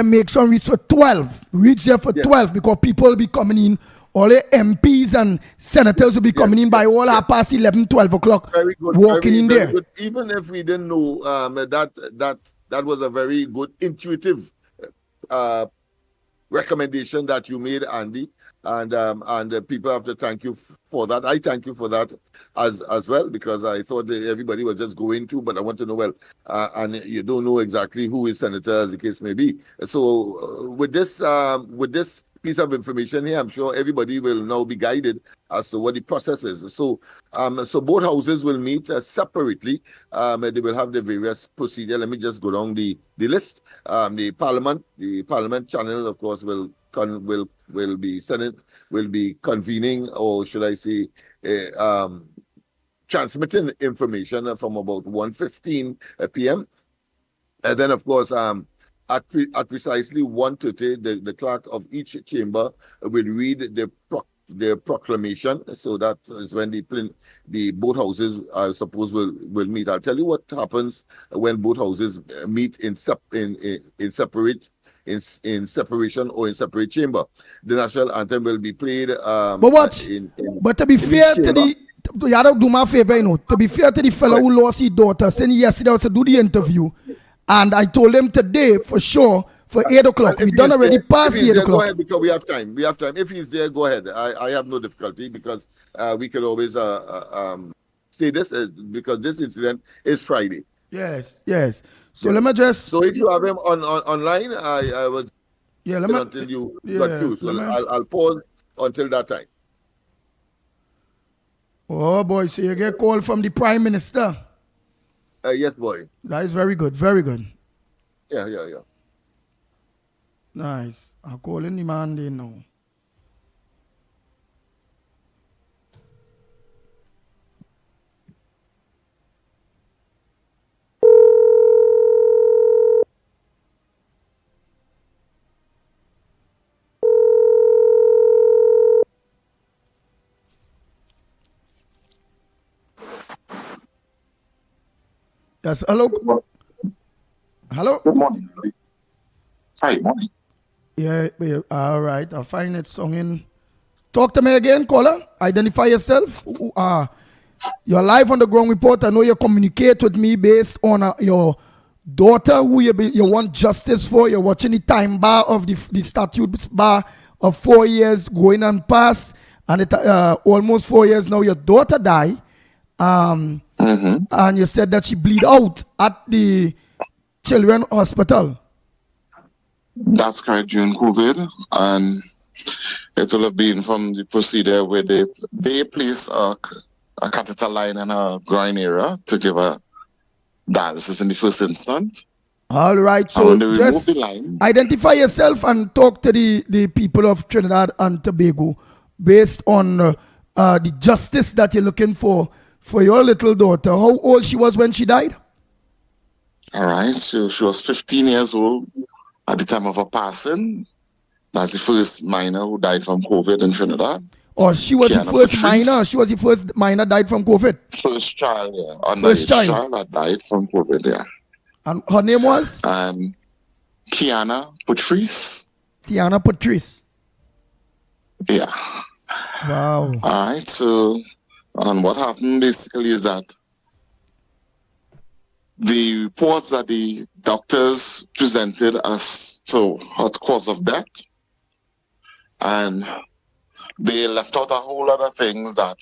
make sure reach for 12. Reach there for 12, because people will be coming in. All the MPs and senators will be coming in by all 11, 12 o'clock. Very good. Walking in there. Good. Even if we didn't know that was a very good intuitive recommendation that you made, Andy, and people have to thank you for that. I thank you for that as well, because I thought that everybody was just going to, but I want to know, and you don't know exactly who is senator, as the case may be. So with this piece of information here, I'm sure everybody will now be guided as to what the process is. So both houses will meet separately. They will have the various procedure. Let me just go down the list. The Parliament channel, of course, will be convening, or should I say, transmitting information from about 1:15 p.m. And then, of course, at precisely 1:30, the clerk of each chamber will read the proclamation. So that is when the both houses, I suppose, will meet. I'll tell you what happens when both houses meet in separation or in separate chamber. The national anthem will be played. But to be fair to the, you have to do my favor, to be fair to the fellow who lost his daughter, saying yesterday was to do the interview. And I told him today for sure for 8 o'clock. We done already past 8 o'clock. Go ahead, because we have time. If he's there, go ahead. I have no difficulty, because we can always say this, because this incident is Friday. Yes. So let me just. So if you have him online, I was. Until you got through. So I'll pause until that time. Oh boy! So you get call from the Prime Minister. Yes, boy. That is very good. Very good. Yeah. Nice. I'm calling the man there now. Yes, hello. Hello. Good morning. Hi, morning. Yeah, all right. I'll find it song in. Talk to me again, caller. Identify yourself. You're live on the ground report. I know you communicate with me based on your daughter who you want justice for. You're watching the time bar of the statute bar of 4 years going on past, and it almost 4 years now. Your daughter died, and you said that she bleed out at the children hospital. That's correct, during COVID, and it will have been from the procedure where they place a catheter line in her groin area to give her dialysis in the first instance. All right, so just identify yourself and talk to the people of Trinidad and Tobago based on the justice that you're looking for your little daughter. How old she was when she died? All right, so she was 15 years old at the time of her passing. That's the first minor who died from COVID in Trinidad. Oh, she was the first minor. She was the first minor died from COVID. First child, yeah. First child that died from COVID, yeah. And her name was? Kiana Patrice. Kiana Patrice. Yeah. Wow. All right, so and what happened basically is that the reports that the doctors presented as to her cause of death, and they left out a whole lot of things that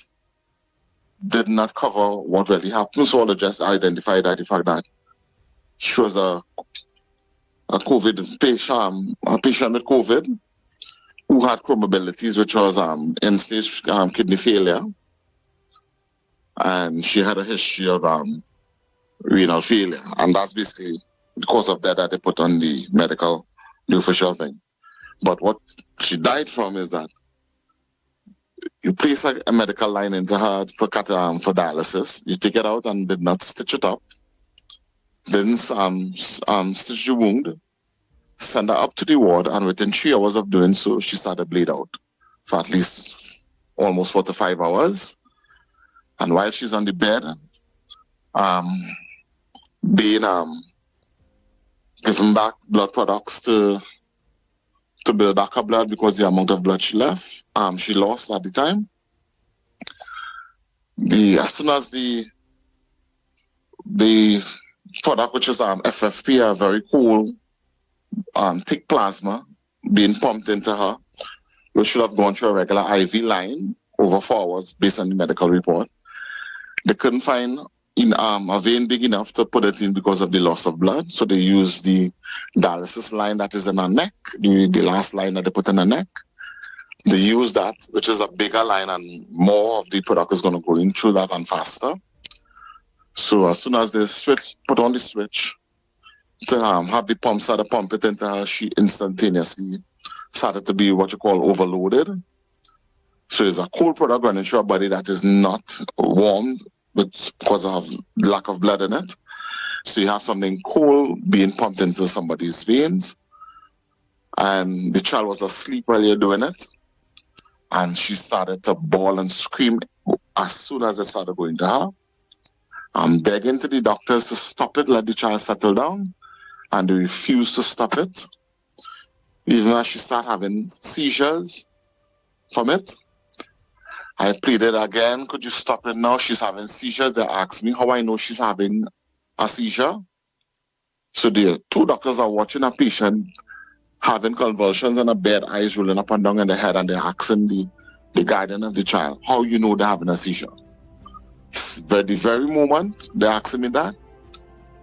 did not cover what really happened. So they just identified that the fact that she was a COVID patient, a patient with COVID who had comorbidities, which was end-stage kidney failure, and she had a history of renal failure, and that's basically the cause of that they put on the official thing. But what she died from is that you place a medical line into her for dialysis. You take it out and did not stitch it up. Then stitch the wound, send her up to the ward, and within 3 hours of doing so, she started to bleed out for at least almost 4 to 5 hours. And while she's on the bed, being given back blood products to build back her blood because the amount of blood she left, she lost at the time. As soon as the product, which is FFP, a very cool thick plasma, being pumped into her, which should have gone through a regular IV line over 4 hours based on the medical report. They couldn't find a vein big enough to put it in because of the loss of blood. So they used the dialysis line that is in her neck, the last line that they put in her neck. They use that, which is a bigger line, and more of the product is going to go in through that and faster. So as soon as they put on the switch to have the pump start to pump it into her, she instantaneously started to be what you call overloaded. So it's a cold product running through her body that is not warmed, because of lack of blood in it. So you have something cold being pumped into somebody's veins. And the child was asleep while you're doing it. And she started to bawl and scream as soon as they started going to her. I'm begging to the doctors to stop it, let the child settle down. And they refused to stop it. Even as she started having seizures from it. I pleaded again, could you stop it now? She's having seizures. They asked me how I know she's having a seizure. So the 2 doctors are watching a patient having convulsions in a bed, eyes rolling up and down in the head, and they're asking the guardian of the child, how you know they're having a seizure? The very moment they're asking me that,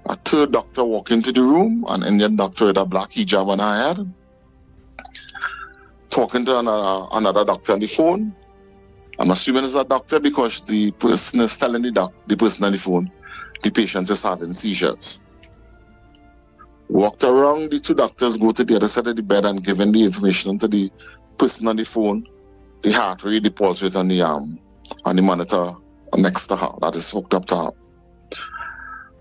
a 3rd doctor walked into the room, an Indian doctor with a black hijab on her head, talking to another doctor on the phone. I'm assuming it's a doctor because the person is telling the person on the phone the patient is having seizures. Walked around, the 2 doctors go to the other side of the bed and giving the information to the person on the phone, the heart rate, the pulse rate on the monitor next to her that is hooked up to her.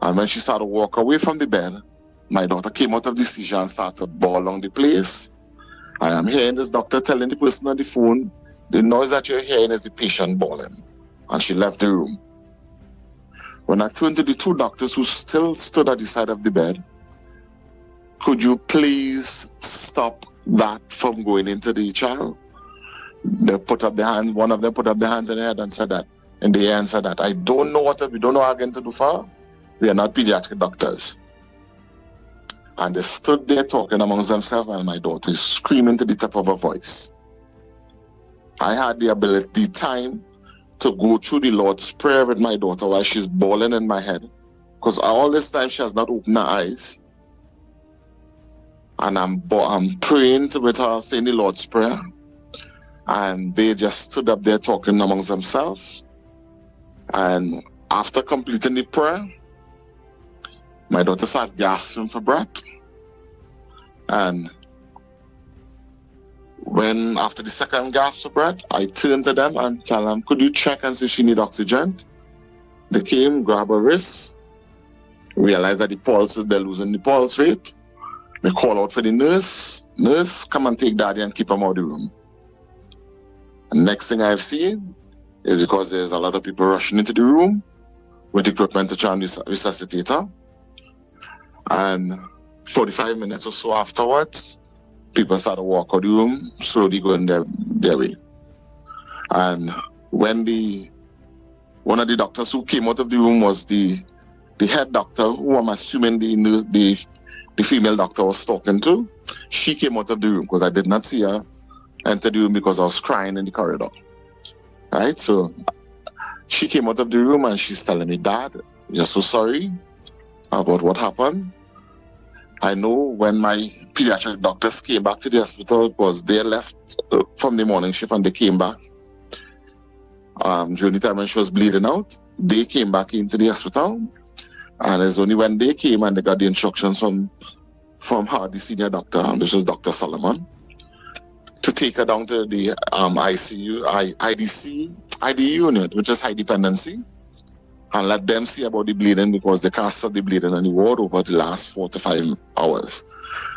And when she started to walk away from the bed, my daughter came out of the seizure and started to bawl along the place. I am hearing this doctor telling the person on the phone, the noise that you're hearing is the patient bawling. And she left the room. When I turned to the two doctors who still stood at the side of the bed, could you please stop that from going into the child? They put up their hand, one of them put up their hands in the head and said that. And they answered that, I don't know we don't know how again to do for her. We are not pediatric doctors. And they stood there talking amongst themselves while my daughter is screaming to the top of her voice. I had the ability, time to go through the Lord's Prayer with my daughter while she's bawling in my head. Because all this time she has not opened her eyes. And I'm praying with her, saying the Lord's Prayer. And they just stood up there talking amongst themselves. And after completing the prayer, my daughter started gasping for breath. And when, after the second gasp for breath, I turned to them and tell them, could you check and see if she need oxygen? They came, grabbed her wrist, realized that they're losing the pulse rate. They call out for the nurse. Nurse, come and take daddy and keep him out of the room. And next thing I've seen is because there's a lot of people rushing into the room with equipment to try and resuscitate her. And 45 minutes or so afterwards, people started to walk out of the room, slowly going their way. And when one of the doctors who came out of the room was the head doctor, who I'm assuming the female doctor was talking to, she came out of the room because I did not see her enter the room because I was crying in the corridor. Right? So she came out of the room and she's telling me, Dad, we're so sorry about what happened. I know when my pediatric doctors came back to the hospital, because they left from the morning shift and they came back. During the time when she was bleeding out, they came back into the hospital. And it's only when they came and they got the instructions from her, the senior doctor, which is Dr. Solomon, to take her down to the IDU unit, which is high dependency, and let them see about the bleeding, because they can't stop the bleeding on the ward over the last 4 to 5 hours.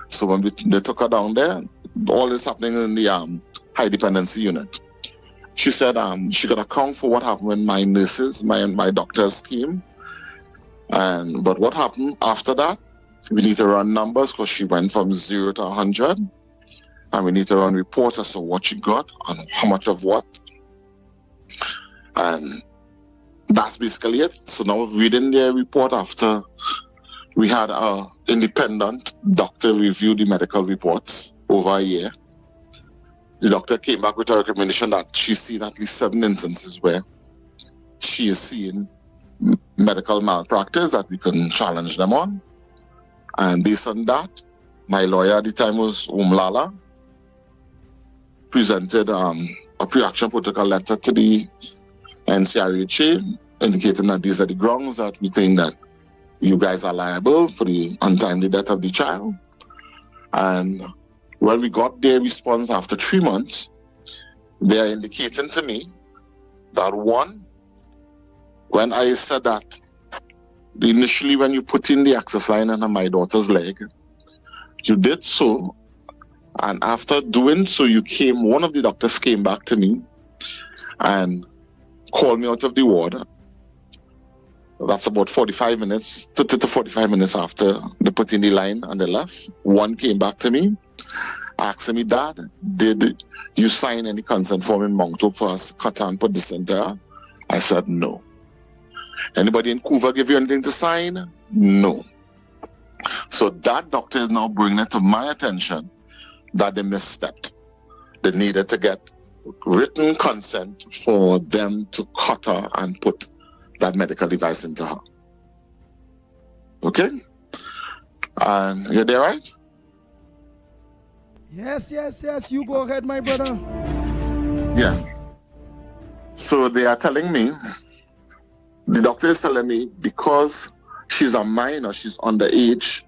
So when they took her down there, all this happening in the high dependency unit. She said she could account for what happened when my nurses, my doctors came. But what happened after that, we need to run numbers because she went from 0 to 100. And we need to run reports as to what she got and how much of what. And that's basically it. So now reading the report after we had an independent doctor review the medical reports over a year. The doctor came back with a recommendation that she's seen at least 7 instances where she is seeing medical malpractice that we can challenge them on. And based on that, my lawyer at the time was Umlala, presented a pre-action protocol letter to the NCRHA indicating that these are the grounds that we think that you guys are liable for the untimely death of the child. And when we got their response after 3 months, they are indicating to me that one, when I said that initially when you put in the access line on my daughter's leg, you did so, and after doing so, one of the doctors came back to me and called me out of the ward. That's about 45 minutes, 30 to 45 minutes after they put in the line and they left. One came back to me, asking me, Dad, did you sign any consent form in Mount Hope for us to cut and put this in there? I said, no. Anybody in Couva give you anything to sign? No. So that doctor is now bringing it to my attention that they misstepped. They needed to get written consent for them to cut her and put that medical device into her. Okay? And you're there, right? Yes. You go ahead, my brother. Yeah. So they are telling me, the doctor is telling me, because she's a minor, she's underage,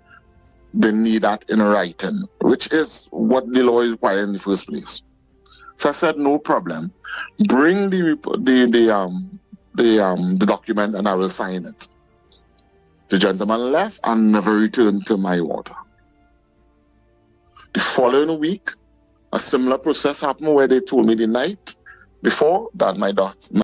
they need that in writing, which is what the law requires in the first place. So I said, no problem. Bring the document and I will sign it. The gentleman left and never returned to my ward. The following week, a similar process happened where they told me the night before that my daughter,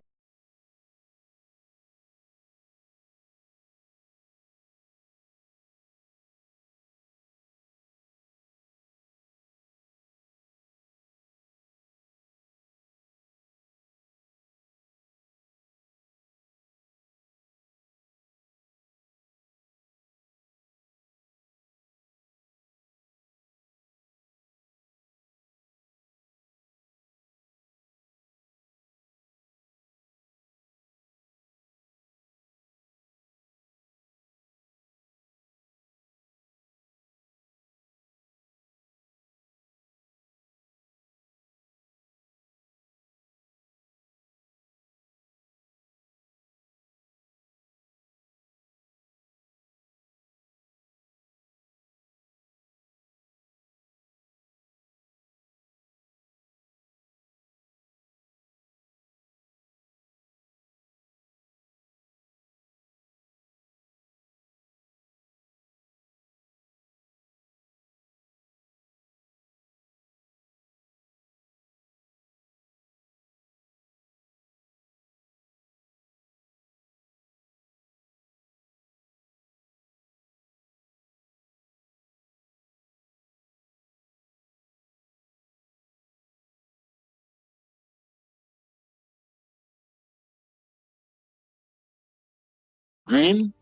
green,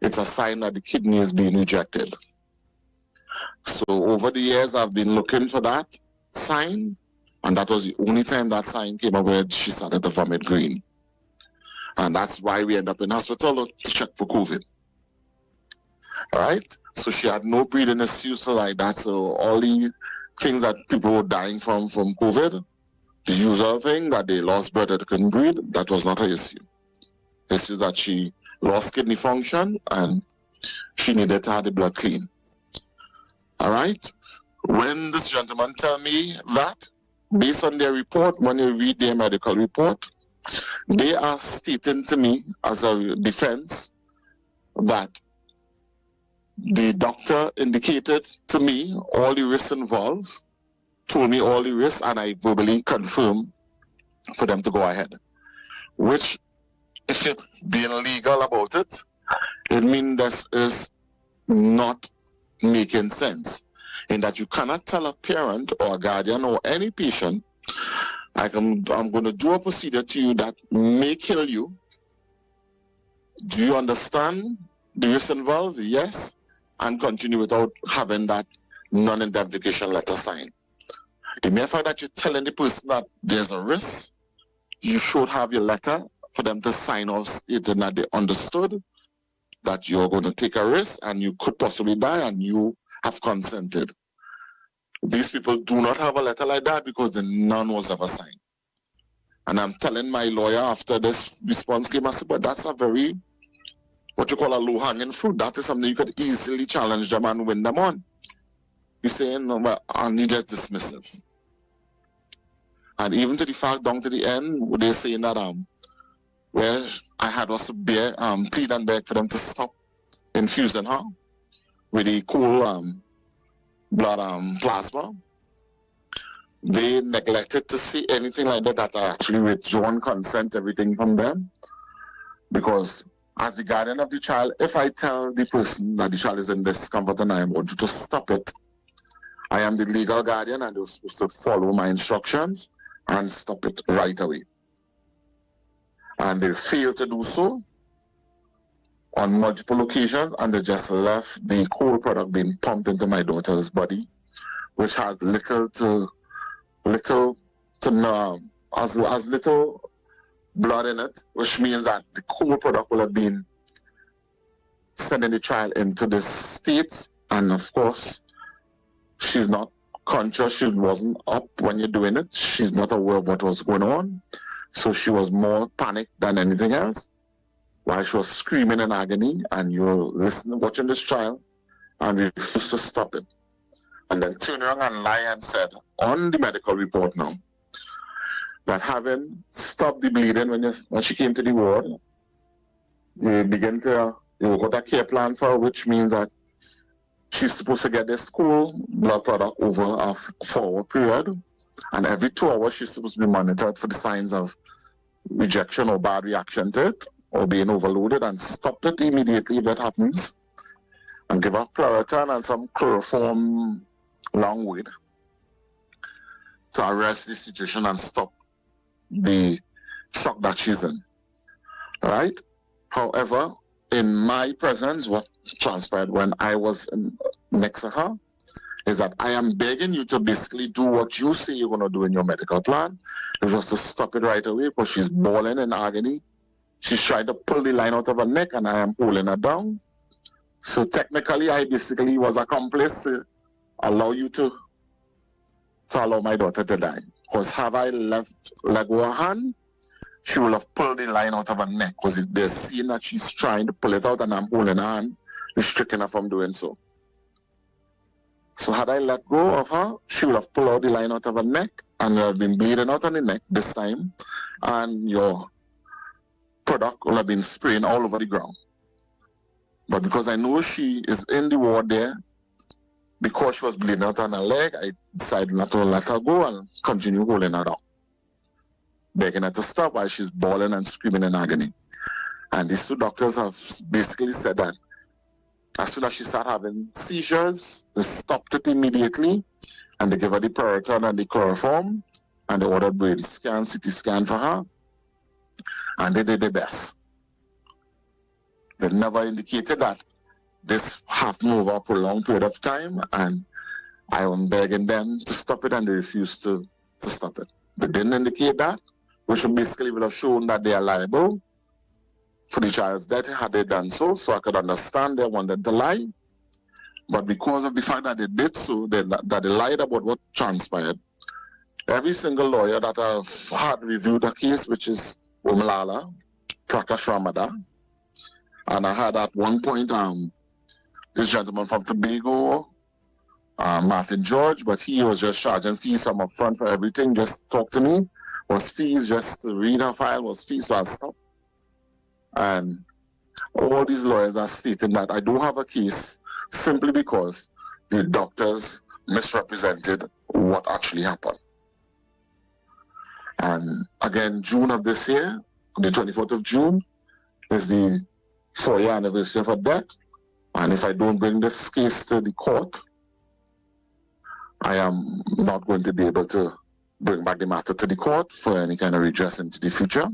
it's a sign that the kidney is being rejected. So over the years, I've been looking for that sign, and that was the only time that sign came up where she started to vomit green. And that's why we end up in hospital to check for COVID. All right? So she had no breathing issues like that. So all the things that people were dying from COVID, the usual thing that they lost breath, that they couldn't breathe, that was not an issue. The issue is that she lost kidney function and she needed to have the blood clean. All right? When this gentleman tell me that, based on their report, when you read their medical report, they are stating to me as a defense that the doctor indicated to me all the risks involved, told me all the risks, and I verbally confirmed for them to go ahead. Which, if you're being legal about it, it means this is not making sense. In that you cannot tell a parent or a guardian or any patient, I'm going to do a procedure to you that may kill you. Do you understand the risk involved? Yes. And continue without having that non-indemnification letter signed. The mere fact that you're telling the person that there's a risk, you should have your letter for them to sign off stating that they understood that you're going to take a risk and you could possibly die and you have consented. These people do not have a letter like that because the none was ever signed. And I'm telling my lawyer after this response came, I said, but that's a very, what you call a low-hanging fruit. That is something you could easily challenge them and win them on. He's saying, no, but and he just dismissive. And even to the fact down to the end, they're saying that where I had was to plead and beg for them to stop infusing her with the cool blood plasma. They neglected to see anything like that I actually withdrawn consent, everything from them. Because as the guardian of the child, if I tell the person that the child is in discomfort and I want you to stop it, I am the legal guardian and they're supposed to follow my instructions and stop it right away. And they failed to do so on multiple occasions, and they just left the coal product being pumped into my daughter's body, which had little blood in it, which means that the coal product will have been sending the child into this state. And of course, she's not conscious, she wasn't up when you're doing it, she's not aware of what was going on, so she was more panicked than anything else while she was screaming in agony, and you're listening, watching this child and refused to stop it, and then turned around and lied and said on the medical report now that having stopped the bleeding when she came to the ward, you got a care plan for her, which means that she's supposed to get this cool blood product over a 4-hour period, and every 2 hours she's supposed to be monitored for the signs of rejection or bad reaction to it or being overloaded, and stop it immediately if that happens, and give her Claritin and some chloroform long weed to arrest the situation and stop the shock that she's in. Right? However, in my presence, what transpired when I was next to her is that I am begging you to basically do what you say you're going to do in your medical plan. It's just to stop it right away, because she's bawling in agony. She's trying to pull the line out of her neck and I am holding her down. So technically, I basically was accomplice to allow you to allow my daughter to die. Because had I let go her hand, she will have pulled the line out of her neck, because they're seeing that she's trying to pull it out and I'm holding her hand, restricting her from doing so. So had I let go of her, she would have pulled out the line out of her neck and would have been bleeding out on the neck this time, and your product would have been spraying all over the ground. But because I know she is in the ward there, because she was bleeding out on her leg, I decided not to let her go and continue holding her down, begging her to stop while she's bawling and screaming in agony. And these two doctors have basically said that as soon as she started having seizures, they stopped it immediately, and they gave her the Claritin and the chloroform, and they ordered brain scan, CT scan for her, and they did their best. They never indicated that this happened over a prolonged period of time, and I am begging them to stop it, and they refused to stop it. They didn't indicate that, which basically would have shown that they are liable for the child's death had they done so. So I could understand they wanted to lie. But because of the fact that they did so, that they lied about what transpired, every single lawyer that I've had reviewed the case, which is Umalala, Prakash Ramada, and I had at one point this gentleman from Tobago, Martin George, but he was just charging fees from up front for everything, just talk to me, was fees just to read a file, was fees, so I stopped. And all these lawyers are stating that I don't have a case simply because the doctors misrepresented what actually happened. And again, June of this year, the 24th of June, is the 4-year anniversary of her death. And if I don't bring this case to the court, I am not going to be able to bring back the matter to the court for any kind of redress into the future.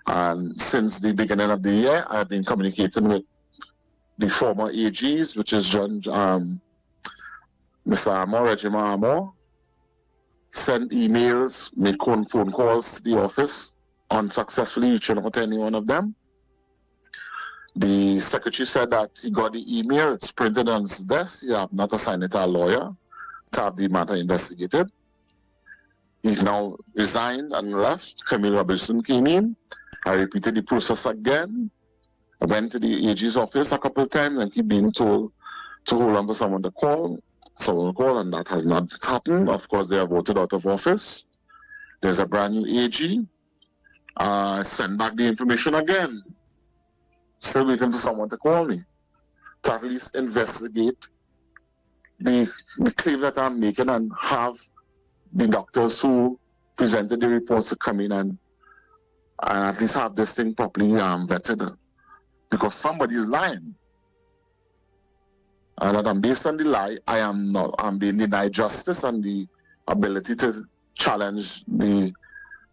And since the beginning of the year, I've been communicating with the former AGs, which is Mr. Amor, Regiment Amor, sent emails, made phone calls to the office, unsuccessfully reaching out to any one of them. The secretary said that he got the email, it's printed on his desk, he have not assigned it to a lawyer to have the matter investigated. He's now resigned and left. Camille Robinson came in. I repeated the process again. I went to the AG's office a couple of times and keep being told to hold on for someone to call. Someone call, and that has not happened. Of course, they are voted out of office. There's a brand new AG. Send back the information again. Still waiting for someone to call me to at least investigate the claim that I'm making and have the doctors who presented the reports to come in and at least have this thing properly vetted, because somebody is lying. And that based on the lie, I'm being denied justice and the ability to challenge the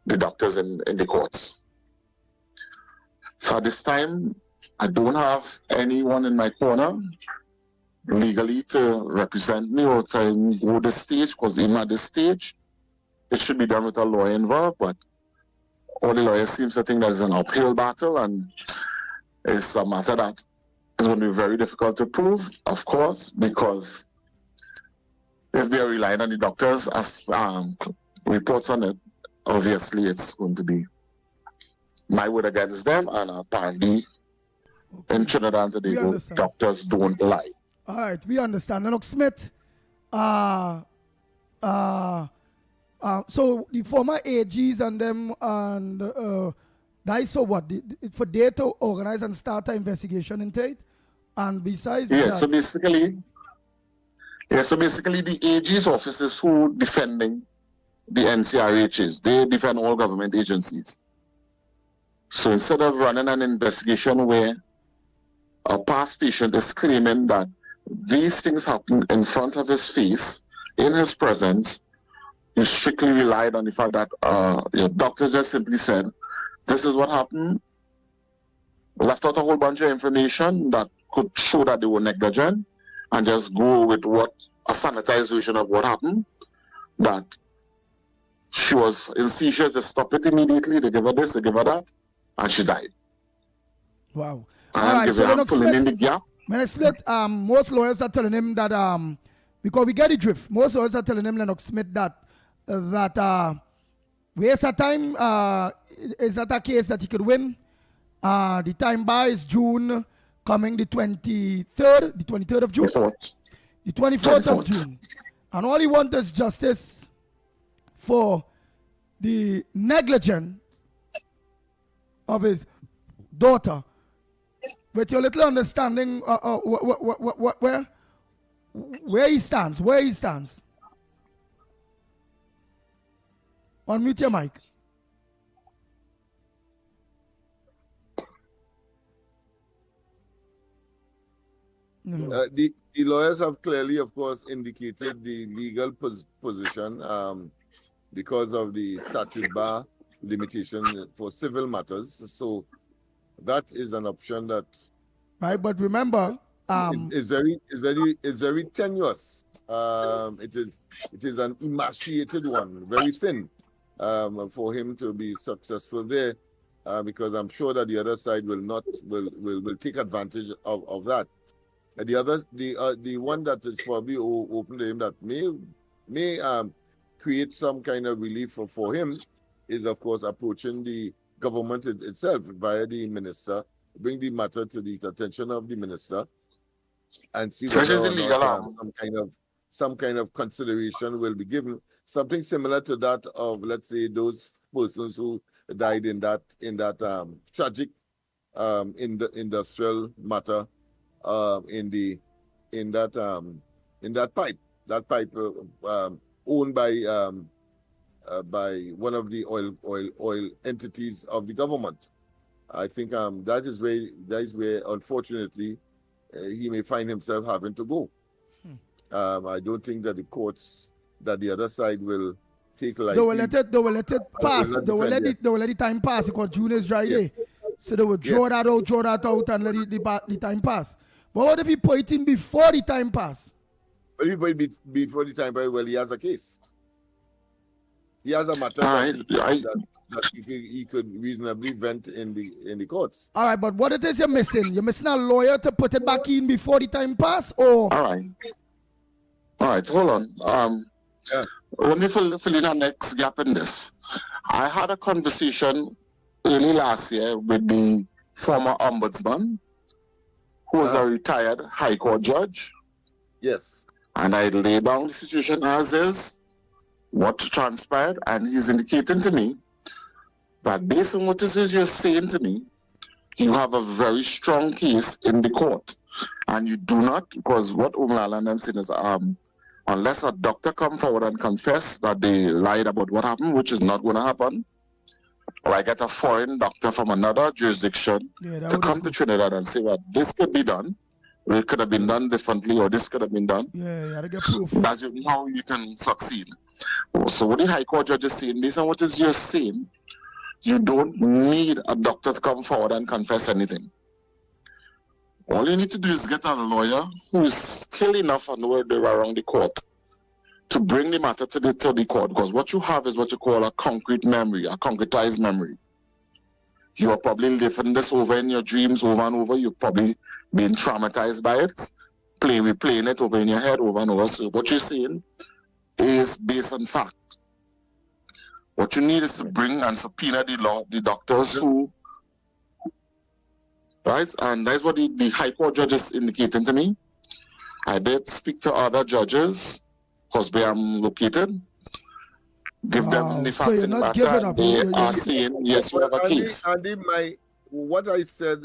doctors in the courts. So at this time, I don't have anyone in my corner legally to represent me or to go this stage, because even at this stage, it should be done with a lawyer involved, but all the lawyers seem to think that it's an uphill battle, and it's a matter that is going to be very difficult to prove, of course, because if they're relying on the doctors as reports on it, obviously it's going to be my word against them, and apparently in Trinidad and Tobago, doctors don't lie. All right, we understand. Lennox Smith, so the former AGs and them, and that is so what? For they to organize and start an investigation into it? And besides that... So basically the AG's office is who defending the NCRHs. They defend all government agencies. So instead of running an investigation where a past patient is claiming that these things happened in front of his face, in his presence, you strictly relied on the fact that your doctors just simply said, this is what happened, left out a whole bunch of information that could show that they were negligent, and just go with a sanitized version of what happened, that she was in seizures, they stop it immediately, they give her this, they give her that, and she died. Wow. All right, so Lennox Smith, most lawyers are telling him that, because we get the drift, most lawyers are telling him, Lennox Smith, that waste of time is not a case that he could win. The time bar is June, coming the 23rd of June. The 24th of June. And all he wants is justice for the negligence of his daughter. With your little understanding where he stands. Unmute your mic. The lawyers have clearly, of course, indicated the legal position because of the statute bar limitation for civil matters. So That is an option that right. But remember, is very tenuous. It is an emaciated one, very thin, for him to be successful there, because I'm sure that the other side will take advantage of that. And the one that is probably open to him that may create some kind of relief for him is, of course, approaching the government itself via the minister, bring the matter to the attention of the minister, and see whether or not some kind of consideration will be given. Something similar to that of, let's say, those persons who died in that tragic in the industrial matter, in that pipe owned by one of the oil entities of the government. I think that is where unfortunately he may find himself having to go. I don't think that the courts, that the other side will take lightly. They will let it pass. They will let the time pass because June is dry day. So they will draw that out and let the time pass. But what if he put it in before the time pass? But if he put it before the time pass, well, he has a case. He has a matter that he could reasonably vent in the courts. All right, but what it is you're missing? You're missing a lawyer to put it back in before the time pass, or? All right, hold on. Let me fill in the next gap in this. I had a conversation early last year with the former ombudsman, who was a retired High Court judge. Yes. And I laid down the situation as is, what transpired, and he's indicating to me that based on what you're saying to me, you have a very strong case in the court. And you do not, because what Umlala and them saying is, unless a doctor come forward and confess that they lied about what happened, which is not going to happen, or I get a foreign doctor from another jurisdiction to come to Trinidad and say, well, this could be done, or it could have been done differently, or this could have been done. Yeah, you gotta get proof. That's how you can succeed. So what the High Court judge is saying, based on what is you're saying, you don't need a doctor to come forward and confess anything. All you need to do is get a lawyer who is skilled enough and know they were around the court to bring the matter to the court, because what you have is what you call a concrete memory, a concretized memory. You are probably living this over in your dreams over and over. You've probably been traumatized by it, playing it over in your head over and over. So what you're saying is based on fact. What you need is to bring and subpoena the doctors who, right? And that's what the High Court judge is indicating to me. I did speak to other judges, because where I'm located, give them the facts in the matter. They are saying, yes, you have a case. What I said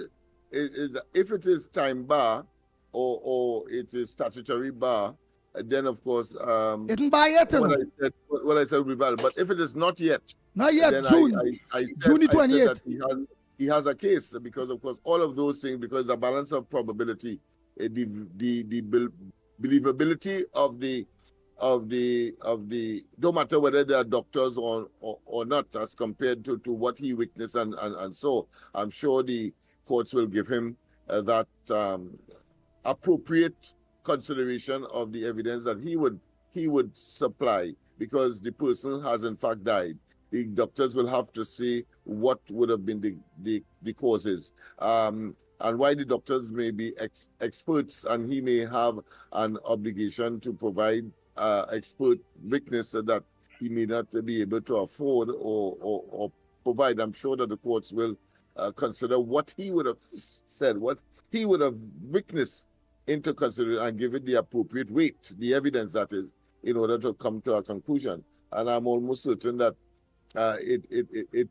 is that if it is time bar or it is statutory bar, then of course it isn't by yet. What I said will be valid. But if it is not yet, then June, June 28th. I said that he has a case, because of course all of those things, because the balance of probability, the believability of the no matter whether they are doctors or not, as compared to what he witnessed and so I'm sure the courts will give him that appropriate consideration of the evidence that he would supply, because the person has in fact died. The doctors will have to say what would have been the causes, and why the doctors may be experts, and he may have an obligation to provide expert witness that he may not be able to afford or provide. I'm sure that the courts will consider what he would have said, what he would have witnessed into consideration, and give it the appropriate weight, the evidence that is, in order to come to a conclusion. And I'm almost certain that it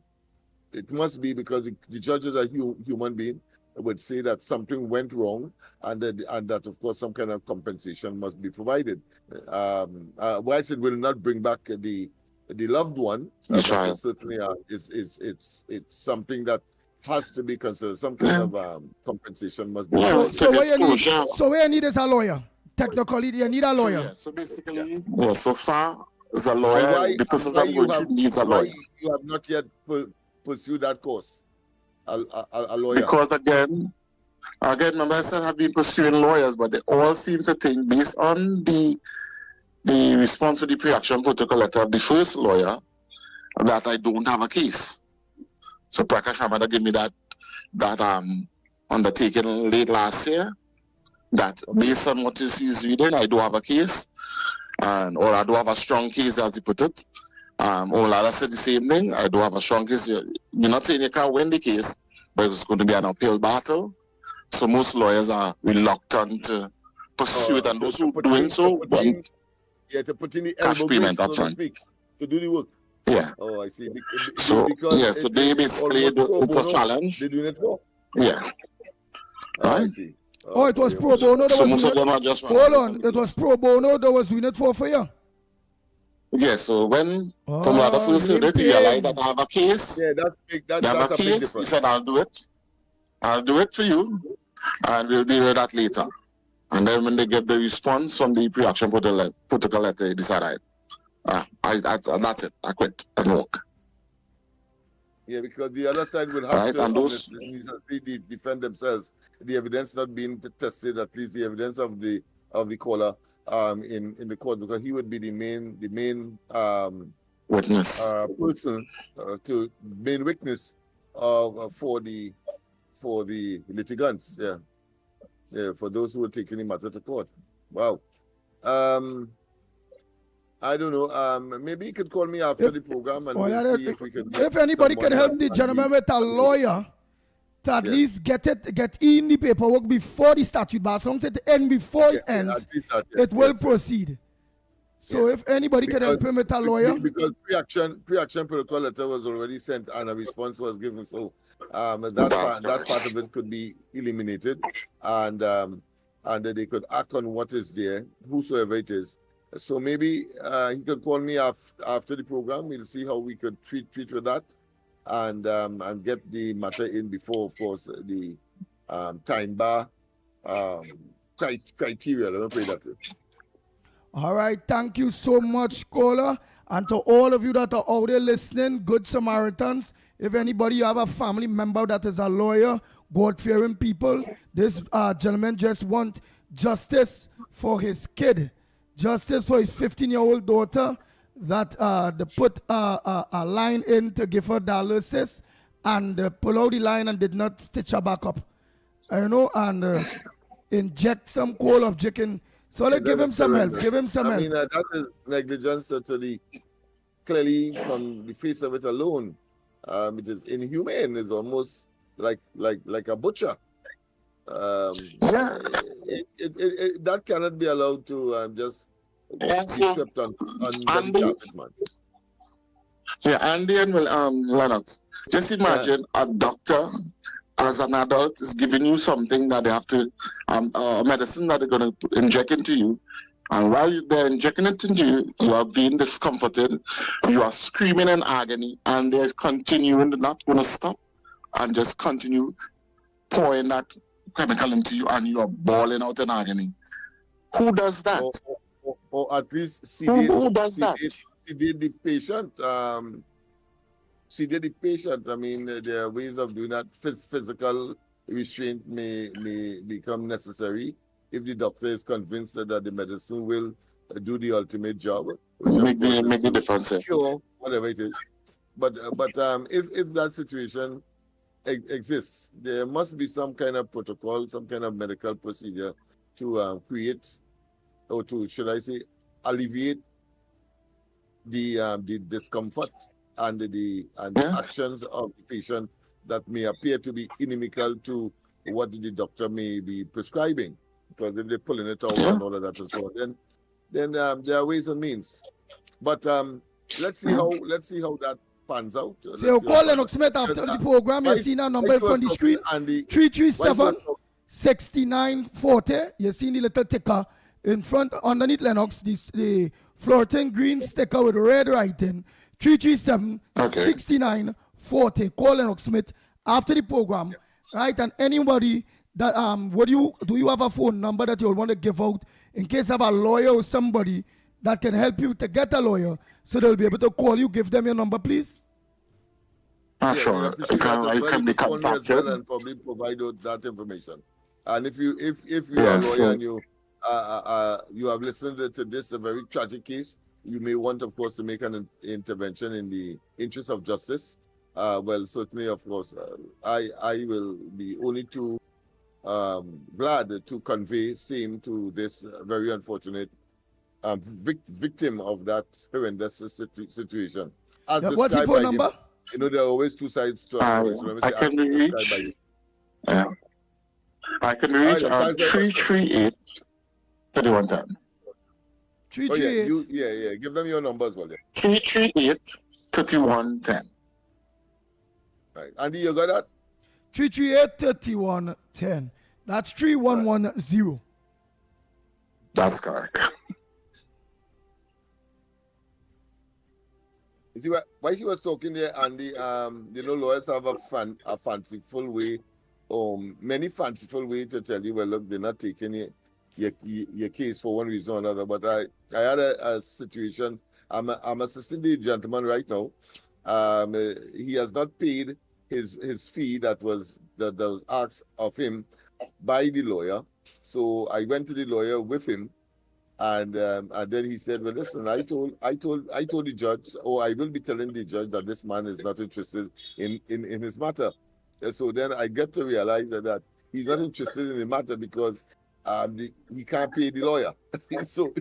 must be, because the judge is a human being, would say that something went wrong, and that of course some kind of compensation must be provided. Whilst it will not bring back the loved one, certainly it's something that has to be considered. Some kind of compensation must be provided. So what you need is a lawyer. Technically, you need a lawyer. So basically, so far as a lawyer, the person that needs a lawyer. You have not yet pursued that course. a lawyer? Because again, remember I said I've been pursuing lawyers, but they all seem to think, based on the response to the pre-action protocol letter of the first lawyer, that I don't have a case. So Prakash Hamada gave me that undertaking late last year, that based on what he's reading, I do have a case, or I do have a strong case, as he put it. Olada said the same thing. I do have a strong case. You're not saying you can't win the case, but it's going to be an uphill battle. So most lawyers are reluctant to pursue it, and those who are doing so want to put in the cash elbow payment grease, so up to front. speak, to do the work. Yeah. Oh, I see. So Because so they basically it's a challenge. They're doing it for. Yeah. I Right. see. Oh, it was pro bono. So most of them are just hold on. It was pro bono that was doing it for you. Yeah, so when from the first heard it, he realized that I have a case. Yeah, that's big. I have That's a a big case. difference. He said, I'll do it. I'll do it for you, and we'll deal with that later. And then when they get the response from the pre-action protocol letter, he decided, that's it. I quit and walk. Yeah, because the other side will have Right, to and those- obviously defend themselves. The evidence not being tested, at least the evidence of the caller in the court, because he would be the main witness person to main witness for the litigants. Yeah, for those who are taking the matter to court. Wow. I don't know. Maybe you could call me after the program and we'll see if we can. If anybody can help the gentleman with a lawyer to at least get in the paperwork before the statute, but as long as it ends before it ends, it will proceed. So if anybody can help him with a lawyer, because pre-action protocol letter was already sent and a response was given, so that part of it could be eliminated, and they could act on what is there, whosoever it is. So maybe he could call me after the program. We'll see how we could treat with that, and get the matter in before, of course, the time bar criteria. Let me put it that way. all right. Thank you so much, caller, and to all of you that are out there listening, good Samaritans. If anybody you have a family member that is a lawyer, God-fearing people, this gentleman just want justice for his kid. Justice for his 15-year-old daughter that they put a line in to give her dialysis, and pull out the line and did not stitch her back up. And inject some coal of chicken. So let's give him some help. Give him some help. I mean, that is negligence totally. Clearly, from the face of it alone, it is inhumane. It's almost like a butcher. That cannot be allowed to just be swept on the carpet, man. Yeah, Andy and Lennox, just imagine a doctor as an adult is giving you something that they have to, medicine that they're going to inject into you. And while they're injecting it into you, you are being discomforted, you are screaming in agony, and they're continuing, not going to stop, and just continue pouring that chemical into you, and you are bawling out in agony. Who does that? Or at least sedate, who does that? Sedate the patient. Sedate the patient. I mean, there are ways of doing that. Physical restraint may become necessary if the doctor is convinced that the medicine will do the ultimate job, which make the difference. Cure whatever it is. But if that situation exists, there must be some kind of protocol, some kind of medical procedure to create, or to, should I say, alleviate the discomfort and the actions of the patient that may appear to be inimical to what the doctor may be prescribing. Because if they're pulling it out and all of that and so on, then there are ways and means. But let's see how that pans out. So you call Lennox Smith after the program. You see that number from the screen, 337-6940. You see the little ticker in front, underneath Lennox, the floating green sticker with red writing. 337-6940. Call Lennox Smith after the program, right? And anybody that do you have a phone number that you'll want to give out in case you have a lawyer or somebody that can help you to get a lawyer, so they'll be able to call you? Give them your number, please. Yeah, Sure. we appreciate that as I well. can You be could phone me as well contacted. and probably provide that information. And if you are a Yes. lawyer and you have listened to this a very tragic case, you may want, of course, to make an intervention in the interest of justice. Well, certainly, of course, I will be only too glad to convey same to this very unfortunate victim of that horrendous situation. As Yeah, what's your described phone by him. number? You know, there are always two sides to a story. So let me I say, can as described by reach. you. I can All right, reach then, on thanks very much. 338 3110. Oh, yeah. Give them your number as well. Yeah. 338 3110. Right. Andy, you got that? 338-3110. That's 3110. That's correct. You see, why she was talking there, Andy, lawyers have a fanciful way, many fanciful way to tell you, well, look, they're not taking your case for one reason or another. But I had a situation. I'm assisting the gentleman right now. He has not paid his fee that was asked of him by the lawyer. So I went to the lawyer with him, and then he said, "Well, listen, I told the judge, I will be telling the judge that this man is not interested in his matter." So then I get to realize that he's not interested in the matter because he can't pay the lawyer. So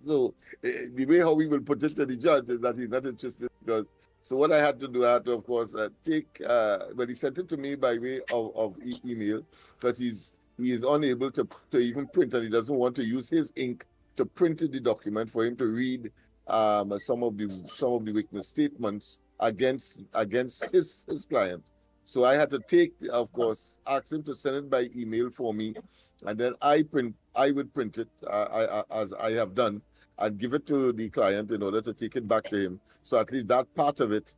the way how we will put it to the judge is that he's not interested because. So what I had to do, of course, take. But he sent it to me by way of email because he is unable to even print, and he doesn't want to use his ink to print the document for him to read some of the witness statements against his client. So I had to take, of course, ask him to send it by email for me, and then I would print it as I have done and give it to the client in order to take it back to him. So at least that part of it,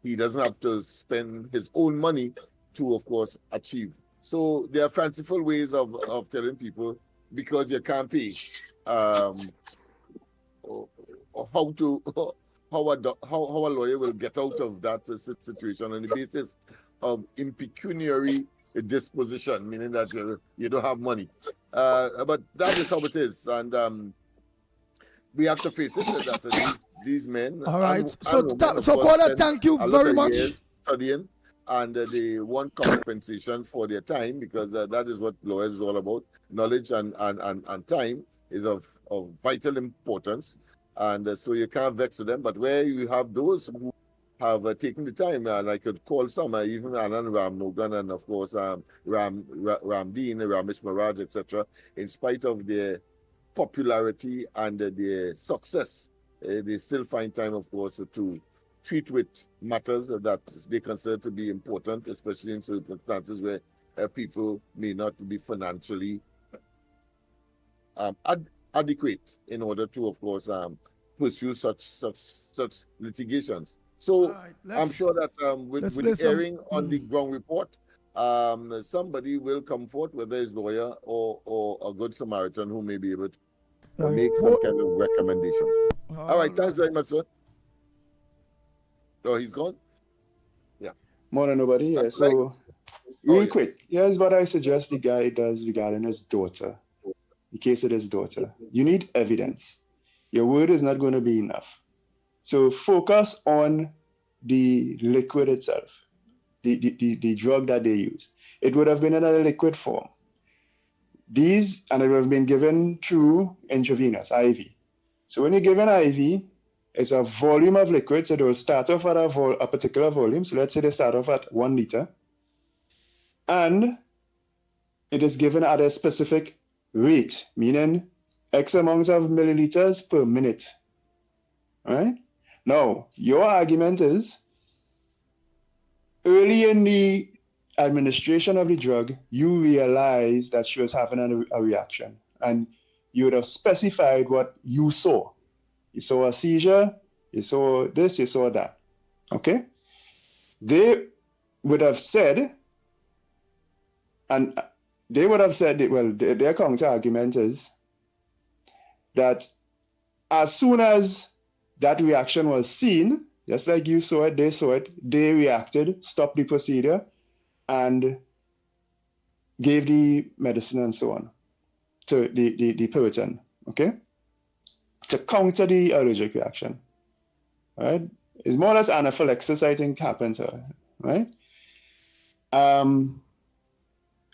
he doesn't have to spend his own money to, of course, achieve. So there are fanciful ways of telling people because you can't pay, how a lawyer will get out of that situation on the basis of impecuniary disposition, meaning that you don't have money. But that is how it is, and we have to face it that these men. All right. And So, women, caller, thank you very much. Studying, and they want compensation for their time because that is what lawyers is all about. Knowledge and time is of vital importance, and so you can't vex with them. But where you have those who have taken the time, and I could call some, even Anand Ram Nogan, and of course Ramdeen, Ramesh Maraj, etc. In spite of their popularity and their success, they still find time, of course, to treat with matters that they consider to be important, especially in circumstances where people may not be financially adequate in order to, of course, pursue such litigations. So I'm sure that with the airing on the ground report, somebody will come forth, whether it's lawyer or a good Samaritan who may be able to make some kind of recommendation. All right, thanks very much, sir. Oh, he's gone? Yeah. Morning, nobody here. So, real quick, here's what I suggest the guy does regarding his daughter. The case of his daughter. You need evidence. Your word is not going to be enough. So, focus on the liquid itself, the drug that they use. It would have been in a liquid form. And it would have been given through intravenous, IV. So, when you give an IV, it's a volume of liquid, so they will start off at a particular volume. So let's say they start off at 1 liter. And it is given at a specific rate, meaning X amount of milliliters per minute. All right? Now, your argument is, early in the administration of the drug, you realized that she was having a reaction. And you would have specified what you saw. You saw a seizure, you saw this, you saw that. Okay? They would have said, their counter argument is that as soon as that reaction was seen, Just like you saw it, they saw it, they reacted, stopped the procedure, and gave the medicine and so on to the person, okay? To counter the allergic reaction, right? It's more or less anaphylaxis, I think, happened to her, right?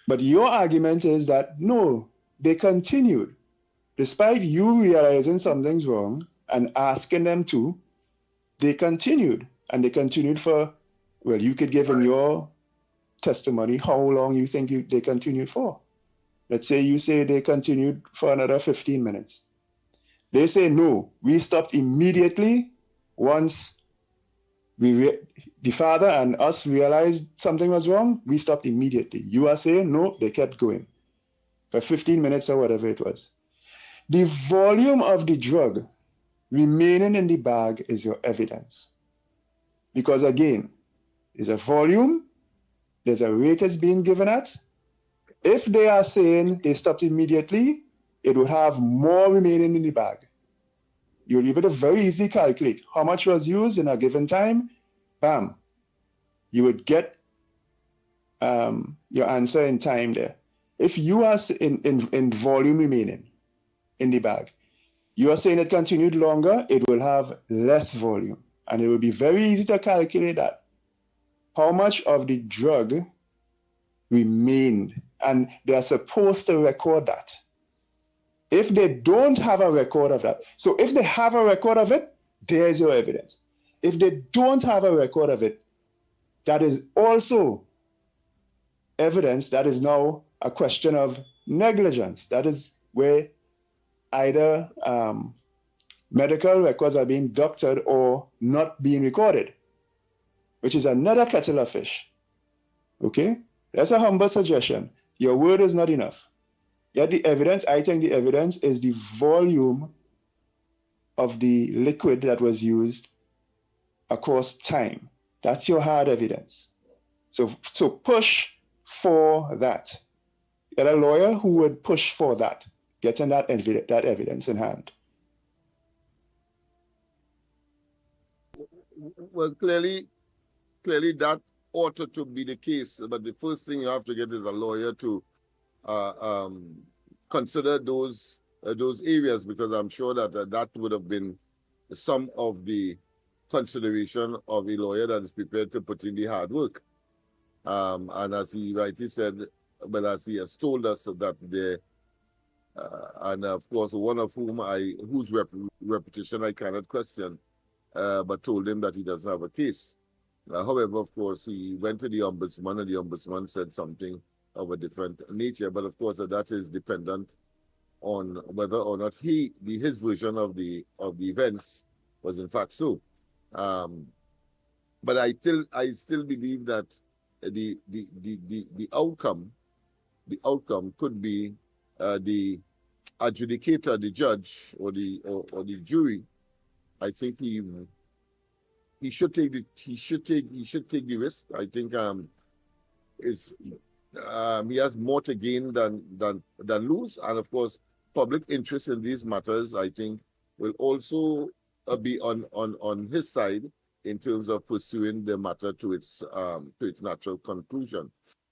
But your argument is that, no, they continued. Despite you realizing something's wrong and asking them to, they continued. And they continued for, well, you could give them your testimony, how long you think they continued for. Let's say you say they continued for another 15 minutes. They say, no, we stopped immediately once the father and us realized something was wrong, we stopped immediately. You are saying, no, they kept going for 15 minutes or whatever it was. The volume of the drug remaining in the bag is your evidence. Because again, there's a volume, there's a rate it's being given at. If they are saying they stopped immediately, it will have more remaining in the bag. You'll be able to very easily calculate how much was used in a given time. Bam. You would get your answer in time there. If you are in volume remaining in the bag, you are saying it continued longer, it will have less volume. And it will be very easy to calculate that. How much of the drug remained. And they are supposed to record that. If they don't have a record of that, so if they have a record of it, there's your evidence. If they don't have a record of it, that is also evidence. That is now a question of negligence. That is where either medical records are being doctored or not being recorded, which is another kettle of fish. Okay? That's a humble suggestion. Your word is not enough. Yet the evidence, I think the evidence is the volume of the liquid that was used across time. That's your hard evidence. So push for that. Get a lawyer who would push for that, getting that evidence in hand. Well, clearly that ought to be the case. But the first thing you have to get is a lawyer to consider those areas, because I'm sure that would have been some of the consideration of a lawyer that is prepared to put in the hard work. And as he rightly said, but as he has told us that there, and of course one of whose reputation I cannot question, but told him that he doesn't have a case. However, of course, he went to the ombudsman, and the ombudsman said something of a different nature. But of course, that is dependent on whether or not his version of the events was in fact so. But I still believe that the outcome could be the adjudicator, the judge, or the jury. I think he should take the risk. I think he has more to gain than lose, and of course, public interest in these matters, I think, will also be on his side in terms of pursuing the matter to its natural conclusion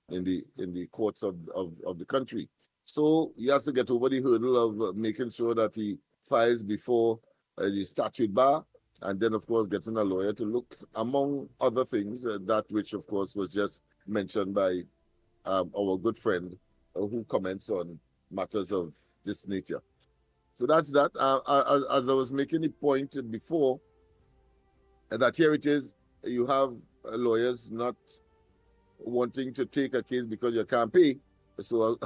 in the courts of the country. So he has to get over the hurdle of making sure that he files before the statute bar, and then of course getting a lawyer to look, among other things, that which of course was just mentioned by our good friend who comments on matters of this nature. So that's that. As I was making the point before, that here it is, you have lawyers not wanting to take a case because you can't pay. So,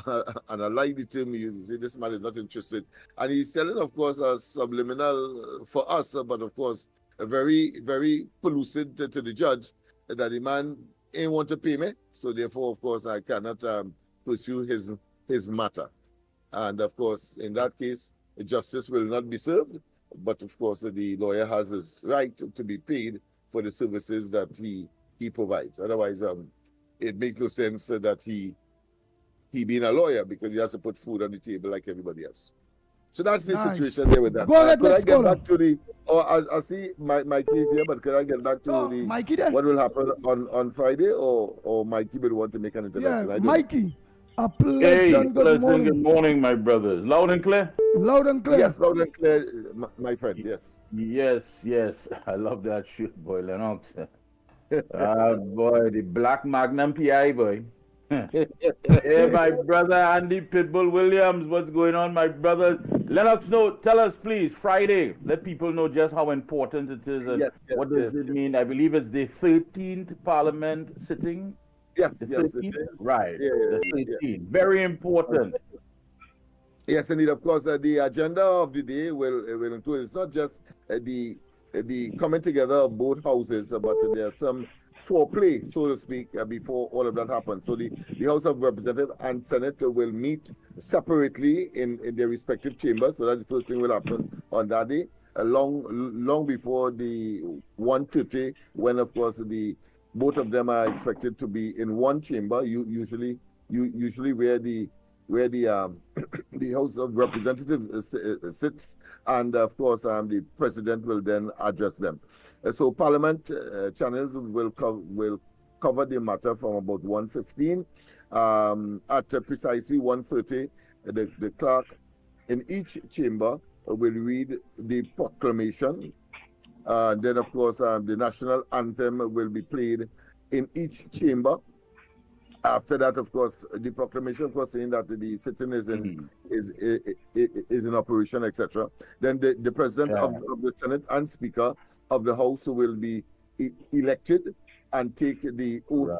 and I like the term he uses, this man is not interested. And he's telling, of course, a subliminal for us, but of course, a very, very pellucid to the judge, that the man ain't want to pay me. So therefore, of course, I cannot pursue his matter. And of course, in that case, justice will not be served. But of course, the lawyer has his right to be paid for the services that he provides. Otherwise, it makes no sense that he being a lawyer, because he has to put food on the table like everybody else. So that's the situation there with that. Go ahead, could I next get caller. back to the Oh, I see Mikey is here, but can I get back to the Mikey there? what will happen on Friday, or Mikey will want to make an intervention? Yeah, I don't know. Mikey. A Hey, pleasant good morning. good morning, my brothers. Loud and clear? Loud and clear. Yes, loud and clear, my friend. Yes. Yes. I love that shit, boy, Lennox. Boy, the Black Magnum PI, boy. Hey, my brother Andy Pitbull Williams, what's going on, my brothers? Lennox, tell us, please, Friday. Let people know just how important it is and what does it mean. I believe it's the 13th Parliament sitting. Yes, The yes, 13th? it is. Right, Yeah, the yes. 13th. Very important. Yes, indeed. Of course, the agenda of the day will include. It's not just the coming together of both houses, but there's some foreplay, so to speak, before all of that happens. So the House of Representatives and Senate will meet separately in their respective chambers. So that's the first thing will happen on that day, long before the 1:30, when of course both of them are expected to be in one chamber. Usually where the the House of Representatives sits, and of course the president will then address them. So Parliament channels will cover the matter from about 1:15. At precisely 1:30, the clerk in each chamber will read the proclamation. Then of course the national anthem will be played in each chamber. After that, of course, the proclamation, of course, saying that the sitting is in operation, etc. Then the president of the Senate and Speaker of the House will be elected and take the oath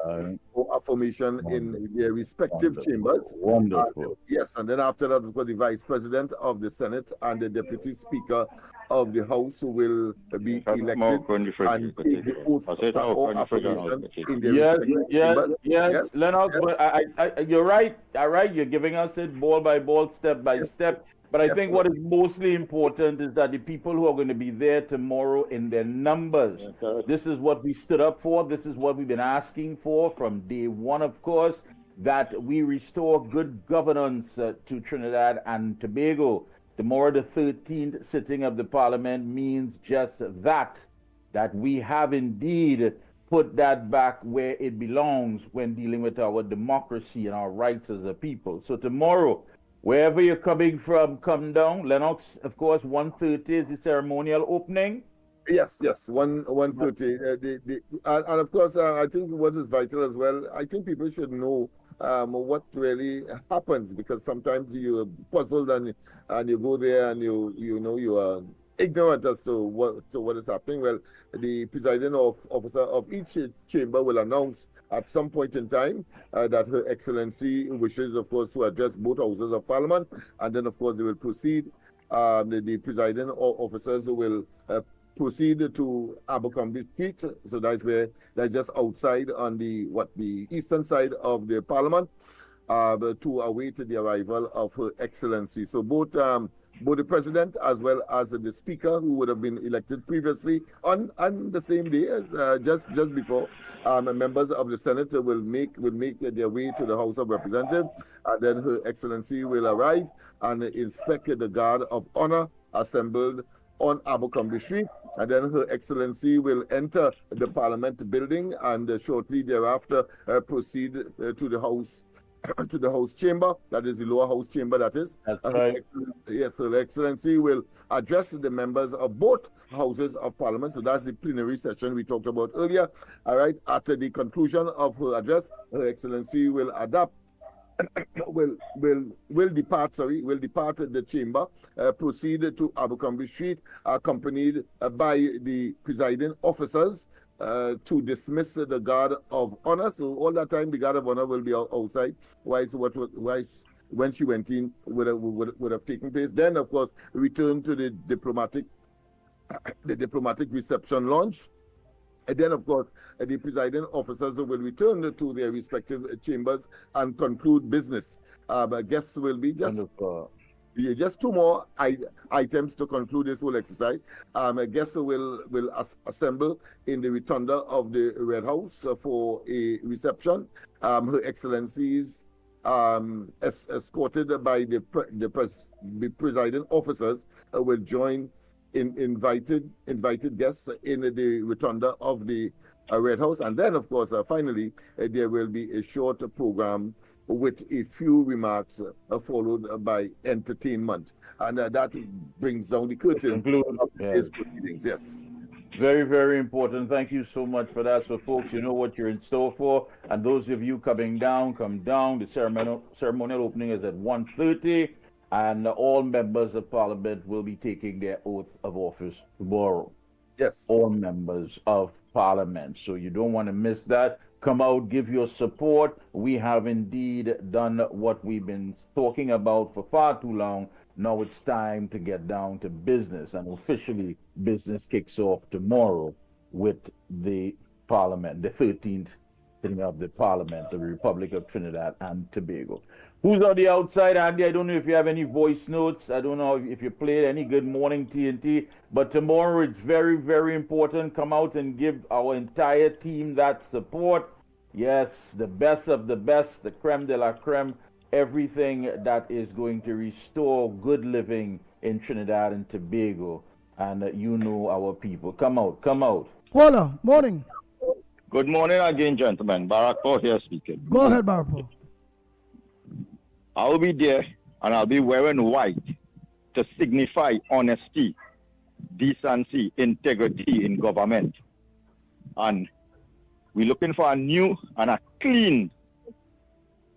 or affirmation in their respective chambers. Wonderful. Yes, and then after that, of course, the Vice President of the Senate and the Deputy Speaker of the House will be elected and take the oath or affirmation in their respective chambers. Yes, Lennox, but you're right. You're giving us it ball by ball, step by step. But I think what is mostly important is that the people who are going to be there tomorrow in their numbers, this is what we stood up for. This is what we've been asking for from day one, of course, that we restore good governance to Trinidad and Tobago. Tomorrow, the 13th sitting of the Parliament means just that we have indeed put that back where it belongs when dealing with our democracy and our rights as a people. So tomorrow, wherever you're coming from, come down. Lennox, of course, 1:30 is the ceremonial opening. Yes, 1:30. And of course, I think what is vital as well, I think people should know what really happens, because sometimes you're puzzled and you go there and you are ignorant as to what is happening. Well, the presiding officer of each chamber will announce at some point in time that Her Excellency wishes, of course, to address both houses of Parliament, and then, of course, they will proceed. The presiding officers will proceed to Abercrombie Street, so that's just outside on the eastern side of the Parliament, to await the arrival of Her Excellency. So both the president as well as the speaker, who would have been elected previously on the same day, just before, members of the Senate will make their way to the House of Representatives, and then Her Excellency will arrive and inspect the guard of honor assembled on Abercrombie Street, and then Her Excellency will enter the Parliament building and shortly thereafter proceed to the House. To the House chamber, that is the lower House chamber, that is. That's right. Yes, Her Excellency will address the members of both houses of Parliament. So that's the plenary session we talked about earlier. All right. After the conclusion of her address, Her Excellency will depart the chamber, proceed to Abercrombie Street, accompanied by the presiding officers, to dismiss the guard of honor. So all that time the guard of honor will be outside. When she went in would have taken place. Then of course return to the diplomatic reception lounge. And then, of course, the presiding officers will return to their respective chambers and conclude business. Guests will be just two more items to conclude this whole exercise. Guests will assemble in the rotunda of the Red House for a reception. Her Excellencies, escorted by the presiding officers, will join invited guests in the rotunda of the Red House. And then, of course, finally, there will be a short program with a few remarks followed by entertainment. And that brings down the curtain of his proceedings. Yes. Very, very important. Thank you so much for that. So, folks, you know what you're in store for. And those of you coming down, come down. The ceremonial opening is at 1:30. And all members of Parliament will be taking their oath of office tomorrow. Yes. All members of Parliament. So you don't want to miss that. Come out, give your support. We have indeed done what we've been talking about for far too long. Now it's time to get down to business. And officially, business kicks off tomorrow with the Parliament, the 13th sitting of the Parliament, the Republic of Trinidad and Tobago. Who's on the outside, Andy? I don't know if you have any voice notes. I don't know if you played any Good Morning TNT. But tomorrow it's very, very important. Come out and give our entire team that support. Yes, the best of the best, the creme de la creme, everything that is going to restore good living in Trinidad and Tobago. And you know our people. Come out, come out. Paula, morning. Good morning again, gentlemen. Barakpo here speaking. Go ahead, Barakpo. I'll be there and I'll be wearing white to signify honesty, decency, integrity in government. And we're looking for a new and a clean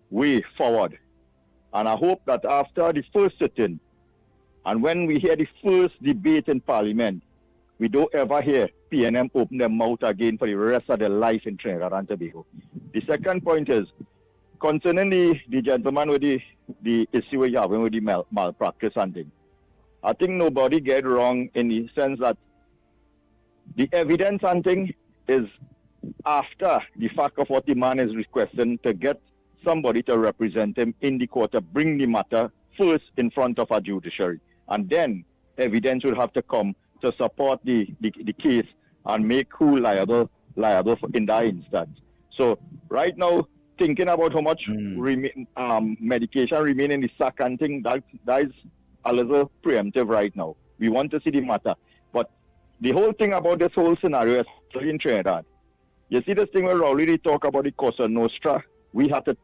way forward. And I hope that after the first sitting, and when we hear the first debate in Parliament, we don't ever hear PNM open their mouth again for the rest of their life in Trinidad and Tobago. The second point is, concerning the gentleman with the issue we're having with the malpractice and thing, I think nobody get wrong in the sense that the evidence and thing is after the fact of what the man is requesting to get somebody to represent him in the court to bring the matter first in front of a judiciary. And then evidence would have to come to support the case and make who liable in that instance. So right now, thinking about how much medication remain in the sack and thing, that is a little preemptive right now. We want to see the matter. But the whole thing about this whole scenario, especially in Trinidad, you see this thing where we already talk about the Cosa Nostra, we have to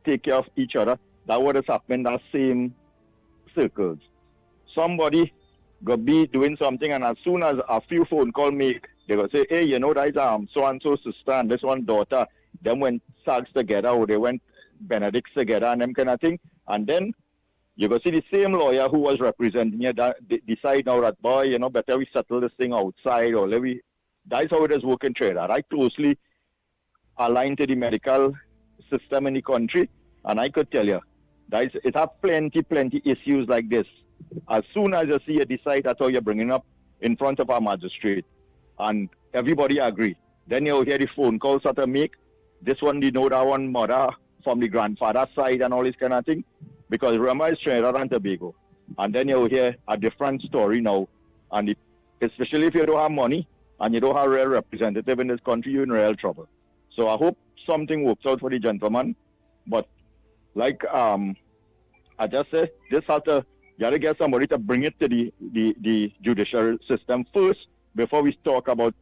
take care of each other. That's what is happening in that same circles. Somebody go be doing something, and as soon as a few phone call make, they go say, hey, you know, that is so-and-so sister and this one daughter, them went SAGs together, or they went Benedicts together and them kind of thing. And then you go see the same lawyer who was representing you decide now that, boy, you know, better we settle this thing outside, or that's how it is working in Trinidad. I closely aligned to the medical system in the country, and I could tell you, it have plenty issues like this. As soon as you see you decide that's how you're bringing up in front of a magistrate, and everybody agree, then you'll hear the phone calls that they make. This one, you know, that one mother from the grandfather side and all this kind of thing. Because remember, it's Trinidad and Tobago. And then you'll hear a different story now. And especially if you don't have money and you don't have a real representative in this country, you're in real trouble. So I hope something works out for the gentleman. But like I just said, you have to get somebody to bring it to the judicial system first before we talk about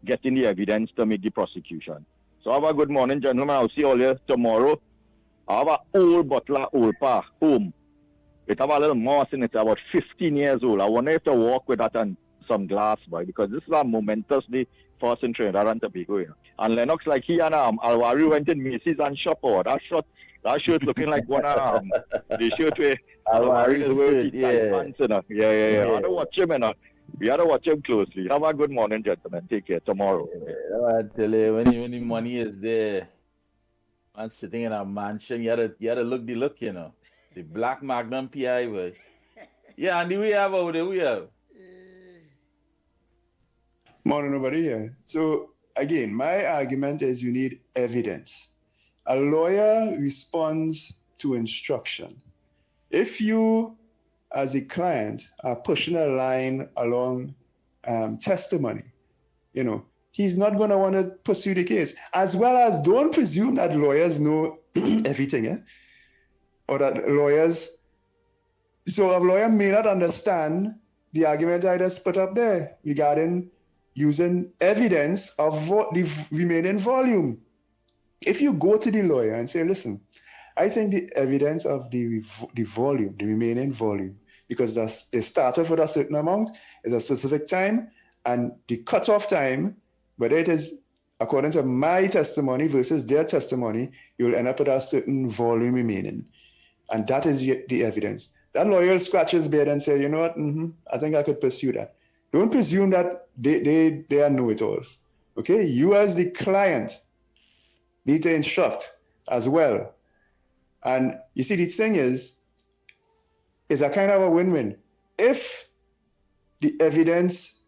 getting the evidence to make the prosecution. So have a good morning, gentlemen. I'll see you all here tomorrow. I have an old bottle of Old Pa home. It have a little moss in it, about 15 years old. I wonder if to walk with that and some glass, boy, because this is a momentous day for us in Trinidad and Tobago. You know. And Lennox, like he and Alwari went in Macy's and shop, or that shirt looking like one of the shirt where Alwari is wearing pants, you know. Yeah. I don't watch him, you know. We have to watch him closely. Have a good morning, gentlemen. Take care. Tomorrow. I tell you, when the money is there, and sitting in a mansion, you had to look, you know. The black Magnum PI was. Yeah, and we have over there, we have. Morning over here. So again, my argument is you need evidence. A lawyer responds to instruction. If you, as a client, are pushing a line along testimony, you know, he's not going to want to pursue the case. As well as don't presume that lawyers know everything, or that lawyers. So a lawyer may not understand the argument I just put up there regarding using evidence of the remaining volume. If you go to the lawyer and say, listen, I think the evidence of the volume, the remaining volume, because they started with a certain amount, is a specific time, and the cutoff time, whether it is according to my testimony versus their testimony, you will end up with a certain volume remaining. And that is the evidence. That lawyer will scratch his beard and say, you know what, I think I could pursue that. Don't presume that they are know-it-alls. Okay, you as the client need to instruct as well. And you see, the thing is, it's a kind of a win-win. If the evidence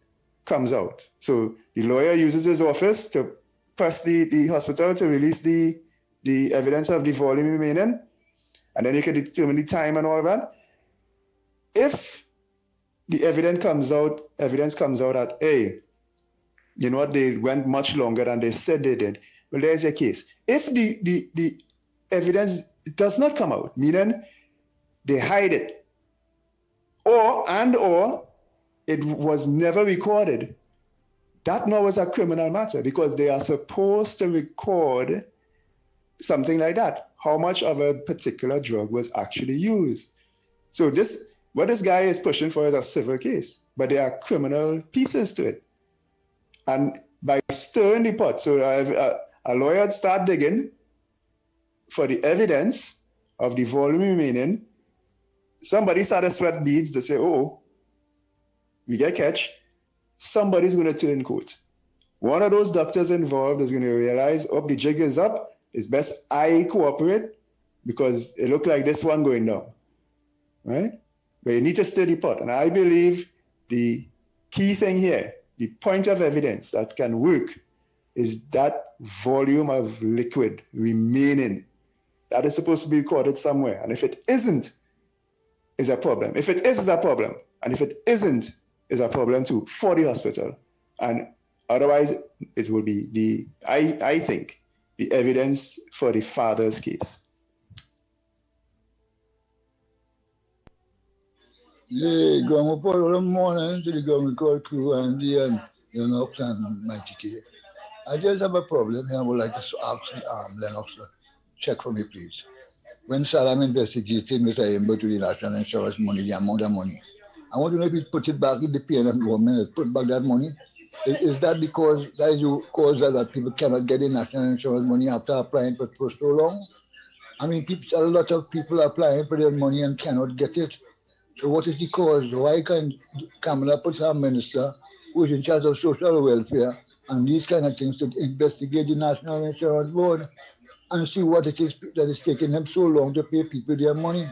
comes out, so the lawyer uses his office to press the hospital to release the evidence of the volume remaining, and then you can determine the time and all of that. If the evidence comes out that, hey, you know what, they went much longer than they said they did, well, there's your case. If the evidence does not come out, meaning they hide it, or it was never recorded, that now is a criminal matter, because they are supposed to record something like that, how much of a particular drug was actually used. So what this guy is pushing for is a civil case, but there are criminal pieces to it. And by stirring the pot, so a lawyer start digging for the evidence of the volume remaining, somebody started sweat beads to say, oh, we get catch, somebody's going to turn court. One of those doctors involved is going to realize, oh, the jig is up, it's best I cooperate because it looked like this one going down, right? But you need to stir the pot. And I believe the key thing here, the point of evidence that can work, is that volume of liquid remaining. That is supposed to be recorded somewhere. And if it isn't, is a problem. If it is a problem. And if it isn't, is a problem too for the hospital. And otherwise, it will be I think, the evidence for the father's case. Yeah, good morning to the government court crew and the Lennox and Mickie. I just have a problem here. I would like to ask Lennox to check for me, please. When Salam investigated Mr. Ember to the National Insurance money, the amount of money, I want to know if he put it back in the PNM government, put back that money. Is that because that is the cause that people cannot get the National Insurance money after applying for so long? I mean, a lot of people are applying for their money and cannot get it. So what is the cause? Why can't Kamala put her minister, who is in charge of social welfare and these kind of things, to investigate the National Insurance Board and see what it is that is taking them so long to pay people their money?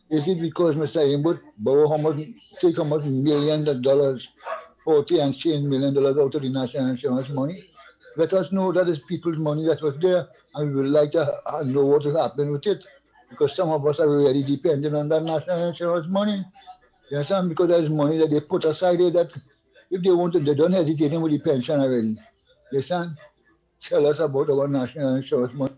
Is it because Mr. Imbut take how much millions of dollars, 40 and change $1 million out of the National Insurance money? Let us know that is people's money that was there, and we would like to know what is happening with it, because some of us are already dependent on that National Insurance money. You understand? Because there's money that they put aside there that if they want to, they don't hesitate with the pension already. You understand? Tell us about our National Insurance money.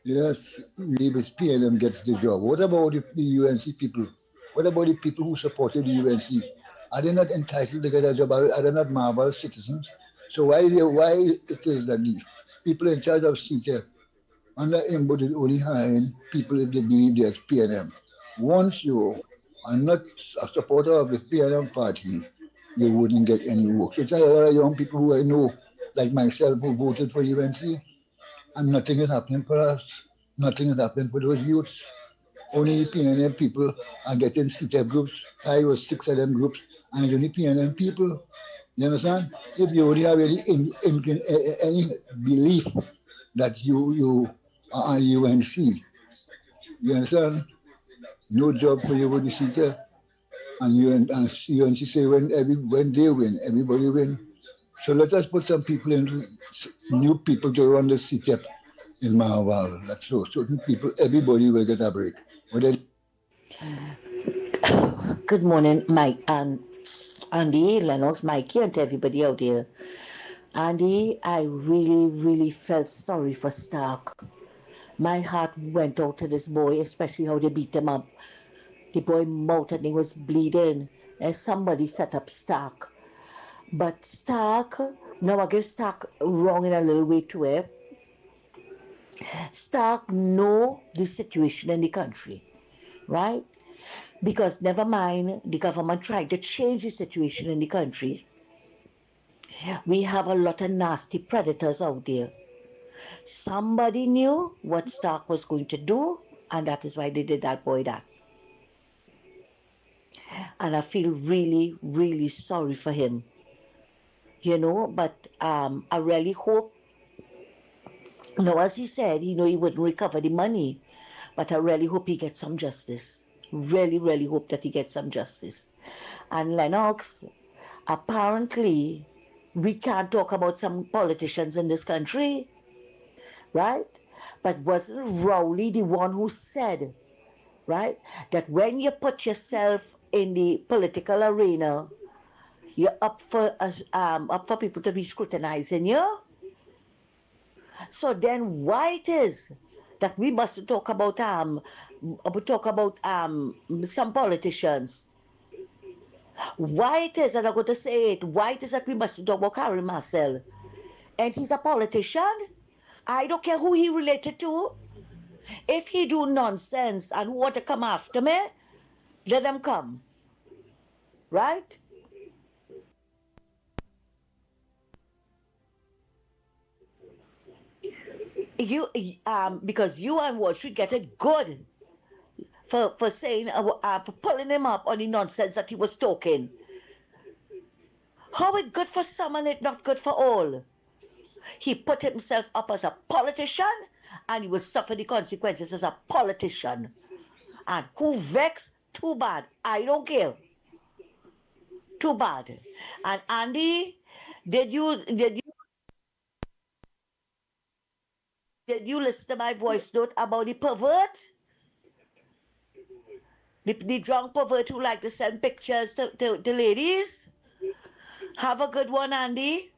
Yes, Labour's PLM gets the job. What about the UNC people? What about the people who supported the UNC? Are they not entitled to get a job? Are they not marble citizens? So why it is that the people in charge of CTF under Imbut is only hiring people if they believe there's PNM? Once you are not a supporter of the PNM party, you wouldn't get any work. So it's a lot of young people who I know, like myself, who voted for UNC, and nothing is happening for us. Nothing is happening for those youths. Only the PNM people are getting CTF groups, 5 or 6 of them groups, and only PNM people. You understand? If you only have any belief that you are UNC, you understand? No job for you with the CTF. And UNC say when they win, everybody win. So let us put some people in, new people to run the CTF in Mahaval. That's so. Certain people, everybody will get a break. Good morning, Mike and Andy, Lennox, Mikey, and to everybody out there. Andy, I really, really felt sorry for Stark. My heart went out to this boy, especially how they beat him up. The boy mouth and he was bleeding. somebody set up Stark. But Stark, now I get Stark wrong in a little way too. Stark know the situation in the country, right? Because never mind, the government tried to change the situation in the country. We have a lot of nasty predators out there. Somebody knew what Stark was going to do, and that is why they did that boy that. And I feel really, really sorry for him. But I really hope, as he said, he wouldn't recover the money, but I really hope he gets some justice. Really, really hope that he gets some justice. And Lennox, apparently, we can't talk about some politicians in this country, right? But wasn't Rowley the one who said, right, that when you put yourself in the political arena, you're up for people to be scrutinizing you? So then why it is that we must talk about some politicians? Why it is that I'm going to say it? Why it is that we must talk about Karen Marcel? And he's a politician? I don't care who he related to. If he do nonsense and want to come after me, let them come. Right? Because you and Wall Street get it good for saying for pulling him up on the nonsense that he was talking. How it good for some and it not good for all? He put himself up as a politician and he will suffer the consequences as a politician. And who vexed? Too bad. I don't care. Too bad. And Andy, did you listen to my voice note about the pervert? The drunk pervert who like to send pictures to ladies? Have a good one, Andy.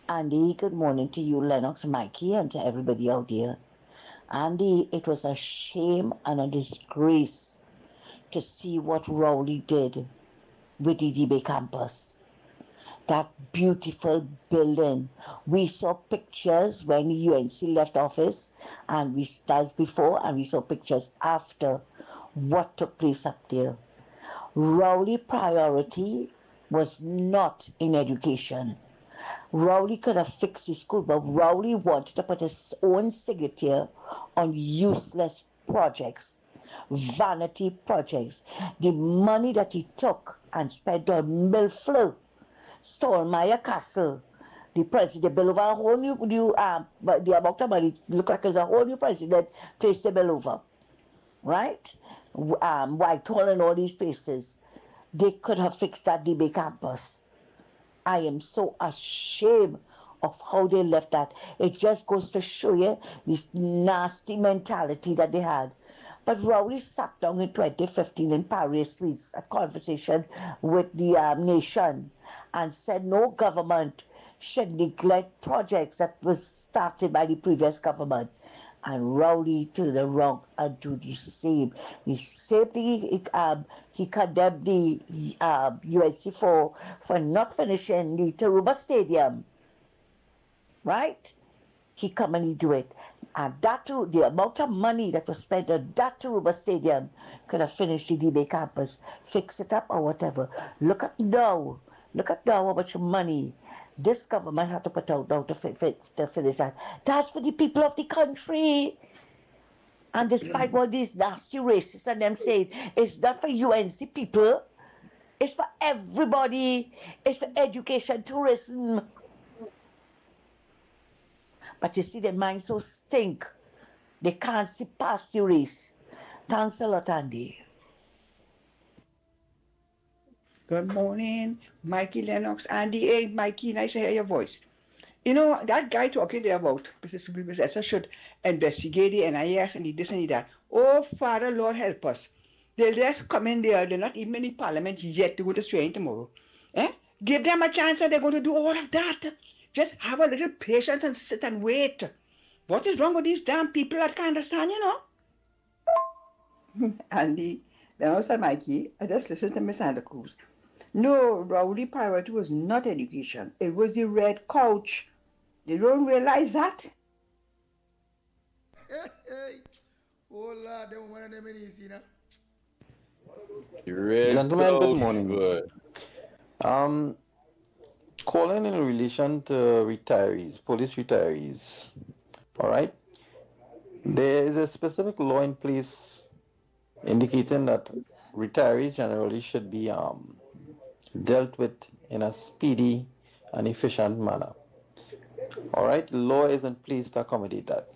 Andy, good morning to you, Lennox, Mikey, and to everybody out there. Andy, it was a shame and a disgrace to see what Rowley did with the DB campus. That beautiful building. We saw pictures when the UNC left office, and that's before, and we saw pictures after what took place up there. Rowley priority was not in education. Rowley could have fixed his school, but Rowley wanted to put his own signature on useless projects, vanity projects. The money that he took and spent on Milfleur, Stormyer Castle, the president built over a whole new but the amount of money look like there's a whole new president placed the bill over, right? Whitehall and all these places. They could have fixed that DB campus. I am so ashamed of how they left that. It just goes to show you this nasty mentality that they had. But Rowley sat down in 2015 in Paris Suites, a conversation with the nation, and said no government should neglect projects that was started by the previous government. And Rowley turned around and do the same. The same thing he condemned the UNC for not finishing the Taruba Stadium. Right? He come and he do it. And that too, the amount of money that was spent on that Taruba Stadium could have finished the DB campus, fix it up or whatever. Look at now how much money this government had to put out now to finish that. That's for the people of the country. And despite what these nasty racists and them saying, it's not for UNC people. It's for everybody. It's for education, tourism. But you see, their minds so stink. They can't see past the race. Thanks a lot, Andy. Good morning, Mikey Lennox. Andy, hey, Mikey, nice to hear your voice. You know, that guy talking there about Professor should investigate the NIS and the this and the that. Oh, Father, Lord, help us. They'll just come in there. They're not even in the parliament yet to go to swearing tomorrow. Give them a chance and they're going to do all of that. Just have a little patience and sit and wait. What is wrong with these damn people that can't understand, you know? Andy, Lennox and Mikey, I just listened to Miss Santa Cruz. No, Rowdy priority was not education. It was the red couch. They don't realize that. Oh Lord, them one of them in easy, you know. Gentlemen, good morning. Calling in relation to retirees, police retirees. All right. There is a specific law in place indicating that retirees generally should be dealt with in a speedy and efficient manner. All right. The law is in place to accommodate that.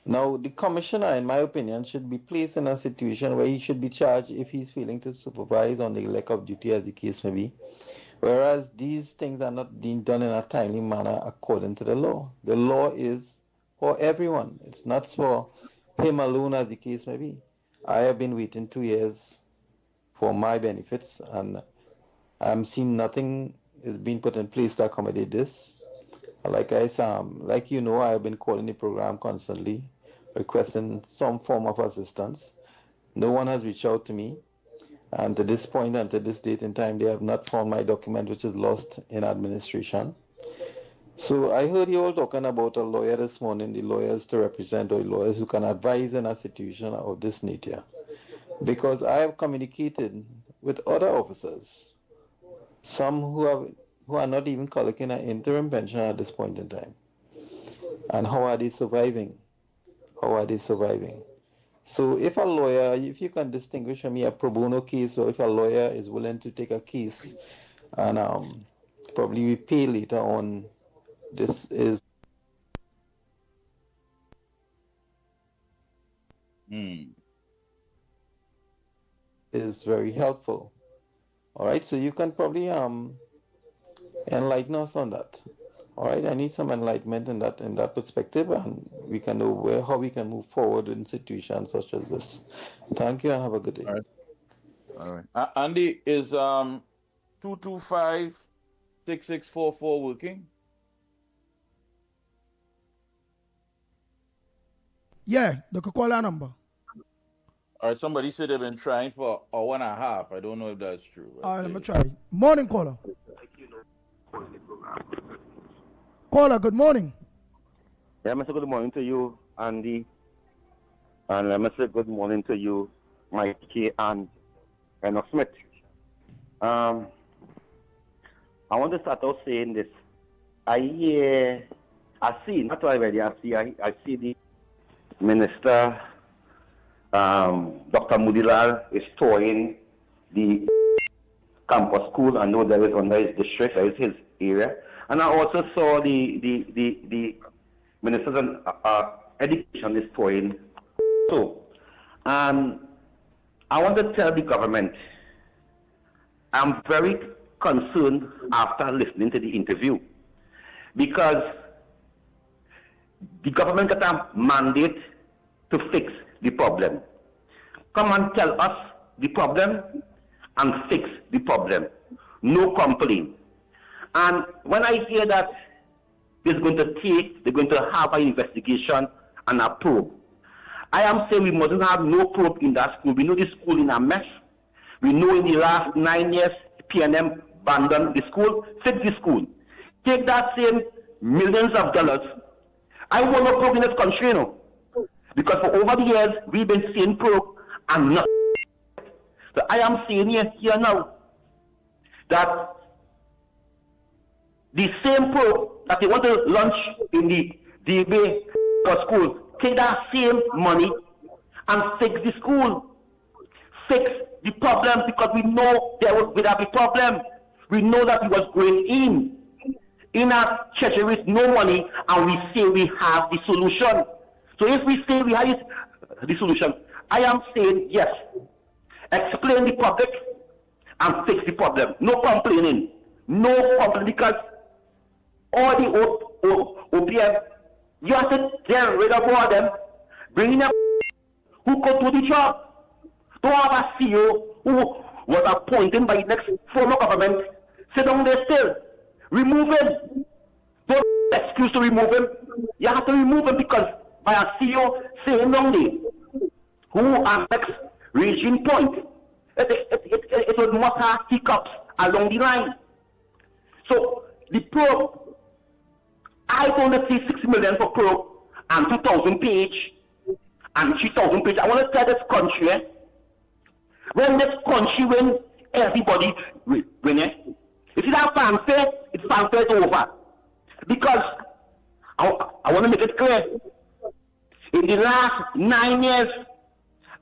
Now, the commissioner, in my opinion, should be placed in a situation where he should be charged if he's failing to supervise on the neglect of duty, as the case may be. Whereas these things are not being done in a timely manner according to the law. The law is for everyone. It's not for him alone, as the case may be. I have been waiting 2 years for my benefits, and I'm seeing nothing is being put in place to accommodate this. Like I have been calling the program constantly, requesting some form of assistance. No one has reached out to me. And to this point and to this date in time, they have not found my document, which is lost in administration. So I heard you all talking about a lawyer this morning, the lawyers to represent or lawyers who can advise in a situation of this nature. Because I have communicated with other officers, some who are not even collecting an interim pension at this point in time. And how are they surviving? How are they surviving? So if a lawyer, if you can distinguish for me a pro bono case, or if a lawyer is willing to take a case and probably we pay later on, this is very helpful. All right, so you can probably enlighten us on that. All right, I need some enlightenment in that perspective, and we can know how we can move forward in situations such as this. Thank you and have a good day. All right. Andy, is 225-6644 working? Yeah, the Coca-Cola number. All right, somebody said they've been trying for an hour and a half. I don't know if that's true. All right, let me try. Morning, caller. Caller, good morning. Yeah, Mr. Good morning to you, Andy. And let me say good morning to you, Mickie and Lennox Smith. I want to start out saying this. I see the Minister, Dr. Mudilal, is touring the campus school. I know there is under his district, there is his area. And I also saw the Minister of Education is touring. So, I want to tell the government, I'm very concerned after listening to the interview, because the government got a mandate to fix the problem. Come and tell us the problem and fix the problem. No complaint. And when I hear that they're going to have an investigation and a probe, I am saying we mustn't have no probe in that school. We know the school in a mess. We know in the last 9 years, PNM abandoned the school. Fix the school. Take that same millions of dollars. I want no probe in this country, you know. Because for over the years, we've been seeing probe and not. So I am saying here now that the same probe that they want to launch in the DB for school, take that same money and fix the school. Fix the problem, because we know there will have a problem. We know that we was going in a treasury with no money, and we say we have the solution. So if we say we have the solution, I am saying yes. Explain the public and fix the problem. No complaining. No complaining, because all the OPM, you have to get rid of all of them. Bring in a who could do the job. Don't have a CEO who was appointed by the next former government. Sit down there still. Remove him. Don't excuse to remove him. You have to remove him, because by a CEO sitting down there who are next regime point, it would must have hiccups along the line. So the probe, I only see 6 million for probe and 2,000 page and 3,000 page. I want to tell this country, when this country win, everybody win it. You see that fanfare? It's fanfare over. Because I want to make it clear. In the last 9 years,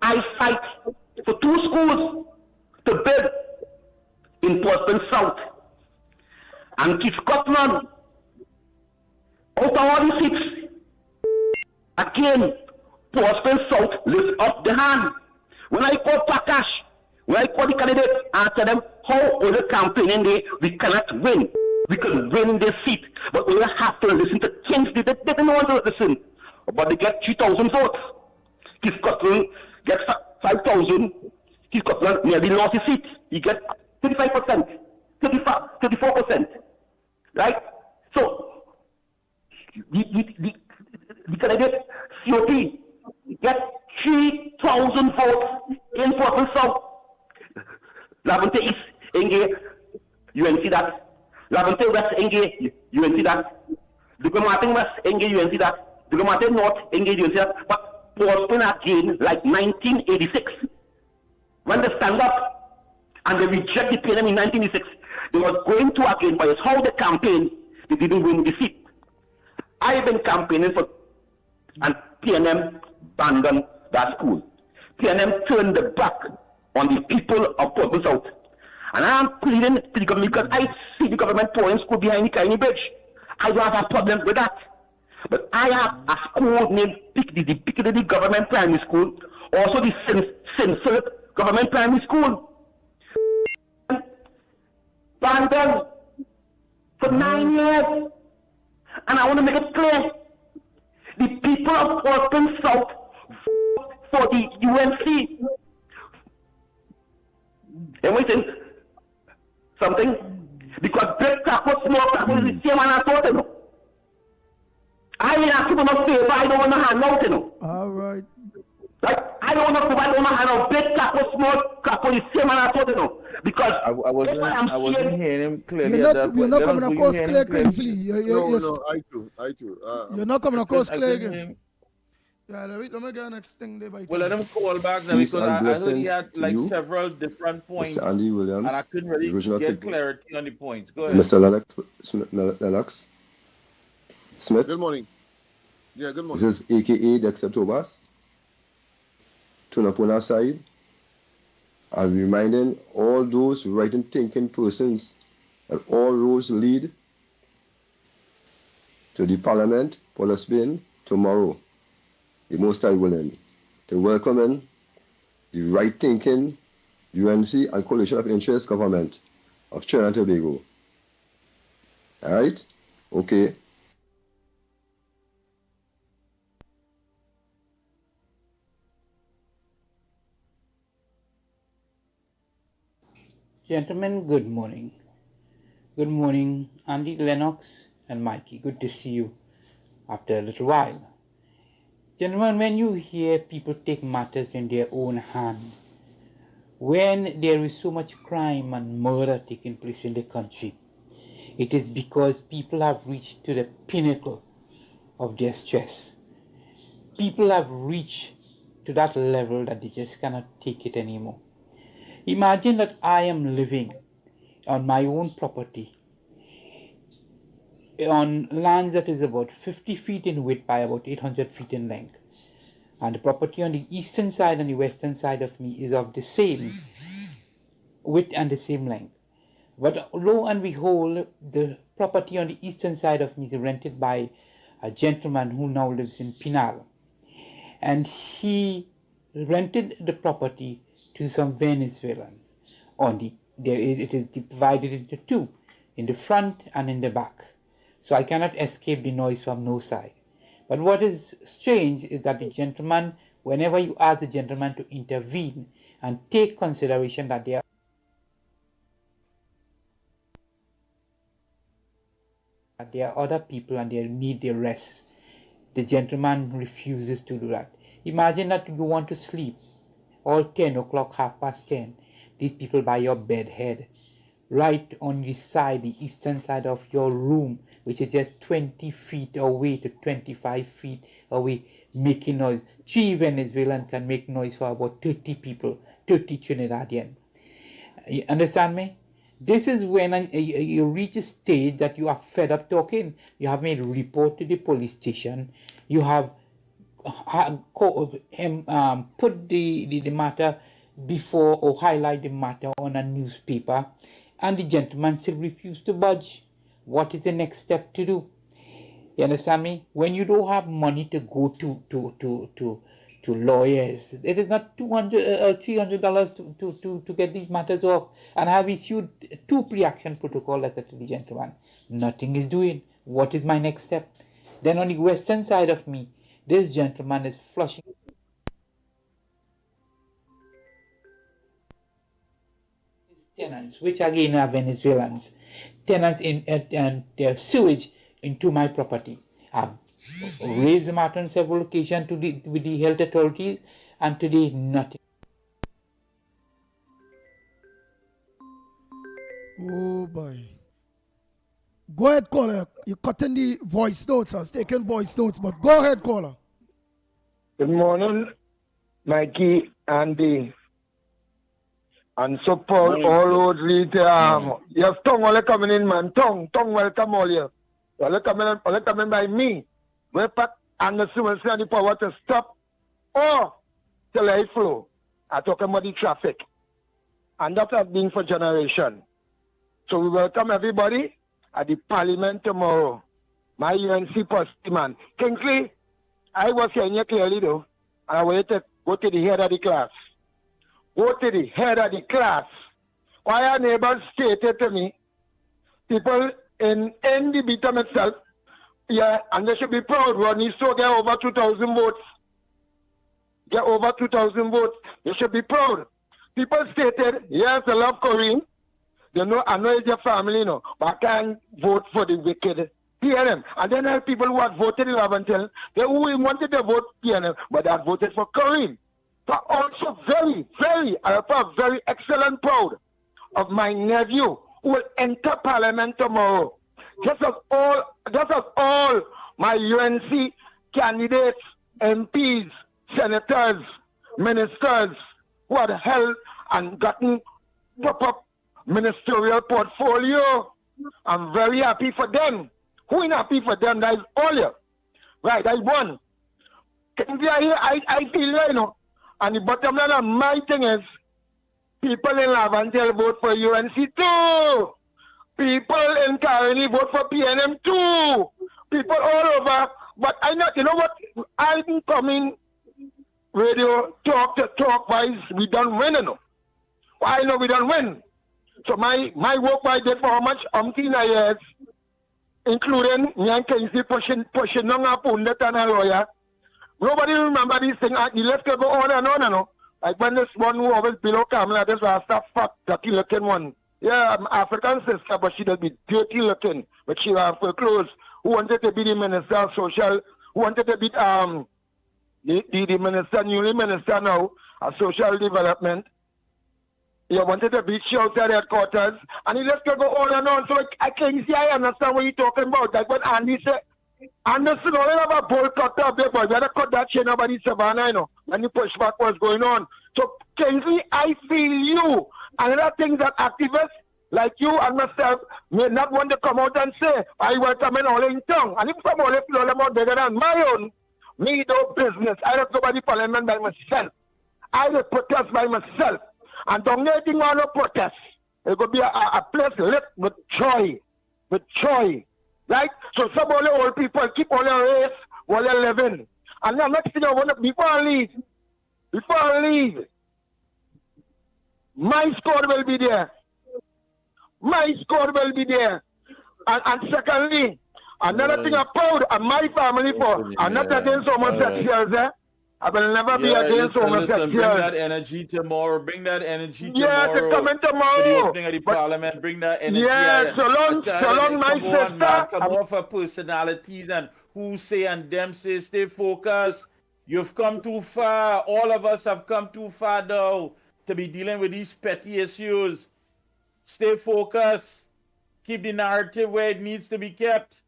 I fight for 2 schools to build in Portsmouth South. And to Scotland, out of all the seats, again, Portsmouth South lifts up the hand. When I call Pakash, when I call the candidate, I tell them, how is the campaigning day? We cannot win. We could win this seat, but we have to listen to things they didn't want to listen. But they get 3,000 votes. Keith Scotland gets 5,000. Keith Scotland nearly lost his seat. He gets 35%, 34%. Right? So, the candidate COP gets 3,000 votes in Portland South. Lavente East, Enge, UNC that. Lavente West, Enge, UNC that. Duke Martin West, Enge, UNC that. Duke Martin North, Enge, UNC that. But Portland again, like 1986, when they stand up and they reject the PNM in 1986, they were going to again, but it's how they campaign, they didn't win the seat. I've been campaigning for, and PNM abandoned that school. PNM turned the back on the people of Portland South. And I'm pleading to the government because I see the government pouring school behind the Carney Bridge. I don't have a problem with that. But I have a school named Piccadilly Government Primary School, also the St. Philip Government Primary School. Abandoned for 9 years. And I want to make it clear, the people of Portland South vote for the UNC. And we think something, because big tackle, small tackle is the same and I thought, you know. I ain't asking for no favor, I don't want to hand out, you know. All right. Like, I don't want to provide, I don't want to hand out big tackle, small tackle is the same and I thought, you know. Because I wasn't hearing him clearly. You're not coming across clear, Kingsley. No, I too. You're not coming across clear. Yeah, let me get next thing there. Well, let him call back now because I heard he had like several different points. Mr. Andy Williams, and I couldn't really get clarity on the points. Go ahead. Mr. Lennox Smith. Good morning. Yeah, good morning. This is AKA Dexter Tobas. Turn up on our side. I'm reminding all those right and thinking persons that all roads lead to the Parliament, Police tomorrow. The Most High willing, to welcome in the right-thinking UNC and Coalition of Interest government of Trinidad and Tobago. All right? Okay. Gentlemen, good morning. Good morning, Andy, Lennox, and Mickie. Good to see you after a little while. Gentlemen, when you hear people take matters in their own hand, when there is so much crime and murder taking place in the country, it is because people have reached to the pinnacle of their stress. People have reached to that level that they just cannot take it anymore. Imagine that I am living on my own property on lands that is about 50 feet in width by about 800 feet in length. And the property on the eastern side and the western side of me is of the same width and the same length. But lo and behold, the property on the eastern side of me is rented by a gentleman who now lives in Pinal. And he rented the property to some Venezuelans. It is divided into two, in the front and in the back. So I cannot escape the noise from no side. But what is strange is that the gentleman, whenever you ask the gentleman to intervene and take consideration that there are other people and they need their rest, the gentleman refuses to do that. Imagine that you want to sleep all 10 o'clock, 10:30. these people by your bed head, right on the side, the eastern side of your room, which is just 20 feet away to 25 feet away, making noise. 3 Venezuelans can make noise for about 30 people, 30 Trinidadian. You understand me? This is when you reach a stage that you are fed up talking. You have made a report to the police station. You have put the matter before or highlight the matter on a newspaper, and the gentleman still refused to budge. What is the next step to do? You understand me? When you don't have money to go to lawyers, it is not $200 $300 to get these matters off. And I have issued 2 pre-action protocol letters to the gentleman. Nothing is doing. What is my next step? Then on the western side of me, this gentleman is flushing his tenants, which again are Venezuelans, tenants and their sewage into my property. I've raised the matter on several occasions with the health authorities, and today nothing. Oh boy. Go ahead, caller. You're cutting the voice notes. I was taking voice notes, but go ahead, caller. Good morning, Mikey, Andy. And so Paul, all those lead, you have tongue all coming in, man. Tongue, welcome all you. All coming by me. We're back and the will say the power to stop or to let it flow. I talk about the traffic. And that has been for generation. So we welcome everybody at the parliament tomorrow. My UNC post man. Kingsley, I was hearing you clearly though. And I wanted to go to the head of the class. Go to the head of the class. Why our neighbors stated to me, people in the Beatum itself, yeah, and they should be proud. Rodney still get over 2,000 votes. Get over 2,000 votes. They should be proud. People stated, yes, I love Corinne. They know, I know it's your family, but I can't vote for the wicked PNM. And then there are people who had voted in Lavantel, they who wanted to vote PNM, but they had voted for Corinne. So also very, I feel very excellent proud of my nephew who will enter parliament tomorrow. Just as all my UNC candidates, MPs, senators, ministers who had held and gotten proper ministerial portfolio. I'm very happy for them. Who is happy for them? That is all you. Right, that is one. I feel, and the bottom line of my thing is, people in Lavantel vote for UNC too. People in Caroni vote for PNM too. People all over. But I know, you know what? I been coming radio talk wise, we don't win, I know we don't win. So my work I did for how much? 18 years, including me and Casey pushing on up on that and a lawyer. Nobody remember these things. The left can go on and on, Like when this one who always below Kamala, this was a fuck dirty looking one. Yeah, I'm African sister, but she does be dirty looking. But she have for clothes. Who wanted to be the minister of social? Who wanted to be the minister, newly minister now of social development? He wanted to be shelter headquarters, and he just can go on and on. So I can see, I understand what you're talking about. Like when Andy said, Anderson only have a bowl cut up there, but we had to cut that chain over the savannah, when the pushback was going on. So, Kingsley, I feel you. Another thing that activists like you and myself may not want to come out and say, I welcome in all in tongue. And if somebody feel all about bigger than my own, me no business. I don't go by the parliament by myself. I will protest by myself. And donating on a protest, it could be a place lit with joy. With joy. Right? So some of the old people keep on their race while they're living. And the next thing I want to, before I leave, my squad will be there. My squad will be there. And secondly, another thing I'm proud of my family for, I'm not against homosexuals, I will never be against homosexuals. Bring that energy tomorrow. Bring that energy tomorrow. Yeah, to come in tomorrow. To the opening of the parliament. Bring that energy. Yeah, so long, my sister. Man, come off of personalities and who say and them say. Stay focused. You've come too far. All of us have come too far now. to be dealing with these petty issues. Stay focused. Keep the narrative where it needs to be kept.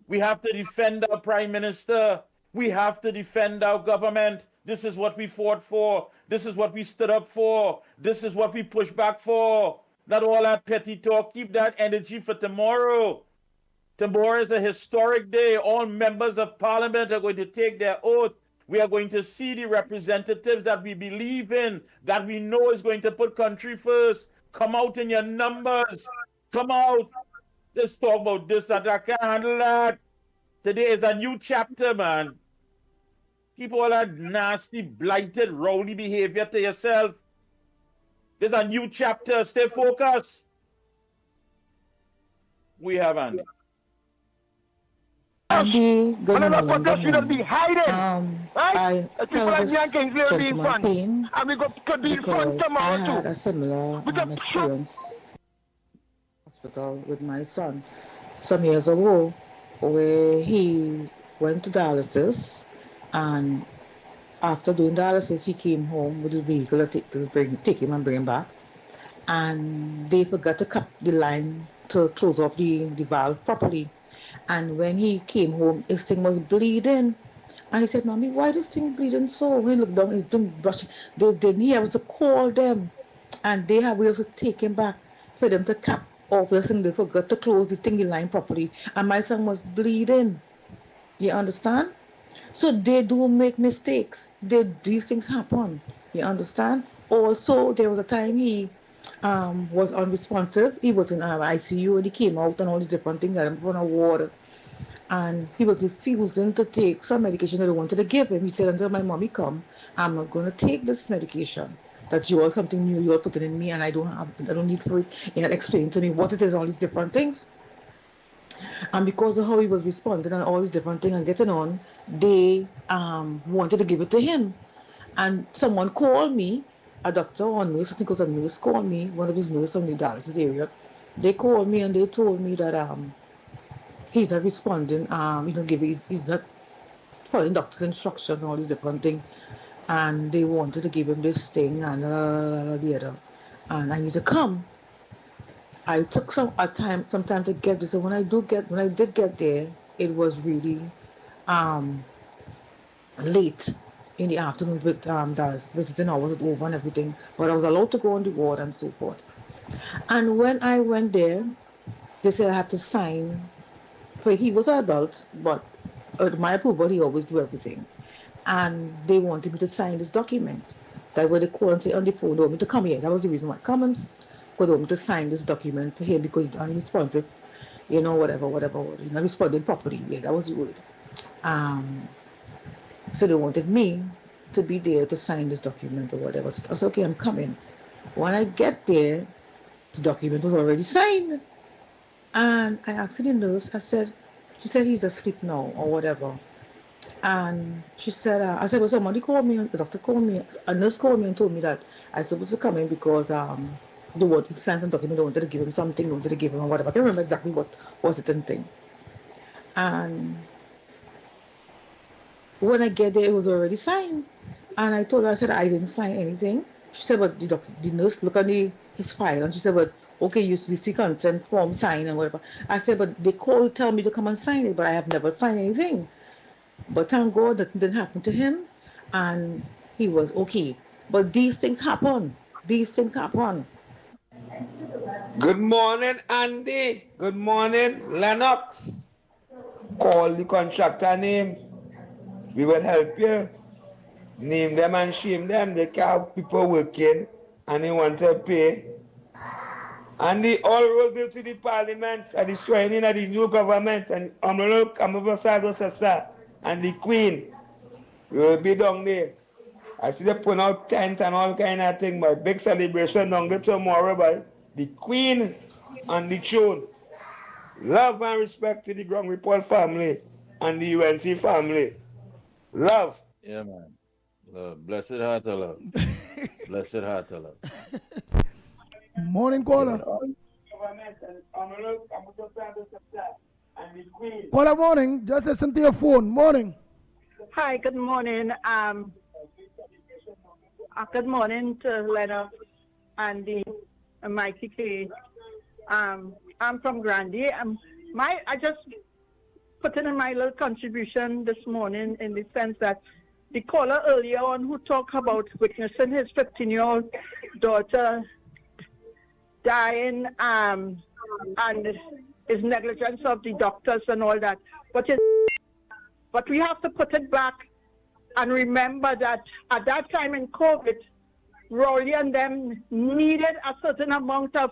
We have to defend our prime minister. We have to defend our government. This is what we fought for. This is what we stood up for. This is what we pushed back for. Not all that petty talk. Keep that energy for tomorrow. Tomorrow is a historic day. All members of parliament are going to take their oath. We are going to see the representatives that we believe in, that we know is going to put country first. Come out in your numbers. Come out. Let's talk about this, that I can't handle that. Today is a new chapter, man. Keep all that nasty, blighted, rowdy behavior to yourself. There's a new chapter. Stay focused. We have Andy. Andy, good Another morning. protest shouldn't be hiding. I People like me and Kingsley will be in front. pain And we could be in front because I tomorrow had too. a similar experience hospital with my son some years ago, where he went to dialysis, and after doing dialysis, he came home with his vehicle to take him and bring him back, and they forgot to cut the line to close off the valve properly. And when he came home, his thing was bleeding. And he said, Mommy, why this thing bleeding so? When he looked down, it's been brushing. Then he had to call them. And we have to take him back for them to cap off this thing. They forgot to close the thingy line properly. And my son was bleeding. You understand? So they do make mistakes. These things happen. You understand? Also, there was a time he was unresponsive. He was in ICU and he came out and all these different things that him on water. And he was refusing to take some medication that I wanted to give him. He said, until my mommy come, I'm not going to take this medication. That's you all something new you all putting in me, and I don't need for it. You know, explain to me what it is, all these different things. And because of how he was responding and all these different things and getting on, they wanted to give it to him. And someone called me, a doctor or a nurse, I think it was a nurse, called me, one of his nurses from the dialysis area. They called me and they told me that he's not responding, he's not following doctor's instructions and all these different things. And they wanted to give him this thing and the other. And I need to come. I took some time to get this. So when I did get there, it was really late in the afternoon with the visiting hours was over and everything. But I was allowed to go on the ward and so forth. And when I went there, they said I had to sign. For he was an adult, but my approval, he always do everything. And they wanted me to sign this document. That way they call and say on the phone, they want me to come here. That was the reason why I come and they want me to sign this document for him because he's unresponsive, whatever, not responding properly. Yeah, that was the word. So they wanted me to be there to sign this document or whatever. So I said, okay, I'm coming. When I get there, the document was already signed. And I asked the nurse, she said he's asleep now or whatever. And she said, I said, well, somebody called me, the doctor called me, a nurse called me and told me that I was supposed to come in because they wanted to sign some document, they wanted to give him something, they wanted to give him whatever. I can't remember exactly what was it and thing. And when I get there, it was already signed. And I told her, I said, I didn't sign anything. She said, but the nurse looked at his file and she said, but okay, we see consent form sign and whatever. I said, but they tell me to come and sign it, but I have never signed anything. But thank God that didn't happen to him and he was okay. But these things happen. These things happen. Good morning, Andy. Good morning, Lennox. Call the contractor name. We will help you. Name them and shame them. They can't have people working and they want to pay. And the all roads to the parliament and the swearing of the new government and Honorable Kamabasado Sasa and the Queen will be down there. I see they put out tent and all kind of thing, but big celebration down there tomorrow by the Queen and the throne. Love and respect to the Ground Report family and the UNC family. Love. Yeah, man. Blessed heart of love. Blessed heart of love. Morning, caller. Caller, morning. Just listen to your phone. Morning. Hi, good morning. Good morning to Lennox, Andy, and Mickie K. I'm from Grandy. I just put in my little contribution this morning in the sense that the caller earlier on who talked about witnessing his 15-year-old daughter dying and his negligence of the doctors and all that. But we have to put it back and remember that at that time in COVID, Rowley and them needed a certain amount of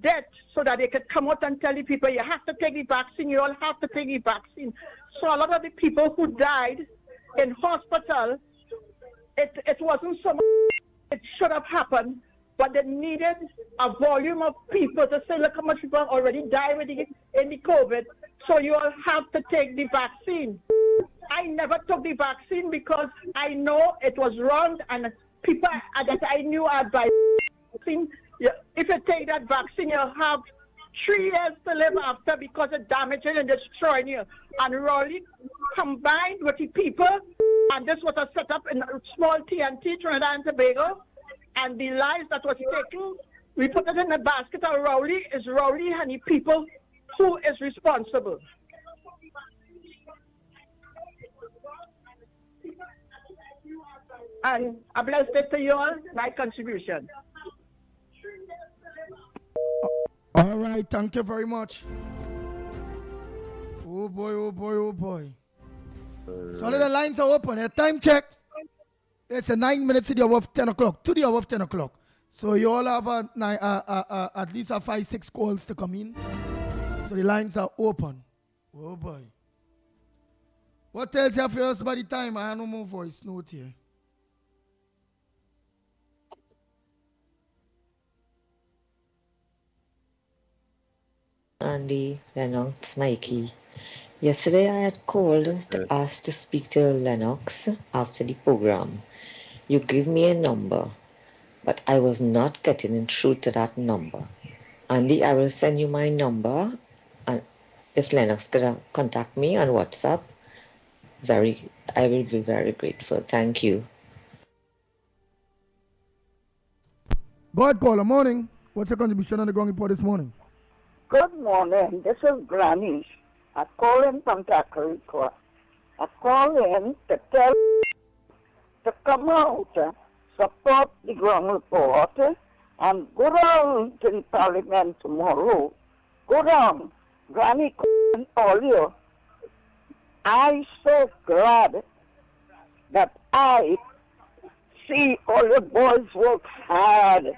debt so that they could come out and tell the people, you have to take the vaccine, you all have to take the vaccine. So a lot of the people who died in hospital, it wasn't so much it should have happened, but they needed a volume of people to say, look how much people already died in the COVID, so you all have to take the vaccine. I never took the vaccine because I know it was wrong, and people that I knew advised vaccine. If you take that vaccine, you'll have 3 years to live after because it's damaging and destroying you. And Raleigh combined with the people, and this was a set up in small TNT, Trinidad and Tobago, and the lives that was taken, we put it in the basket of Rowley. Is Rowley and the people who is responsible. And I bless it to you all, my contribution. All right, thank you very much. Oh boy, oh boy, oh boy. Solid, the lines are open. A time check. It's a 9 minutes to the hour of 10 o'clock. To the hour of 10 o'clock. So you all have at least 5-6 calls to come in. So the lines are open. Oh boy. What tells you first by the time? I have no more voice note here. Andy, Lennox, Mickie. Yesterday I had called to ask to speak to Lennox after the program. You gave me a number, but I was not getting in through to that number. Andy, I will send you my number, and if Lennox could contact me on WhatsApp, I will be very grateful. Thank you. Go ahead, caller. Morning. What's your contribution on the ground report this morning? Good morning. This is Granny. I call in from Tacarigua. I call in to tell to come out, support the ground report, and go down to the parliament tomorrow. Go down. Granny, and all you. I'm so glad that I see all the boys work hard.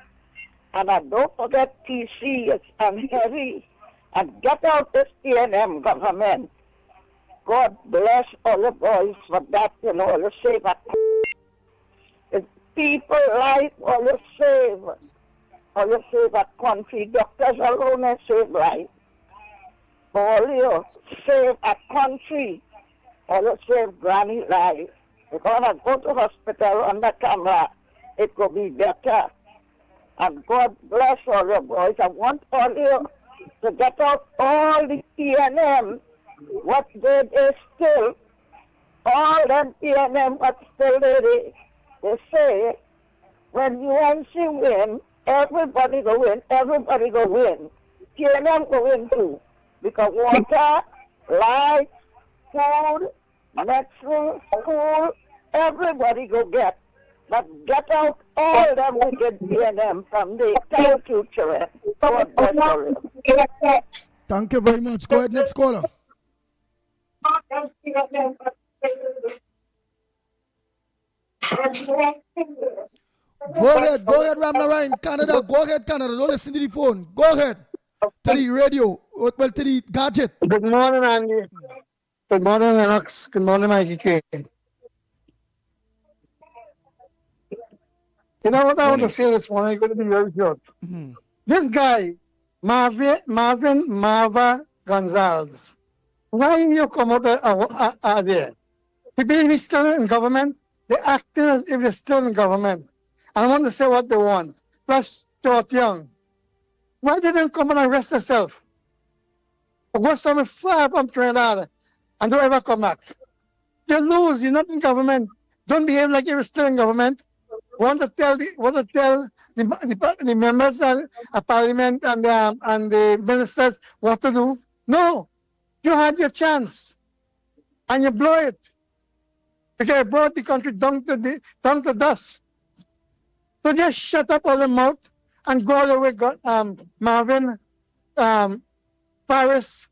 And I don't forget TC and Harry, and get out this PNM government. God bless all the boys for that, you know, all the save at it's people life, all the save at country. Doctors alone save life. Polio save a country, all the save granny life. Because I go to hospital on the camera, it could be better. And God bless all your boys. I want all you to get out all the PNM, what they still, all them PNM, what still they say, when UNC win, everybody go win, PNM go win too. Because water, light, food, medicine, school, everybody go get. But get out all them wicked PNM from the thank you, children. God bless you. Thank you very much. Go ahead, next caller. Go ahead, Ramnarayan, Canada. Go ahead, Canada. Don't listen to the phone. Go ahead. To the radio. Well, to the gadget. Good morning, Andy. Good morning, Lennox. Good morning, Mickie K. You know what I want to say this morning? I'm going to be very short. Mm-hmm. This guy, Marva Gonzalez, why you come out there? People, if he's still in government, they're acting as if they're still in government. I want to say what they want. Plus, Stuart Young. Why didn't they come and arrest themselves? Or go somewhere far from Trinidad and don't ever come back? You lose. You're not in government. Don't behave like you're still in government. the members of parliament and the ministers what to do. No, you had your chance and you blow it. Because you brought the country down to dust. So just shut up all the mouth and go all the way. Marvin, Paris,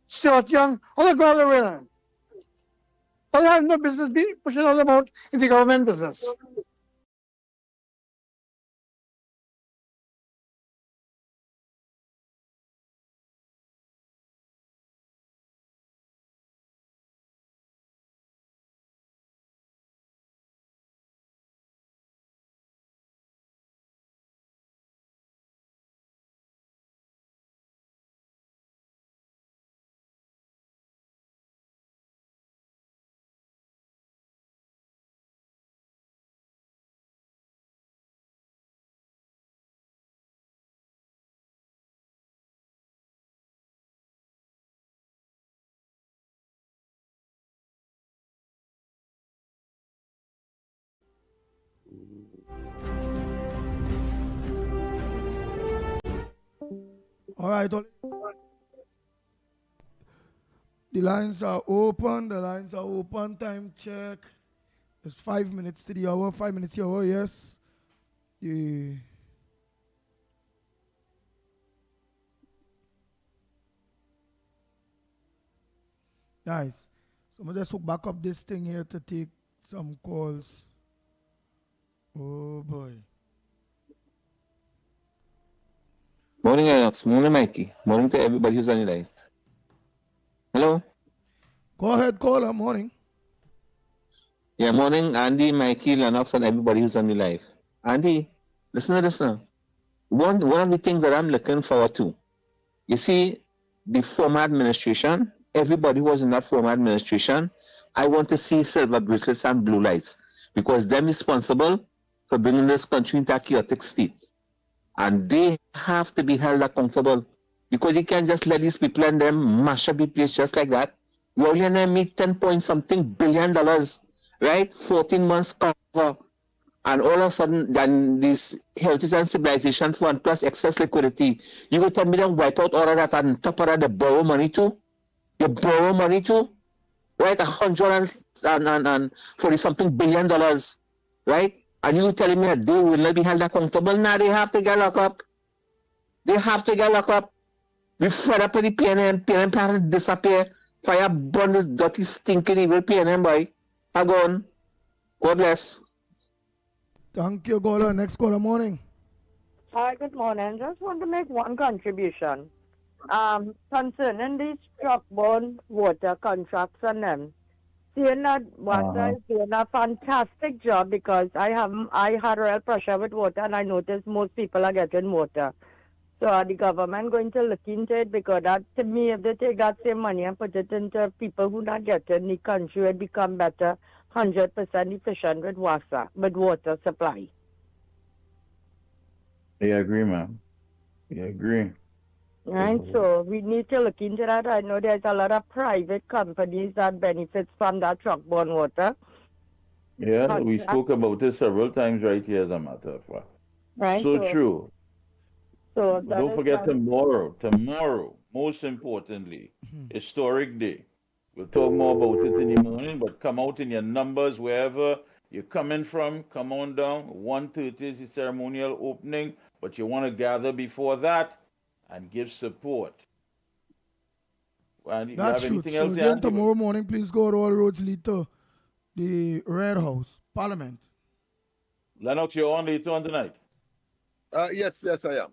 Stuart Young, all go all the way around. All have no business pushing all them out in the government business. All right. The lines are open. The lines are open. Time check. It's 5 minutes to the hour. 5 minutes to the hour, yes. Nice. So I'm just hook back up this thing here to take some calls. Oh boy. Morning, Lennox. Morning, Mikey. Morning to everybody who's on the line. Hello? Go ahead, caller. Morning. Yeah, morning, Andy, Mikey, Lennox, and everybody who's on the live. Andy, listen to this now. One of the things that I'm looking forward to, you see, the former administration, everybody who was in that former administration, I want to see silver bracelets and blue lights because they're responsible for bringing this country into a chaotic state. And they have to be held accountable because you can't just let these people and them mash up the place just like that. You only need 10 point something billion dollars, right? 14 months cover. And all of a sudden, then this Heritage and Civilization Fund plus excess liquidity, you will tell me them wipe out all of that and top of that, they borrow money too? You borrow money too? Right? 140 something billion dollars, right? And you telling me that they will not be held accountable? Now they have to get locked up. They have to get locked up. We fed up with the PNM. PNM has to disappear. Fire burn this dirty, stinking, evil PNM, boy. I gone. God bless. Thank you, caller. Next caller, morning. Hi, good morning. Just want to make one contribution. Concerning these truck-borne water contracts and them. Seeing that water is doing a fantastic job because I had real pressure with water and I noticed most people are getting water. So are the government going to look into it? Because that, to me, if they take that same money and put it into people who not getting, the country would become better, 100% efficient with water supply. I agree, ma'am. I agree. Right, so we need to look into that. I know there's a lot of private companies that benefits from that truck-borne water. Yeah, we spoke about it several times right here, as a matter of fact. Right. So true. So don't forget tomorrow, most importantly, historic day. We'll talk more about it in the morning, but come out in your numbers wherever you're coming from. Come on down. 1:30 is the ceremonial opening, but you want to gather before that and give support. And That's true. So again, tomorrow morning, please go to all roads lead to the Red House, Parliament. Lennox, you're on later on tonight? Yes, I am.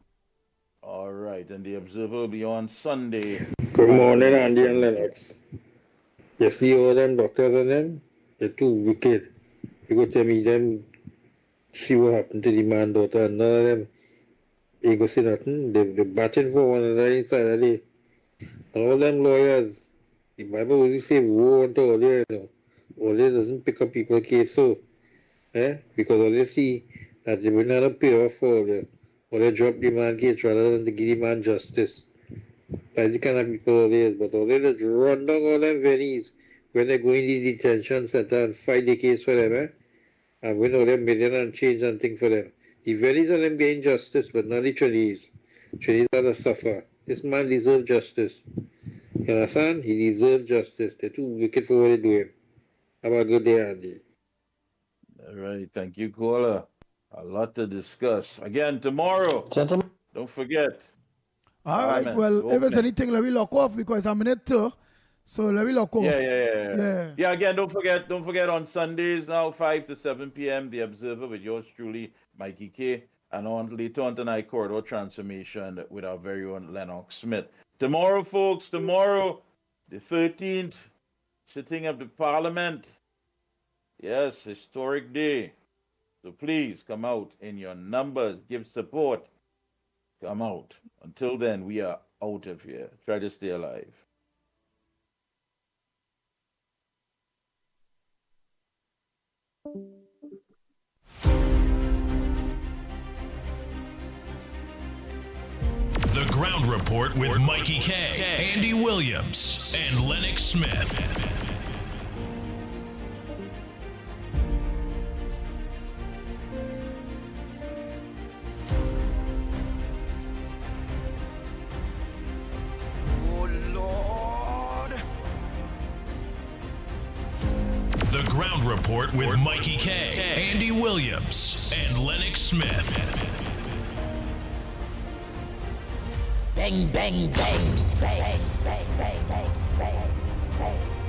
All right, and the Observer will be on Sunday. Good morning, Andy and Lennox. You see all them doctors and them? They're too wicked. You go tell me them, see what happened to the man daughter, and none of them, you go see nothing. They're batching for one another inside of the. And all them lawyers, the Bible only say woe unto all there, you know. All there doesn't pick up people's case, so, because all they see that they will not pay off for all there. Or they drop the man case rather than to give the man justice. That's the kind of people all there is. But all they just run down all them venues when they go in the detention center and fight the case for them, And we know them million and change and thing for them. The Venice and them gain justice, but not the Chinese. Chinese are the suffer. This man deserves justice. You understand? He deserves justice. They're too wicked for what they do him. Have a good day, Andy. All right, thank you, caller. A lot to discuss. Again, tomorrow. Gentlemen. Don't forget. All right, well, if there's anything, let me lock off because I'm in it too. So let me lock off. Yeah, again, don't forget on Sundays now, 5 to 7 p.m., The Observer with yours truly, Mikey K. And later on tonight, Corridor Transformation with our very own Lennox Smith. Tomorrow, folks, the 13th, sitting of the Parliament. Yes, historic day. So please come out in your numbers, give support. Come out. Until then, we are out of here. Try to stay alive. The Ground Report with Mikey K, Andy Williams, and Lennox Smith. The Ground Report with Mikey K, Andy Williams, and Lennox Smith. Bang, bang, bang, bang, bang, bang, bang, bang, bang.